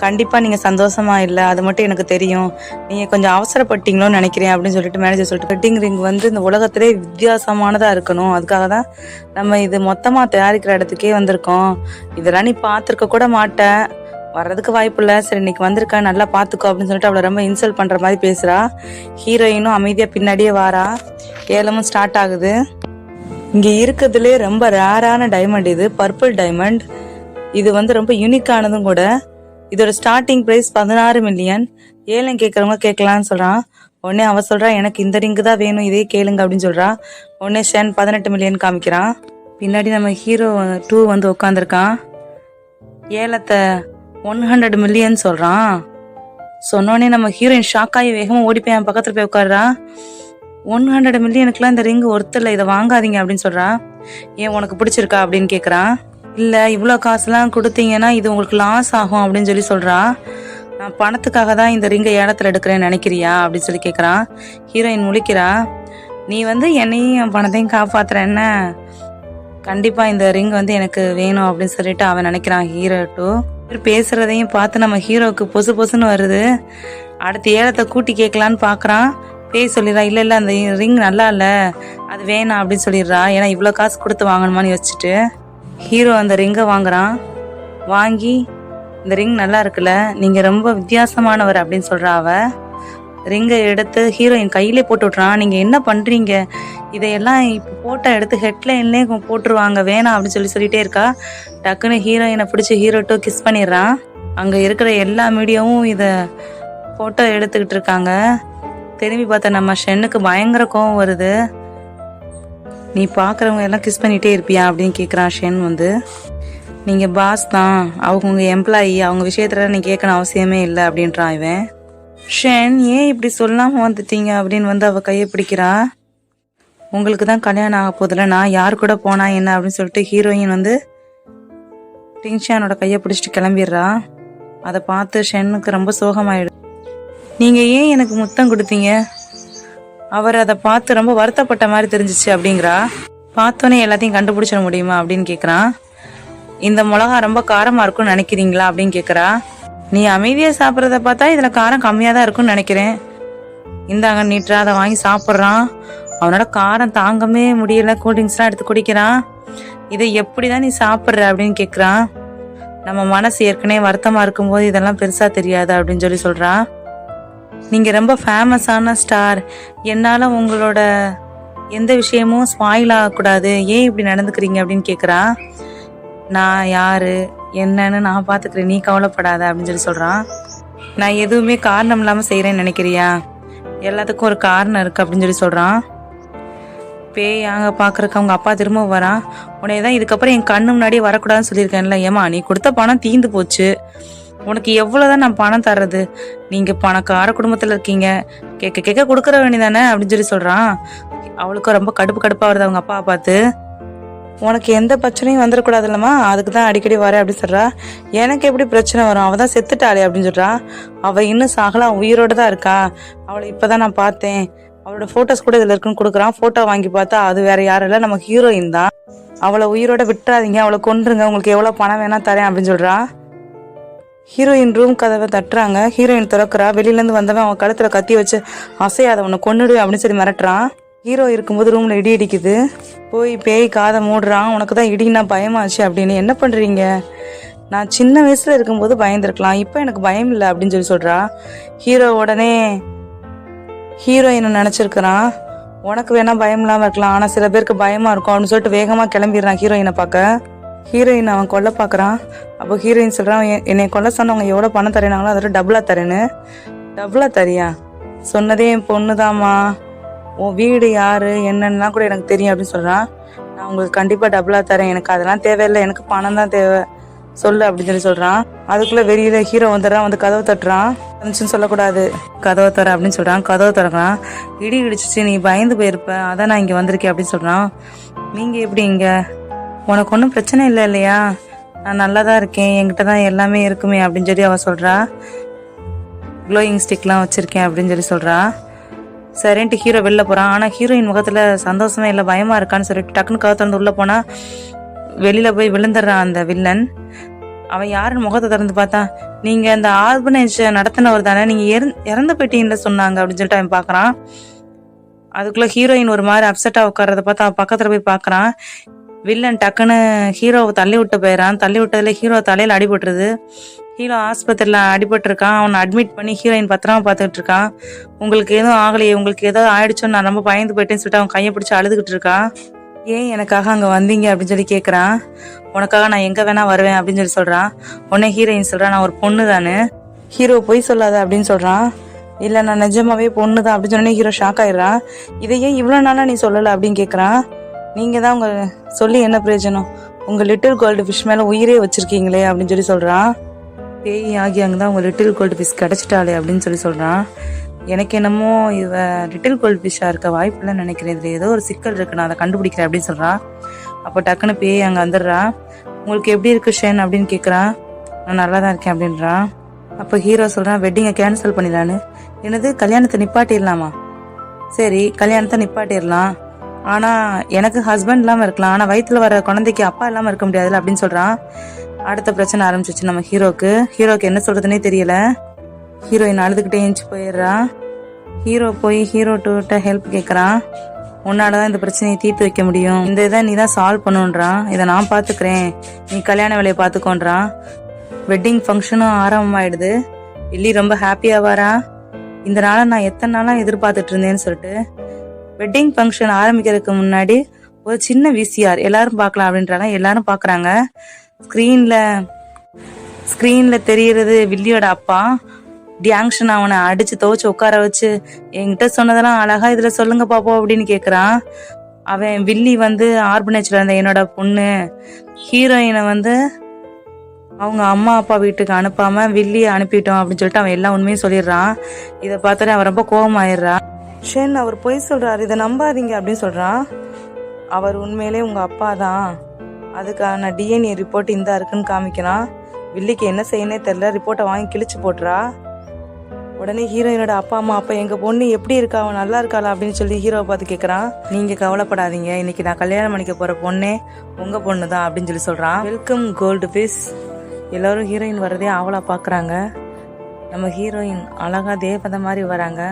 கண்டிப்பாக நீங்கள் சந்தோஷமாக இல்லை, அது மட்டும் எனக்கு தெரியும். நீங்கள் கொஞ்சம் அவசரப்பட்டீங்களோன்னு நினைக்கிறேன் அப்படின்னு சொல்லிட்டு மேனேஜர் சொல்லிட்டு, வெட்டிங் ரிங் வந்து இந்த உலகத்திலே வித்தியாசமானதாக இருக்கணும், அதுக்காக தான் நம்ம இது மொத்தமாக தயாரிக்கிற இடத்துக்கே வந்திருக்கோம். இதெல்லாம் நீ பார்த்துருக்க கூட மாட்டேன், வர்றதுக்கு வாய்ப்பு இல்லை. சரி இன்னைக்கு வந்திருக்கா, நல்லா பார்த்துக்கோ அப்படின்னு சொல்லிட்டு அவளை ரொம்ப இன்சல்ட் பண்ணுற மாதிரி பேசுகிறா. ஹீரோயினும் அமைதியாக பின்னாடியே வாரா. ஏலமும் ஸ்டார்ட் ஆகுது. இங்கே இருக்கிறதுலே ரொம்ப ரேரான டைமண்ட் இது, பர்பிள் டைமண்ட். இது வந்து ரொம்ப யூனிக்கானதும் கூட. இதோட ஸ்டார்டிங் ப்ரைஸ் 16 மில்லியன். ஏலம் கேட்குறவங்க கேட்கலான்னு சொல்கிறான். உடனே அவ சொல்கிறா, எனக்கு இந்த ரிங்கு தான் வேணும், இதே கேளுங்க அப்படின்னு சொல்கிறா. உடனே ஷென் 18 மில்லியன் காமிக்கிறான். பின்னாடி நம்ம ஹீரோ 2 வந்து உட்காந்துருக்கான். ஏலத்தை 100 மில்லியன் சொல்கிறான். சொன்னோடனே நம்ம ஹீரோயின் ஷாக் ஆகி வேகமாக ஓடி போய் அவன் பக்கத்தில் போய் உட்காடுறா. 100 மில்லியனுக்குலாம் இந்த ரிங்கு ஒருத்தர், இதை வாங்காதீங்க அப்படின்னு சொல்கிறா. ஏன் உனக்கு பிடிச்சிருக்கா அப்படின்னு கேட்குறான். இல்லை, இவ்வளோ காசுலாம் கொடுத்தீங்கன்னா இது உங்களுக்கு லாஸ் ஆகும் அப்படின்னு சொல்கிறா. நான் பணத்துக்காக தான் இந்த ரிங்கை ஏலத்தில் எடுக்கிறேன்னு நினைக்கிறியா அப்படின்னு சொல்லி கேட்குறான். ஹீரோயின் முழிக்கிறா. நீ வந்து என்னையும் என் பணத்தையும் காப்பாற்றுற என்ன, கண்டிப்பாக இந்த ரிங் வந்து எனக்கு வேணும் அப்படின்னு சொல்லிட்டு அவன் நினைக்கிறான். ஹீரோ 2 பேசுறதையும் பார்த்து நம்ம ஹீரோவுக்கு பொசு பொசுன்னு வருது. அடுத்த ஏலத்தை கூட்டி கேட்கலான்னு பார்க்குறான். பேய் சொல்லிடுறா, இல்லை இல்லை அந்த ரிங் நல்லா இல்லை, அது வேணாம் அப்படின்னு சொல்லிடுறா. ஏன்னா இவ்வளோ காசு கொடுத்து வாங்கணுமான்னு யோசிச்சுட்டு ஹீரோ அந்த ரிங்கை வாங்குறான். வாங்கி இந்த ரிங் நல்லா இருக்குல்ல, நீங்கள் ரொம்ப வித்தியாசமானவர் அப்படின்னு சொல்கிறா அவ. ரிங்கை எடுத்து ஹீரோயின் கையிலே போட்டு விட்றான். நீங்கள் என்ன பண்ணுறீங்க, இதையெல்லாம் இப்போ ஃபோட்டோ எடுத்து ஹெட்லைன்லேயே போட்டுருவாங்க, வேணாம் அப்படின்னு சொல்லிட்டே இருக்கா. டக்குன்னு ஹீரோயினை பிடிச்சி ஹீரோ 2 கிஸ் பண்ணிடுறான். அங்கே இருக்கிற எல்லா மீடியாவும் இதை ஃபோட்டோ எடுத்துக்கிட்டு இருக்காங்க. திரும்பி பார்த்தா நம்ம ஷென்னுக்கு பயங்கர கோவம் வருது. நீ பார்க்குறவங்க எல்லாம் கிஸ் பண்ணிகிட்டே இருப்பியா அப்படின்னு கேட்குறான் ஷென் வந்து. நீங்கள் பாஸ் தான், அவங்க உங்கள் எம்ப்ளாயி, அவங்க விஷயத்துல நீ கேட்கணும் அவசியமே இல்லை அப்படின்றான் இவன். ஷென், ஏன் இப்படி சொல்லாமல் வந்துட்டீங்க அப்படின்னு வந்து அவள் கையை பிடிக்கிறா. உங்களுக்கு தான் கல்யாணம் ஆக போதில்ல, நான் யார் கூட போனா என்ன அப்படின்னு சொல்லிட்டு ஹீரோயின் வந்து டிங்ஷானோட கையை பிடிச்சிட்டு கிளம்பிடுறா. அதை பார்த்து ஷென்னுக்கு ரொம்ப சோகமாயிடுது. நீங்கள் ஏன் எனக்கு முத்தம் கொடுத்தீங்க, அவர் அதை பார்த்து ரொம்ப வருத்தப்பட்ட மாதிரி தெரிஞ்சிச்சு அப்படிங்கிறா. பார்த்தோன்னே எல்லாத்தையும் கண்டுபிடிச்சிட முடியுமா அப்படின்னு கேட்குறான். இந்த மிளகா ரொம்ப காரமாக இருக்கும்னு நினைக்கிறீங்களா அப்படின்னு கேட்குறா. நீ அமைதியாக சாப்பிட்றத பார்த்தா இதில் காரம் கம்மியாக தான் இருக்கும்னு நினைக்கிறேன், இந்தாங்க நீட்டா அதை வாங்கி சாப்பிட்றான். அவனோட காரம் தாங்கவே முடியல, கூல்ட்ரிங்க்ஸ்லாம் எடுத்து குடிக்கிறான். இதை எப்படி தான் நீ சாப்பிட்ற அப்படின்னு கேட்குறான். நம்ம மனசு ஏற்கனவே வருத்தமாக இருக்கும்போது இதெல்லாம் பெருசாக தெரியாது அப்படின்னு சொல்கிறான். நீங்கள் ரொம்ப ஃபேமஸான ஸ்டார், என்னால் உங்களோட எந்த விஷயமும் ஸ்பாயில் ஆகக்கூடாது, ஏன் இப்படி நடந்துக்கிறீங்க அப்படின்னு கேட்குறா. நான் யார் என்னன்னு நான் பார்த்துக்கிறேன், நீ கவலைப்படாத அப்படின்னு சொல்கிறான். நான் எதுவுமே காரணம் இல்லாமல் செய்கிறேன்னு நினைக்கிறியா, எல்லாத்துக்கும் ஒரு காரணம் இருக்குது அப்படின்னு சொல்கிறான். பேய் அங்கே பார்க்குறக்கு அவங்க அப்பா திரும்ப வரான். உடனே தான் இதுக்கப்புறம் என் கண்ணு முன்னாடியே வரக்கூடாதுன்னு சொல்லியிருக்கேன்ல, ஏமா நீ கொடுத்த பணம் தீந்து போச்சு, உனக்கு எவ்வளோதான் நான் பணம் தர்றது, நீங்கள் பணக்கார குடும்பத்தில் இருக்கீங்க, கேட்க கேட்க கொடுக்குற வேண்டியதானே அப்படின்னு சொல்லி சொல்கிறான். அவளுக்கும் ரொம்ப கடுப்பாக வருது அவங்க அப்பாவை பார்த்து. உனக்கு எந்த பிரச்சனையும் வந்துடக்கூடாது இல்லம்மா, அதுக்கு தான் அடிக்கடி வரேன் அப்படின்னு சொல்கிறா. எனக்கு எப்படி பிரச்சனை வரும், அவள் தான் செத்துட்டாளே அப்படின்னு சொல்கிறா. அவள் இன்னும் சாகலாம், உயிரோடு தான் இருக்கா. அவளை இப்போ தான் நான் பார்த்தேன், அவளோட ஃபோட்டோஸ் கூட இதில் இருக்குன்னு கொடுக்குறான். ஃபோட்டோ வாங்கி பார்த்தா அது வேற யாரும் இல்லை, நம்ம ஹீரோயின் தான். அவளை உயிரோட விட்டுறாதீங்க, அவளை கொன்றுங்க, உங்களுக்கு எவ்வளோ பணம் வேணா தரேன் அப்படின்னு சொல்கிறா. ஹீரோயின் ரூம் கதவை தட்டுறாங்க. ஹீரோயின் திறக்கிறா. வெளியிலேருந்து வந்தவன் அவன் கழுத்தில் கத்தி வச்சு அசையாத உன்னை கொன்னுடு அப்படின்னு சொல்லி மிரட்டுறான். ஹீரோ இருக்கும்போது ரூமில் இடி இடிக்குது. போய் பேய் காதை மூடுறான். உனக்கு தான் இடினா பயமாச்சு அப்படின்னு. என்ன பண்ணுறீங்க, நான் சின்ன வயசில் இருக்கும்போது பயந்துருக்கலாம், இப்போ எனக்கு பயம் இல்லை அப்படின்னு சொல்லி சொல்கிறா. ஹீரோ உடனே ஹீரோயினை நினச்சிருக்கிறான். உனக்கு வேணா பயம் இல்லாமல் இருக்கலாம், ஆனால் சில பேருக்கு பயமாக இருக்கும் அப்படின்னு சொல்லிட்டு வேகமாக கிளம்பிடுறான் ஹீரோயினை பார்க்க. ஹீரோயின் அவன் கொல்ல பார்க்குறான். அப்போ ஹீரோயின் சொல்கிறான், என்னை கொல்ல சொன்னவங்க எவ்வளோ பணம் தரேனாங்களோ அதோட டபுளாக தரேன்னு. டபுளாக தரியா, சொன்னதே என் பொண்ணு தாம்மா, உன் வீடு யார் என்னன்னா கூட எனக்கு தெரியும் அப்படின்னு சொல்கிறான். நான் உங்களுக்கு கண்டிப்பாக டபுளாக தரேன், எனக்கு அதெல்லாம் தேவையில்லை, எனக்கு பணம் தான் தேவை, சொல்லு அப்படின்னு சொல்லி சொல்கிறான். அதுக்குள்ளே வெளியில் ஹீரோ வந்துடுறான். வந்து கதவை தட்டுறான். வந்துச்சுன்னு சொல்லக்கூடாது, கதவை தர அப்படின்னு சொல்கிறான். கதவை திறக்கிறான். இடி இடிச்சிச்சு, நீ பயந்து போயிருப்ப, அதான் நான் இங்கே வந்திருக்கேன் அப்படின்னு சொல்கிறான். நீங்கள் எப்படி இங்கே, உனக்கு ஒன்றும் பிரச்சனை இல்லை இல்லையா, நான் நல்லா தான் இருக்கேன், என்கிட்ட தான் எல்லாமே இருக்குமே அப்படின்னு சொல்லி அவள் சொல்கிறா. க்ளோயிங் ஸ்டிக்லாம் வச்சுருக்கேன் அப்படின்னு சொல்லி சொல்கிறா. சரின்ட்டு ஹீரோ வெளில போகிறான். ஆனால் ஹீரோயின் முகத்தில் சந்தோஷமே இல்லை, பயமாக இருக்கான்னு சொல்லிட்டு டக்குன்னு கதை திறந்து உள்ளே போனால் வெளியில் போய் விழுந்துடுறான் அந்த வில்லன். அவன் யாருன்னு முகத்தை திறந்து பார்த்தா, நீங்கள் இந்த ஆர்பனேஜ் நடத்தினவர் தானே, நீங்கள் இறந்து போயிட்டீங்கன்னு சொன்னாங்க அப்படின்னு சொல்லிட்டு அவன் பார்க்குறான். அதுக்குள்ளே ஹீரோயின் ஒரு மாதிரி அப்செட்டாக உட்கார்றத பார்த்து அவன் பக்கத்தில் போய் பார்க்குறான். வில்லன் டக்குன்னு ஹீரோவை தள்ளி விட்டு போயிடறான். தள்ளி விட்டதுல ஹீரோ தலையில் அடிபட்டுருது. ஹீரோ ஆஸ்பத்திரியில் அடிபட்டிருக்கான். அவனை அட்மிட் பண்ணி ஹீரோயின் பத்திரமா பார்த்துக்கிட்டு இருக்கான். உங்களுக்கு எதுவும் ஆகலையே, உங்களுக்கு ஏதோ ஆயிடுச்சோன்னு நான் ரொம்ப பயந்து போயிட்டேன்னு சொல்லிட்டு அவன் கையை பிடிச்சி அழுதுகிட்டு இருக்கான். ஏன் எனக்காக அங்கே வந்தீங்க அப்படின்னு சொல்லி கேட்குறான். உனக்காக நான் எங்கே வேணா வருவேன் அப்படின்னு சொல்லி சொல்கிறான். உடனே ஹீரோயின் சொல்கிறான், நான் ஒரு பொண்ணு தானே. ஹீரோ பொய் சொல்லாத அப்படின்னு சொல்கிறான். இல்லை நான் நிஜமாவே பொண்ணு தான் அப்படின்னு சொன்னே ஹீரோ ஷாக் ஆயிடுறான். இதையே இவ்வளோ நாளாக நீ சொல்லலை அப்படின்னு கேட்குறான். நீங்கள் தான் உங்க சொல்லி என்ன பிரயோஜனம், உங்கள் லிட்டில் கோல்டு ஃபிஷ் மேலே உயிரே வச்சுருக்கீங்களே அப்படின்னு சொல்லி சொல்கிறான். பேய் ஆகி அங்கே தான் உங்கள் லிட்டில் கோல்டு ஃபிஷ் கிடச்சிட்டாளே அப்படின்னு சொல்லி சொல்கிறான். எனக்கு என்னமோ இவ லிட்டில் கோல்டு ஃபிஷ்ஷாக இருக்க வாய்ப்புலன்னு நினைக்கிறேன், இதில் ஏதோ ஒரு சிக்கல் இருக்குது, நான் அதை கண்டுபிடிக்கிறேன் அப்படின்னு சொல்கிறான். அப்போ டக்குன்னு பேய் அங்கே வந்துடுறா. உங்களுக்கு எப்படி இருக்கு ஷேன் அப்படின்னு கேட்குறான். நான் நல்லா தான் இருக்கேன் அப்படின்றான். அப்போ ஹீரோ சொல்கிறான், வெட்டிங்கை கேன்சல் பண்ணிடலான்னு. என்னது, கல்யாணத்தை நிப்பாட்டிடலாமா? சரி கல்யாணத்தை நிப்பாட்டிடலாம், ஆனால் எனக்கு ஹஸ்பண்ட் இல்லாமல் இருக்கலாம், ஆனால் வயிற்றுல வர குழந்தைக்கு அப்பா இல்லாமல் இருக்க முடியாதுல்ல அப்படின்னு சொல்கிறான். அடுத்த பிரச்சனை ஆரம்பிச்சிச்சு நம்ம ஹீரோக்கு என்ன சொல்கிறதுனே தெரியல. ஹீரோயின் அழுதுகிட்டே எழுந்துச்சு போயிடுறா. ஹீரோ போய் ஹீரோட்ட ஹெல்ப் கேட்குறான். உன்னால தான் இந்த பிரச்சனையை தீர்த்து வைக்க முடியும், இந்த இதை நீ தான் சால்வ் பண்ணுன்றான். இதை நான் பார்த்துக்கிறேன், நீ கல்யாண வேலையை பார்த்துக்கோன்றான். வெட்டிங் ஃபங்க்ஷனும் ஆரம்பமாயிடுது. வில்லி ரொம்ப ஹாப்பியாக வரா. இந்த நாளை நான் எத்தனை நாளாக எதிர்பார்த்துட்டு இருந்தேன்னு சொல்லிட்டு. வெட்டிங் ஃபங்க்ஷன் ஆரம்பிக்கிறதுக்கு முன்னாடி ஒரு சின்ன விசிஆர் எல்லாரும் பார்க்கலாம் அப்படின்றாங்க. எல்லாரும் பார்க்குறாங்க. ஸ்க்ரீனில் தெரியறது வில்லியோட அப்பா. டியாங்ஷன் அவனை அடிச்சு துவச்சு உட்கார வச்சு, என்கிட்ட சொன்னதெல்லாம் அழகா இதில் சொல்லுங்க பாப்போம் அப்படின்னு கேட்குறான். அவன் வில்லி வந்து ஆர்பனேஜில் இருந்த என்னோட பொண்ணு, ஹீரோயினை வந்து அவங்க அம்மா அப்பா வீட்டுக்கு அனுப்பாமல் வில்லியை அனுப்பிட்டோம் அப்படின்னு சொல்லிட்டு அவன் எல்லா உண்மையும் சொல்லிடுறான். இதை பார்த்தாலே அவன் ரொம்ப கோபமாயிடுறான். ஷேன் அவர் பொய் சொல்கிறார், இதை நம்பாதீங்க அப்படின்னு சொல்கிறான். அவர் உண்மையிலே உங்கள் அப்பா தான், அதுக்கான டிஎன்ஏ ரிப்போர்ட் இந்த இருக்குன்னு காமிக்கிறான். வில்லிக்கு என்ன செய்யனே தெரில, ரிப்போர்ட்டை வாங்கி கிழிச்சு போட்டுறா. உடனே ஹீரோயினோட அப்பா அம்மா, அப்போ எங்கள் பொண்ணு எப்படி இருக்கா, அவன் நல்லா இருக்காளா அப்படின்னு சொல்லி ஹீரோவை பார்த்து கேட்குறான். நீங்கள் கவலைப்படாதீங்க, இன்னைக்கு நான் கல்யாணம் பண்ணிக்க போகிற பொண்ணே உங்கள் பொண்ணு தான் அப்படின்னு சொல்லி சொல்கிறான். Welcome goldfish. எல்லோரும் ஹீரோயின் வரதே ஆவலா பார்க்குறாங்க. நம்ம ஹீரோயின் அழகா தேவதை மாதிரி வராங்க.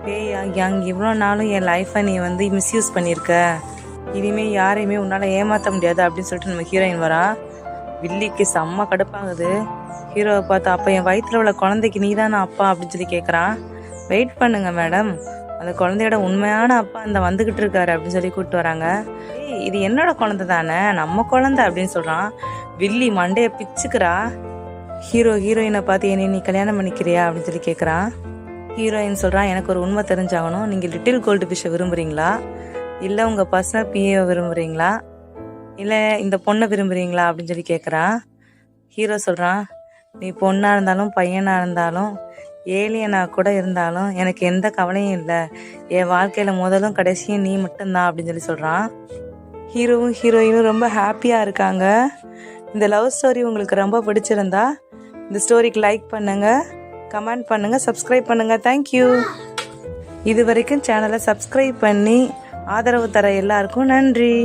பேயா யங், இவ்வளோ நாளும் என் லைஃப்பை நீ வந்து மிஸ்யூஸ் பண்ணியிருக்க, இனிமேல் யாரையுமே உன்னால் ஏமாற்ற முடியாது அப்படின்னு சொல்லிட்டு நம்ம ஹீரோயின் வரா. வில்லிக்கு செம்ம கடுப்பாகுது. ஹீரோவை பார்த்து, அப்போ என் வயிற்றில் உள்ள குழந்தைக்கு நீ தானே அப்பா அப்படின்னு சொல்லி கேட்குறான். வெயிட் பண்ணுங்க மேடம், அந்த குழந்தையோட உண்மையான அப்பா அந்த வந்துக்கிட்டு இருக்காரு அப்படின்னு சொல்லி கூப்பிட்டு வராங்க. இது என்னோட குழந்தை தானே, நம்ம குழந்தை அப்படின்னு சொல்கிறான். வில்லி மண்டையை பிச்சுக்கிறா. ஹீரோயினை பார்த்து, என்னை நீ கல்யாணம் பண்ணிக்கிறியா அப்படின்னு சொல்லி கேட்குறான். ஹீரோயின் சொல்கிறான், எனக்கு ஒரு உண்மை தெரிஞ்சாகணும், நீங்கள் லிட்டில் கோல்டு ஃபிஷ்ஷை விரும்புகிறீங்களா, இல்லை உங்கள் பர்சனல் பிஏவை விரும்புகிறீங்களா, இல்லை இந்த பொண்ணை விரும்புகிறீங்களா அப்படின்னு சொல்லி கேட்குறான். ஹீரோ சொல்கிறான், நீ பொண்ணாக இருந்தாலும் பையனாக இருந்தாலும் ஏலியனாக கூட இருந்தாலும் எனக்கு எந்த கவலையும் இல்லை, என் வாழ்க்கையில் முதலும் கடைசியும் நீ மட்டும்தான் அப்படின்னு சொல்லி சொல்கிறான். ஹீரோவும் ஹீரோயினும் ரொம்ப ஹாப்பியாக இருக்காங்க. இந்த லவ் ஸ்டோரி உங்களுக்கு ரொம்ப பிடிச்சிருந்தா இந்த ஸ்டோரிக்கு லைக் பண்ணுங்கள், கமெண்ட் பண்ணுங்கள், சப்ஸ்கிரைப் பண்ணுங்கள். தேங்க்யூ. இது வரைக்கும் சேனலை சப்ஸ்கிரைப் பண்ணி ஆதரவு தர எல்லாருக்கும் நன்றி.